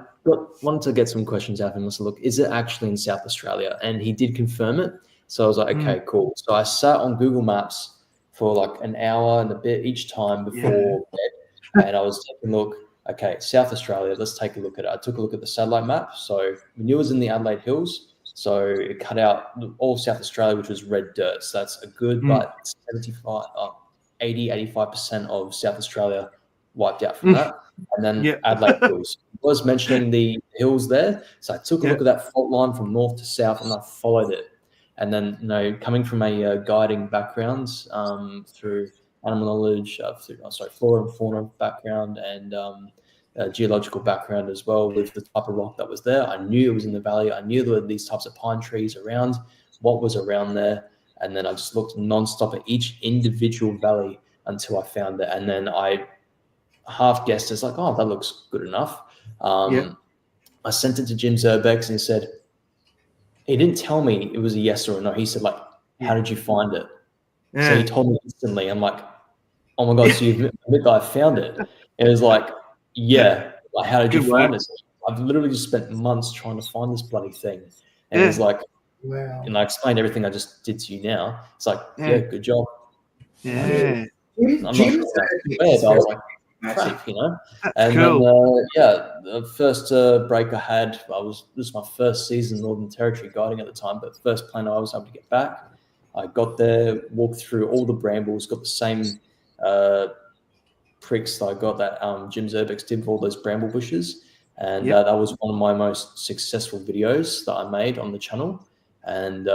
wanted to get some questions out of him. I said, look, is it actually in South Australia? And he did confirm it. So I was like, okay, cool. So I sat on Google Maps for like an hour and a bit each time before bed, and I was taking a look. Okay, South Australia, let's take a look at it. I took a look at the satellite map. So we knew it was in the Adelaide Hills. So it cut out all of South Australia, which was red dirt. So that's a good, but 85% of South Australia wiped out from that. And then Adelaide Hills. I was mentioning the hills there. So I took a look at that fault line from north to south, and I followed it. And then, coming from a guiding background through animal knowledge, flora and fauna background, and geological background as well, with the type of rock that was there. I knew it was in the valley. I knew there were these types of pine trees around, what was around there. And then I just looked nonstop at each individual valley until I found it. And then I half guessed, it's like, oh, that looks good enough. I sent it to Jim's Urbex, and he said, he didn't tell me it was a yes or a no. He said, like, how did you find it? So he told me instantly. I'm like, oh my God, so you admit that I found it? And it was like, yeah. Like, how did you find it? I've literally just spent months trying to find this bloody thing. And it was like, and I explained everything I just did to you now. It's like, yeah, good job. Yeah. I'm not sure but I was like, crap, That's and cool. then the first break I had, this was my first season in Northern Territory guiding at the time, but first plane I was able to get back. I got there, walked through all the brambles, got the same pricks that I got that Jim's Urbex did with all those bramble bushes, and that was one of my most successful videos that I made on the channel, and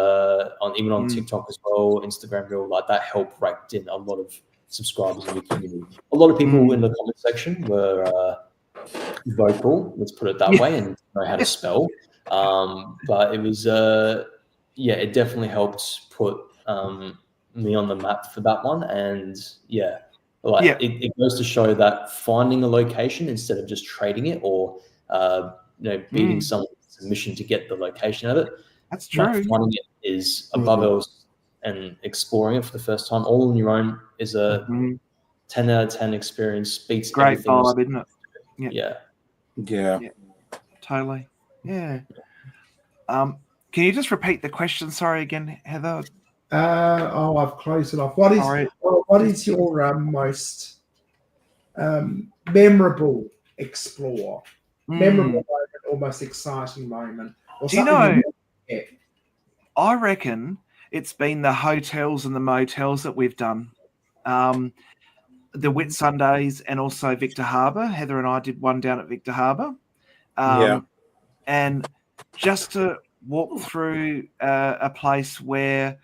even on TikTok as well, Instagram reel, like that helped raked in a lot of subscribers in the community. A lot of people in the comment section were vocal, let's put it that way, and know how to spell. But it was, it definitely helped put me on the map for that one. And it goes to show that finding a location instead of just trading it or beating someone's submission to get the location of it. That's true. Finding it is above else, and exploring it for the first time all on your own is a 10 out of 10 experience. Beats great everything vibe, else. isn't it? Yeah. Totally. Yeah. Can you just repeat the question? Sorry again, Heather. I've closed it off. What is your most memorable explore? Memorable moment, or most exciting moment? Or do you know? I reckon it's been the hotels and the motels that we've done. The Whit Sundays and also Victor Harbour. Heather and I did one down at Victor Harbour. And just to walk through a place where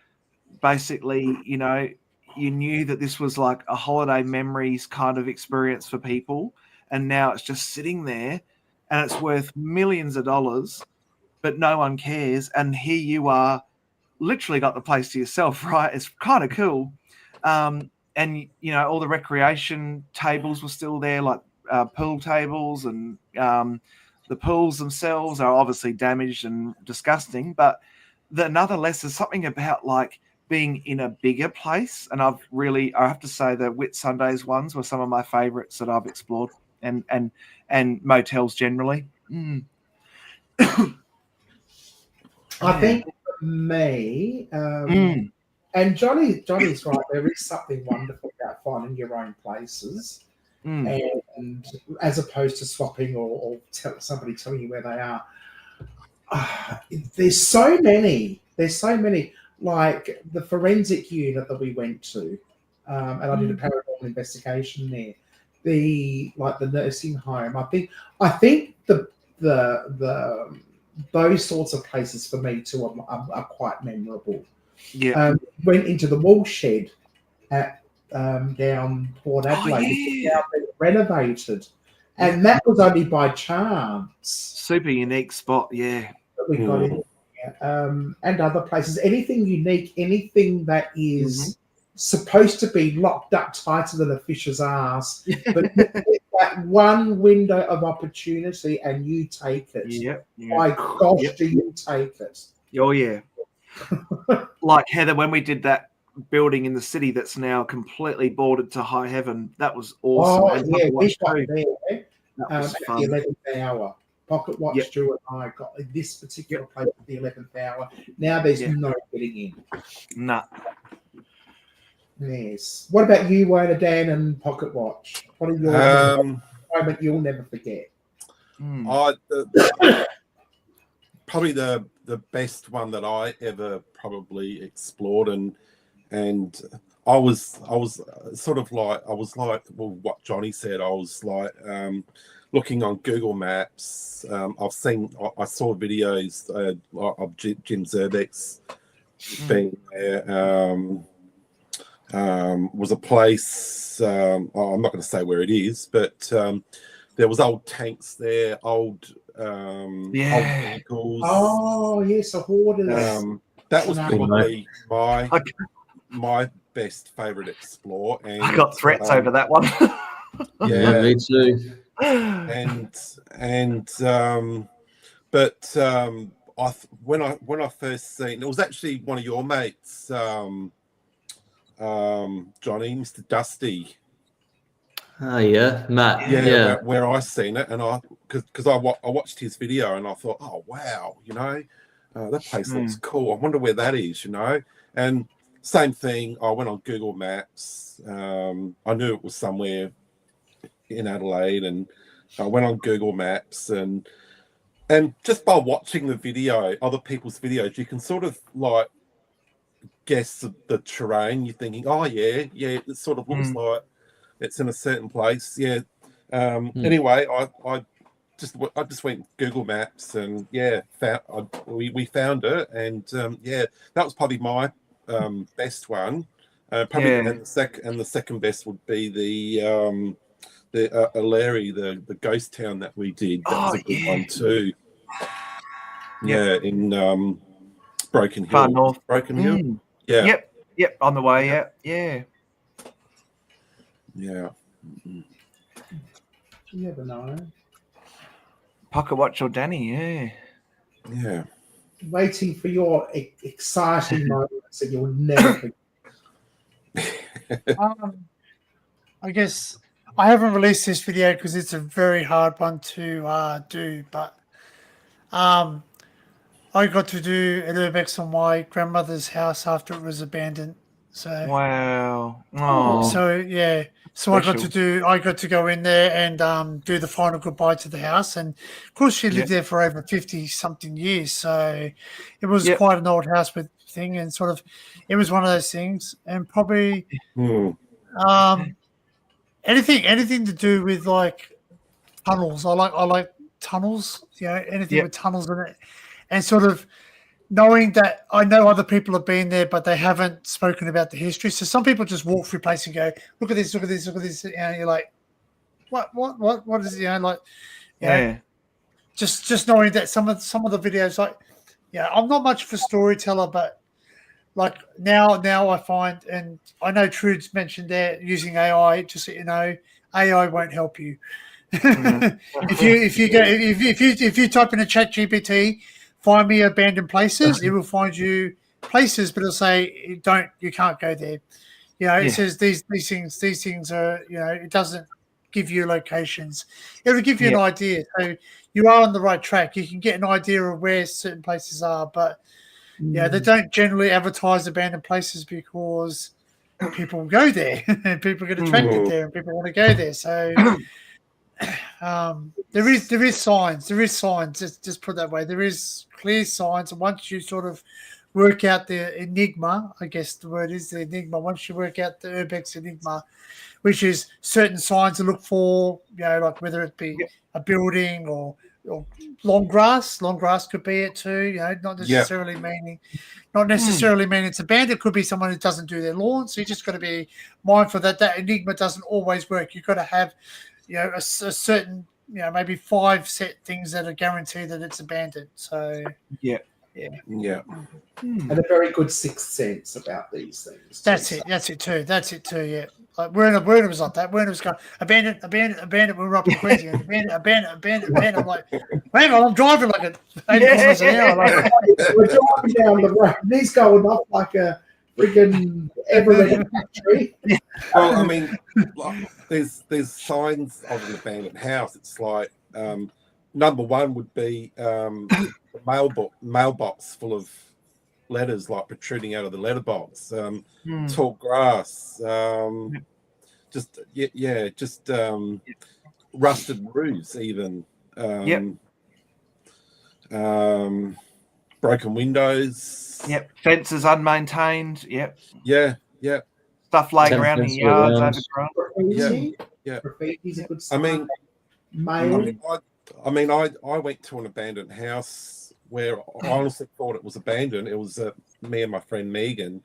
basically, you knew that this was like a holiday memories kind of experience for people. And now it's just sitting there and it's worth millions of dollars, but no one cares. And here you are, literally got the place to yourself, right? It's kind of cool. And, all the recreation tables were still there, like pool tables, and the pools themselves are obviously damaged and disgusting. But nonetheless, there's something about like being in a bigger place. And I have to say the Whit Sundays ones were some of my favorites that I've explored, and motels generally. I think for me, and Johnny's right, there is something wonderful about finding your own places, and as opposed to swapping or somebody telling you where they are. There's so many, like the forensic unit that we went to, and I did a paranormal investigation there. The nursing home. I think the those sorts of places for me too are quite memorable. Went into the wool shed at down Port Adelaide. It's now been renovated, and that was only by chance. Super unique spot, yeah. that we got in there, and other places. Anything unique, anything that is supposed to be locked up tighter than a fish's ass, but you get that one window of opportunity and you take it. Yep. My gosh, do you take it? Oh yeah. Like Heather, when we did that building in the city that's now completely boarded to high heaven, that was awesome. Oh, And yeah, we Watch got too. there That was at the fun. 11th hour. Pocket Watch Yep. Drew and I got this particular place at the 11th hour. Now there's no getting in. Nah. Yes. What about you, Wayne, Dan, and Pocket Watch? What are your moment you'll never forget? Probably the best one that I ever probably explored, and I was sort of like, well, what Johnny said, I was like looking on Google Maps. I saw videos of Jim Urbex being there. Was a place, I'm not going to say where it is, but there was old tanks there, old vehicles. Oh yes, a hoarders. That was probably my best favorite explore. And I got threats over that one. Yeah, me too. But when I first seen, it was actually one of your mates, Johnny, Mr. Dusty. Oh yeah, Matt. Yeah. Where I seen it, and because I watched his video, and I thought, oh wow, that place looks cool. I wonder where that is, And same thing, I went on Google Maps. I knew it was somewhere in Adelaide, and I went on Google Maps, and just by watching the video, other people's videos, you can sort of like guess the terrain. You're thinking, oh yeah, it sort of looks like it's in a certain place. Yeah. Anyway, I just went Google Maps, and we found it, and that was probably my best one. Probably, and the second best would be the Larry, the ghost town that we did. That was a good one too. Yeah, in Broken Hill. Far north. Broken Hill. Yeah. Yep. On the way. Yeah. You never know. Pocket Watch or Danny. Yeah. Waiting for your exciting moments that you'll never forget. I guess I haven't released this video because it's a very hard one to do, but I got to do an Urbex on my grandmother's house after it was abandoned. So wow. Oh. So yeah. So I got to go in there and do the final goodbye to the house. And of course she lived there for over 50 something years. So it was quite an old house with thing, and sort of it was one of those things. And probably anything to do with like tunnels. I like tunnels, anything with tunnels in it. And sort of knowing that I know other people have been there, but they haven't spoken about the history. So some people just walk through place and go, look at this. You're like, what is it? Just knowing that some of the videos, I'm not much of a storyteller, but like now I find, and I know Trude's mentioned there using AI, just so you know, AI won't help you. If you type in a chat GPT, find me abandoned places, it will find you places, but it'll say you can't go there. It says these things are, it doesn't give you locations. It'll give you an idea. So you are on the right track. You can get an idea of where certain places are, but they don't generally advertise abandoned places because people go there and people get attracted there and people want to go there. So there is signs. Just put it that way. There is clear signs, and once you sort of work out the enigma, I guess the word is the enigma. Once you work out the Urbex enigma, which is certain signs to look for, like whether it be a building or long grass. Long grass could be it too. Not necessarily meaning it's abandoned. It could be someone who doesn't do their lawn. So you just got to be mindful that enigma doesn't always work. You've got to have a certain maybe 5 set things that are guaranteed that it's abandoned. So Yeah. And a very good sixth sense about these things. that's it. That's it too. Yeah. Like Werner was like that. Werner was going abandoned. We were up in Queensland. Abandoned. I'm like, hang on, I'm driving like at 80 kilometers an hour. Like, We're driving down the road. And he's going up like a friggin' ever-ready factory. Well, I mean, like, there's signs of an abandoned house. It's like number one would be a mailbox full of letters like protruding out of the letterbox. Tall grass. Just rusted roofs even. Broken windows. Yep. Fences unmaintained. Yep. Yeah. Stuff laying around in Fences yards, around. overgrown. Yeah. Graffiti's a good I sign. mean, Mail. I went to an abandoned house where I honestly thought it was abandoned. It was me and my friend Megan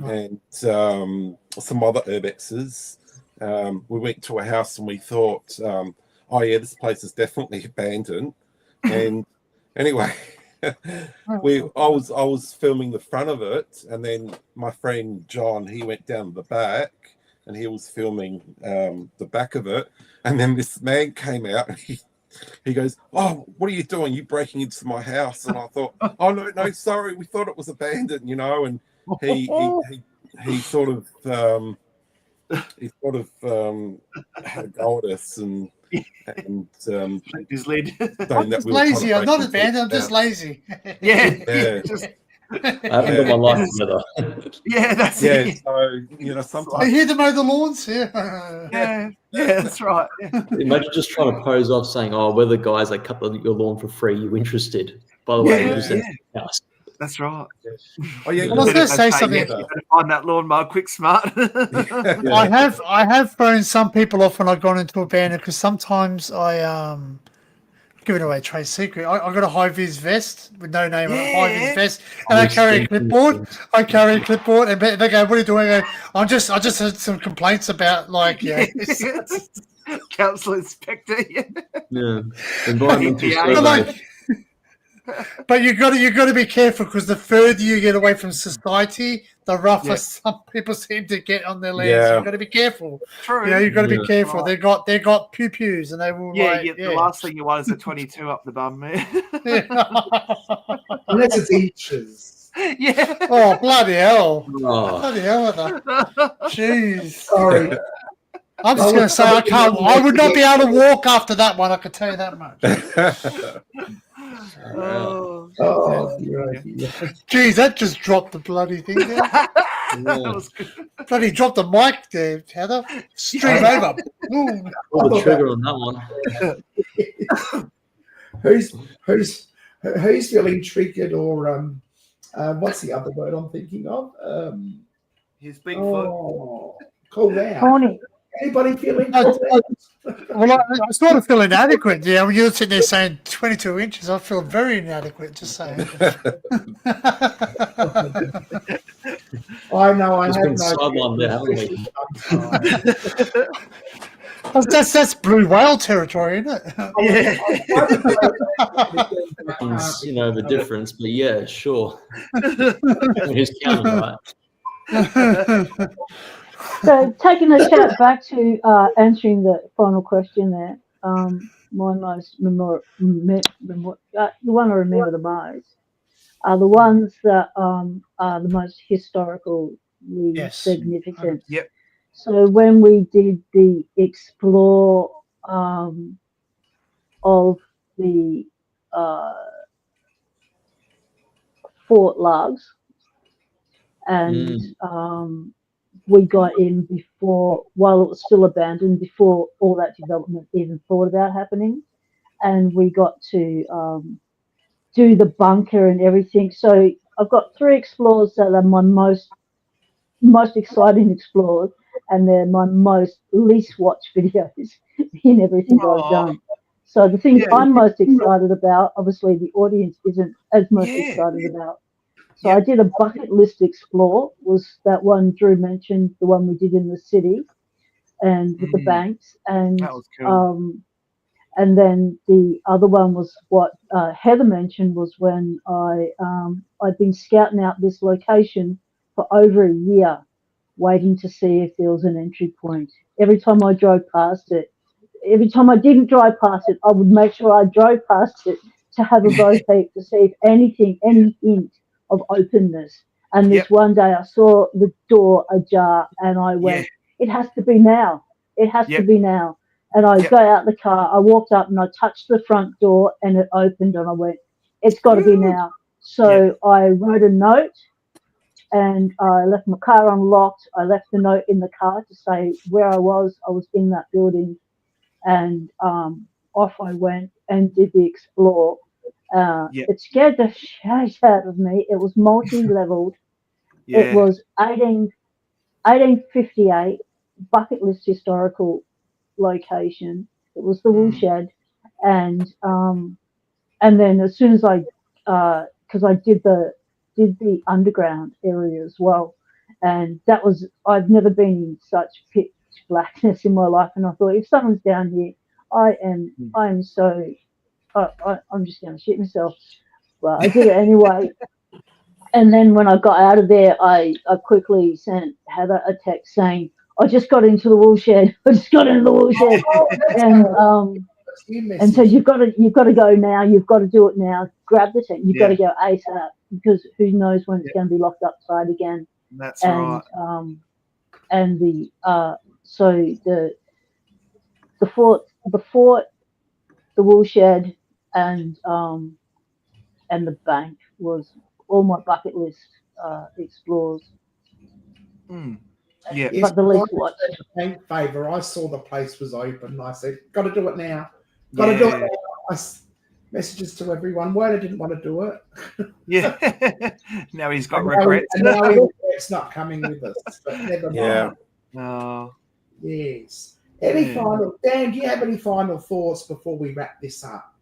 and some other urbexes. We went to a house and we thought, oh yeah, this place is definitely abandoned. And anyway, I was filming the front of it, and then my friend John, he went down to the back and he was filming the back of it. And then this man came out and he goes, "Oh, what are you doing? You breaking into my house?" And I thought, "Oh no, sorry, we thought it was abandoned, you know." And he sort of had a go at us and his lid. I'm just lazy. I'm not abandoned. I'm just lazy. Yeah. I haven't got my life together. Yeah, that's Yeah, it. so sometimes Are you here to mow the lawns? Yeah. Yeah, that's right. Imagine just trying to pose off saying, "Oh, we're the guys that cut your lawn for free. You interested?" By the way, Yeah, we just sent the house. That's right. Oh yeah, Well, I was going to say something. You better find that lawnmower quick, smart. I have thrown some people off when I've gone into abandoned because sometimes I giving away a trade secret. I got a high vis vest with no name on it, high vis vest, and I carry a clipboard. And they go, "What are you doing?" I go, I just had some complaints about Council inspector. Environmental Yeah. survey. But you got to be careful because the further you get away from society, the rougher some people seem to get on their lands. Yeah. So you've got to be careful. True. You've got to be Yeah. careful. They got pew pews and they will. The last thing you want is a 22 up the bum, man. Unless it's inches. Yeah. Oh bloody hell! Oh, Bloody hell! Jeez. Sorry. I'm just going to say I would not be able to walk after that one. I can tell you that much. Oh, yeah. Jeez, that just dropped the bloody thing there. That was good. Bloody dropped the mic there, Heather. Stream over. Boom. pull the trigger on that one. Who's feeling triggered or what's the other word I'm thinking of? His Bigfoot. Oh, called out. Tony, Anybody feeling called out? Well, I sort of feel inadequate. Yeah, when you're sitting there saying 22 inches, I feel very inadequate. Just saying. I know I It's have been no. sidelined there, haven't we? That's blue whale territory, isn't it? Yeah. It's, the difference, but yeah, sure. Who's counting, right? so taking a step back to answering the final question there, my most the one I remember the most are the ones that are the most historically significant. Yep. So when we did the explore of the Fort Lugs, and we got in while it was still abandoned, before all that development even thought about happening, and we got to do the bunker and everything. So I've got 3 explores that are my most exciting explores, and they're my most least watched videos in everything I've done. So the things I'm most excited about, obviously the audience isn't as much excited about. So I did a bucket list explore, was that one Drew mentioned, the one we did in the city and with the banks. And That was cool. And then the other one was what Heather mentioned, was when I'd been scouting out this location for over a year, waiting to see if there was an entry point. Every time I drove past it, every time I didn't drive past it, I would make sure I drove past it to have a bo peep to see if anything, any hint of openness. And this Yep. one day I saw the door ajar and I Yeah. went, it has to be now. It has to Yep. be now. And I Yep. got out the car, I walked up and I touched the front door and it opened and I went, it's got to be now. So I wrote a note and I left my car unlocked. I left the note in the car to say where I was. I was in that building, and off I went and did the explore. Yep. It scared the shit out of me. It was multi-leveled. It Yeah. was 1858 bucket list historical location. It was the woolshed, and then as soon as because I did the underground area as well, and that was, I've never been in such pitch blackness in my life, and I thought if someone's down here, I'm so I'm just going to shit myself. Well, I did it anyway. And then when I got out of there, I quickly sent Heather a text saying, I just got into the woolshed. I just got into the woolshed. And so you've got to go now. You've got to do it now. Grab the tent. You've got to go ASAP, because who knows when it's going to be locked upside again. That's And right. and so the fort, the woolshed, and the bank was all my bucket list explores. Yeah. Yes, But the least watched. Thank favour. I saw the place was open. I said, "Got to do it now. Got to do it now." Messages to everyone. Werner didn't want to do it. Yeah. Now he's got And regrets. now he regrets not coming with us. But never mind. Yeah. Oh. Yes. Any final? Dan, do you have any final thoughts before we wrap this up?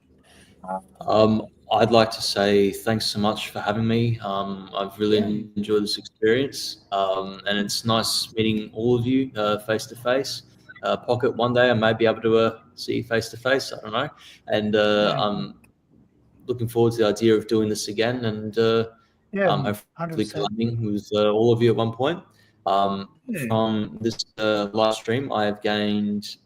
I'd like to say thanks so much for having me. I've really enjoyed this experience, and it's nice meeting all of you face to face. Pocket, one day I may be able to see you face to face. I don't know, and I'm looking forward to the idea of doing this again, and hopefully 100%. collabing with all of you at one point. From this live stream, I have gained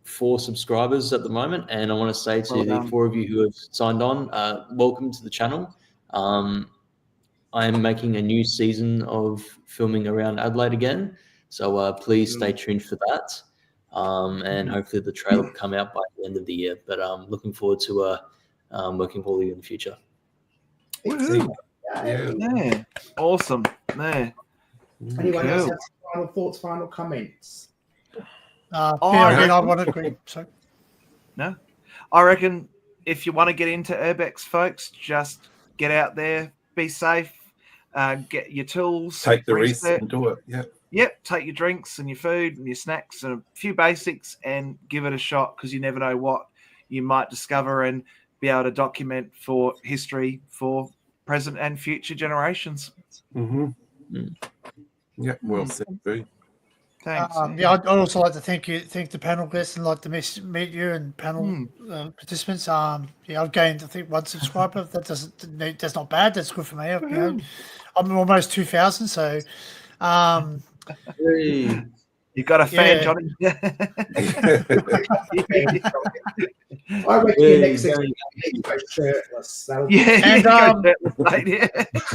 4 subscribers at the moment, and I want to say to the 4 of you who have signed on, welcome to the channel. I am making a new season of filming around Adelaide again, so please stay tuned for that, and hopefully the trailer will come out by the end of the year. But I'm looking forward to working with all of you in the future. Yeah. Awesome. Man. Anyone else have final thoughts, final comments? I want to agree. So. No, I reckon if you want to get into Urbex, folks, just get out there, be safe, get your tools, Take the risk research. and do it. Yeah. Yep, take your drinks and your food and your snacks and a few basics and give it a shot, because you never know what you might discover and be able to document for history for present and future generations. Yeah, well said, Boo. Thanks. I'd also like to thank the panel guests, and like to meet you and panel participants. I've gained, I think, 1 subscriber. That's not bad. That's good for me. I'm almost 2,000, so. You got a fan, Johnny. I reckon your next thing go shirtless.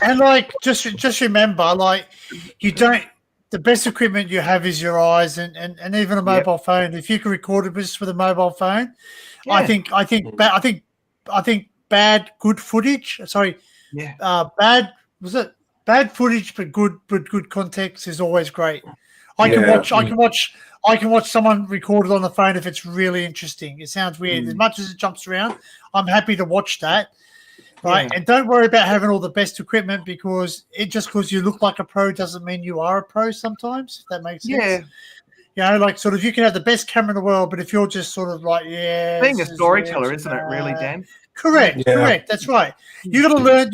And like just remember, like, you don't. The best equipment you have is your eyes, and even a mobile phone. If you can record it just with a mobile phone, I think bad good footage. Sorry, bad footage, but good context is always great. I can watch someone record it on the phone if it's really interesting. It sounds weird. As much as it jumps around, I'm happy to watch that. Right. And don't worry about having all the best equipment, because because you look like a pro doesn't mean you are a pro sometimes, if that makes sense. Like, sort of, you can have the best camera in the world, but if you're just sort of like, being a storyteller, isn't it, really, Dan? Correct. That's right. You gotta learn,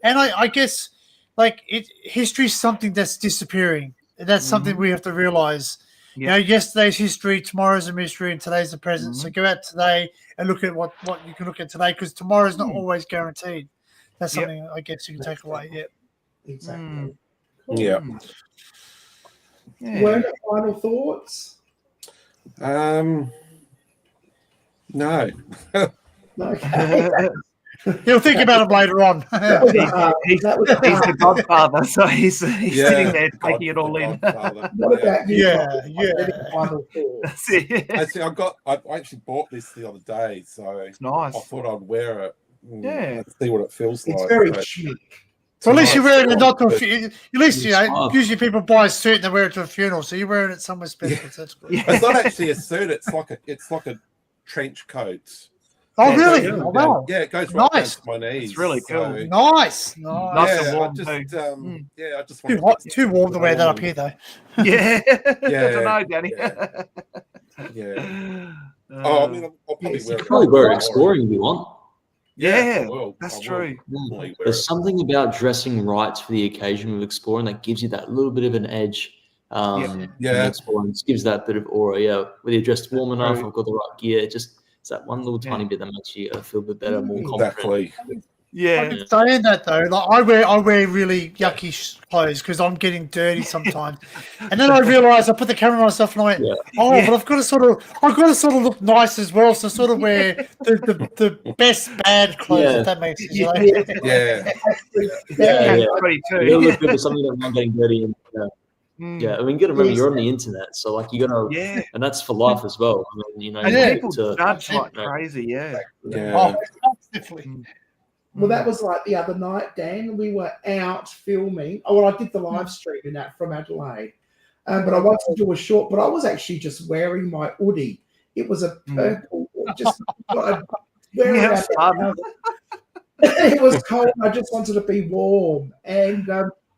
and I guess, like, history is something that's disappearing. That's something we have to realize. You know, yesterday's history, tomorrow's a mystery, and today's the present. So go out today and look at what you can look at today, because tomorrow's not always guaranteed. That's something I guess you can take away. Yeah. Exactly. Yeah. Were there final thoughts? No. Okay. He'll think about it later on. He's the godfather, so he's sitting there taking it all in. What about you? Yeah, Tom? yeah. Any final thoughts? That's it. Actually, I actually bought this the other day, so It's nice. I thought I'd wear it. Yeah. See what it feels It's like. very so- chic. So at least you're wearing it not to a But- funeral. At least, you know, usually people buy a suit and they wear it to a funeral. So you're wearing it somewhere special. So that's good. It's not actually a suit. It's like a trench coat. Oh, It really? goes Oh, down- wow. Yeah, it goes right Nice. down to my knees. It's really cool. Nice. Nice and Yeah, warm I just, too. I just Too want hot, too warm to wear that up here, though. Yeah. I Yeah, don't know, Danny. Yeah. Oh, I mean, I'll probably wear it. Probably wear it exploring if you want. Yeah, I will. that's I will true. definitely wear There's it. something about dressing right for the occasion with exploring that gives you that little bit of an edge. Yeah. Exploring just gives that bit of aura. Yeah, whether you're dressed warm enough, True. I've got the right gear. It's that one little tiny bit that makes you feel a bit better, more confident. Exactly. Yeah. Saying that though, like I wear really yucky clothes because I'm getting dirty sometimes, and then I realise I put the camera on myself and I went, but I've got to sort of look nice as well, so sort of wear the best bad clothes if that makes sense. Yeah. Yeah. Pretty You too. gotta look good for something that's not getting dirty. And, yeah, I mean, you got to remember you're on the internet, so like you got to, and that's for life as well. I mean, you know, And you yeah, need People to, judge like crazy, yeah. Yeah. Oh, definitely. Well, that was like the other night, Dan. We were out filming. Oh, well, I did the live streaming that from Adelaide, but I wanted to do a short. But I was actually just wearing my hoodie. It was a purple, just wearing Yeah, around. It was cold. I just wanted to be warm, and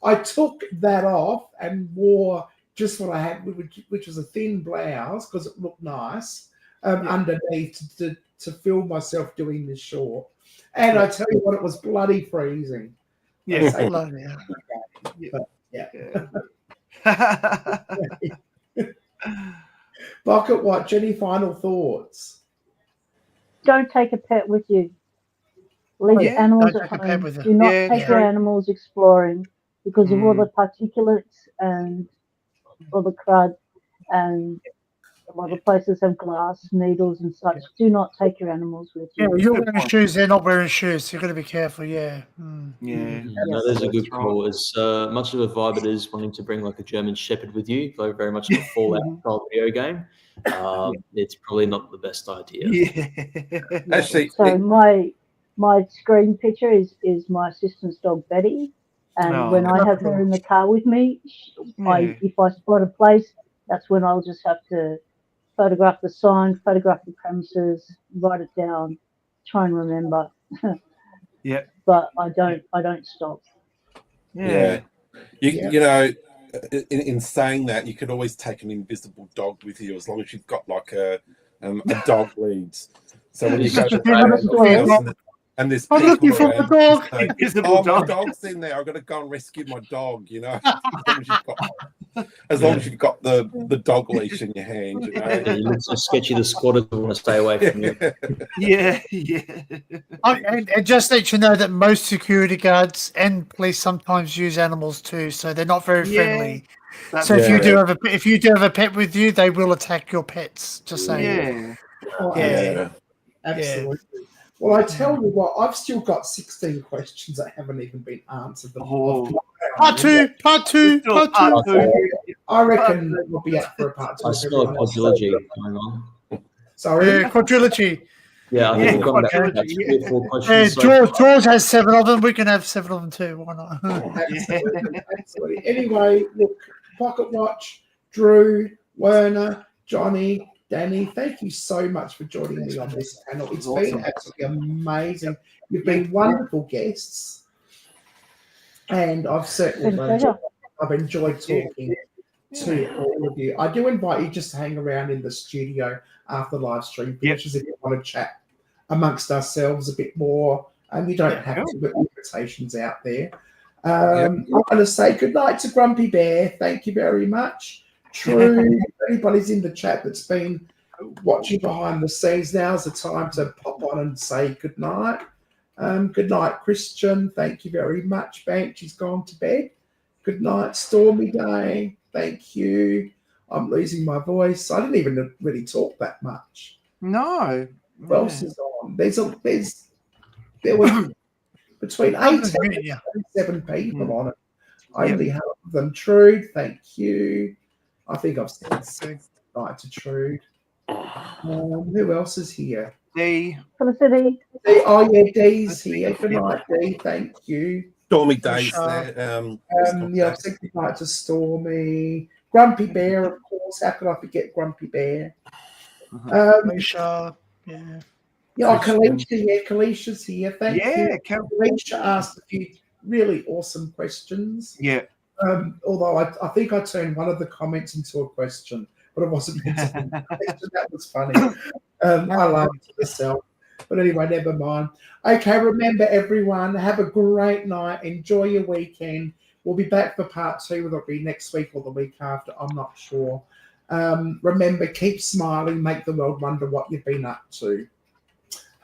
I took that off and wore just what I had, which was a thin blouse because it looked nice underneath to film myself doing this short. And I tell you what, it was bloody freezing. Yeah. Bucket Watch, any final thoughts? Don't take a pet with you. Leave Yeah, animals don't at take a pet home. with you. Do not Yeah, take true. your animals exploring because of all the particulates and all the crud, and a lot of places have glass, needles and such. Do not take your animals with Yeah, you. well, you're wearing shoes. They're not wearing shoes. So you've got to be careful. Yeah. Yeah. no, there's a good call. As much of a vibe it is wanting to bring like a German Shepherd with you, though very much like a Fallout style video game, it's probably not the best idea. Yeah. Actually, So my screen picture is my assistant's dog Betty, and Oh, when I have her in the car with me, if I spot a place, that's when I'll just have to photograph the sign, photograph the premises, write it down, try and remember. Yeah. But I don't stop. yeah. You know, in saying that, you could always take an invisible dog with you as long as you've got like a dog lead. So when you go to the house and there's I'm looking people for around, my dog. say, Invisible my dog. dog's in there. I've got to go and rescue my dog. You know, as long as you've got the dog leash in your hand. You know, Yeah, you look so sketchy. The squatters want to stay away from you. Yeah. And just let you know that most security guards and police sometimes use animals too, so they're not very friendly. So if you do have a pet with you, they will attack your pets. Just saying. Yeah. Absolutely. Well, I tell you what, I've still got 16 questions that haven't even been answered. Part two. I reckon we'll be up for a part two. I smell a quadrilogy going on. Sorry? Quadrilogy. Yeah, I think we've gone back to about 3 or 4 questions. so George has 7 of them. We can have 7 of them too. Why not? Absolutely. Anyway, look, Pocket Watch, Drew, Werner, Johnny, Danny, thank you so much for joining me on this panel. It's been absolutely amazing. You've been wonderful guests, and I've certainly enjoyed talking to all of you. I do invite you just to hang around in the studio after the live stream finishes if you want to chat amongst ourselves a bit more. And you don't have to, but invitations out there. I'm going to say good night to Grumpy Bear. Thank you very much. True. If anybody's in the chat that's been watching behind the scenes, now's the time to pop on and say good night. Good night, Christian. Thank you very much. Banshee's gone to bed. Good night, Stormy Day. Thank you. I'm losing my voice. I didn't even really talk that much. No. Who else is on? There were between 8 Others and meet you. 7 people Mm. on it. Only half of them. Trude, thank you. I think I've said night to Trude. Who else is here? D. Felicity. Oh yeah, Dee's here. Good night, Dee. Thank you. Stormy Days Sure. there. Yeah, I've said good night to Stormy. Grumpy Bear, of course. How could I forget Grumpy Bear? Alicia, yeah. Yeah, Christian. Kalisha, yeah, Kalisha's here. Thank you. Kalisha asked a few really awesome questions. Yeah. Although I think I turned one of the comments into a question, but it wasn't meant to be a question. That was funny. I laughed to myself. But anyway, never mind. Okay, remember everyone, have a great night. Enjoy your weekend. We'll be back for part 2, whether it be next week or the week after. I'm not sure. Remember, keep smiling. Make the world wonder what you've been up to.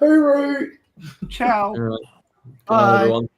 Hooroo! Ciao. All right. Good night, Bye. everyone.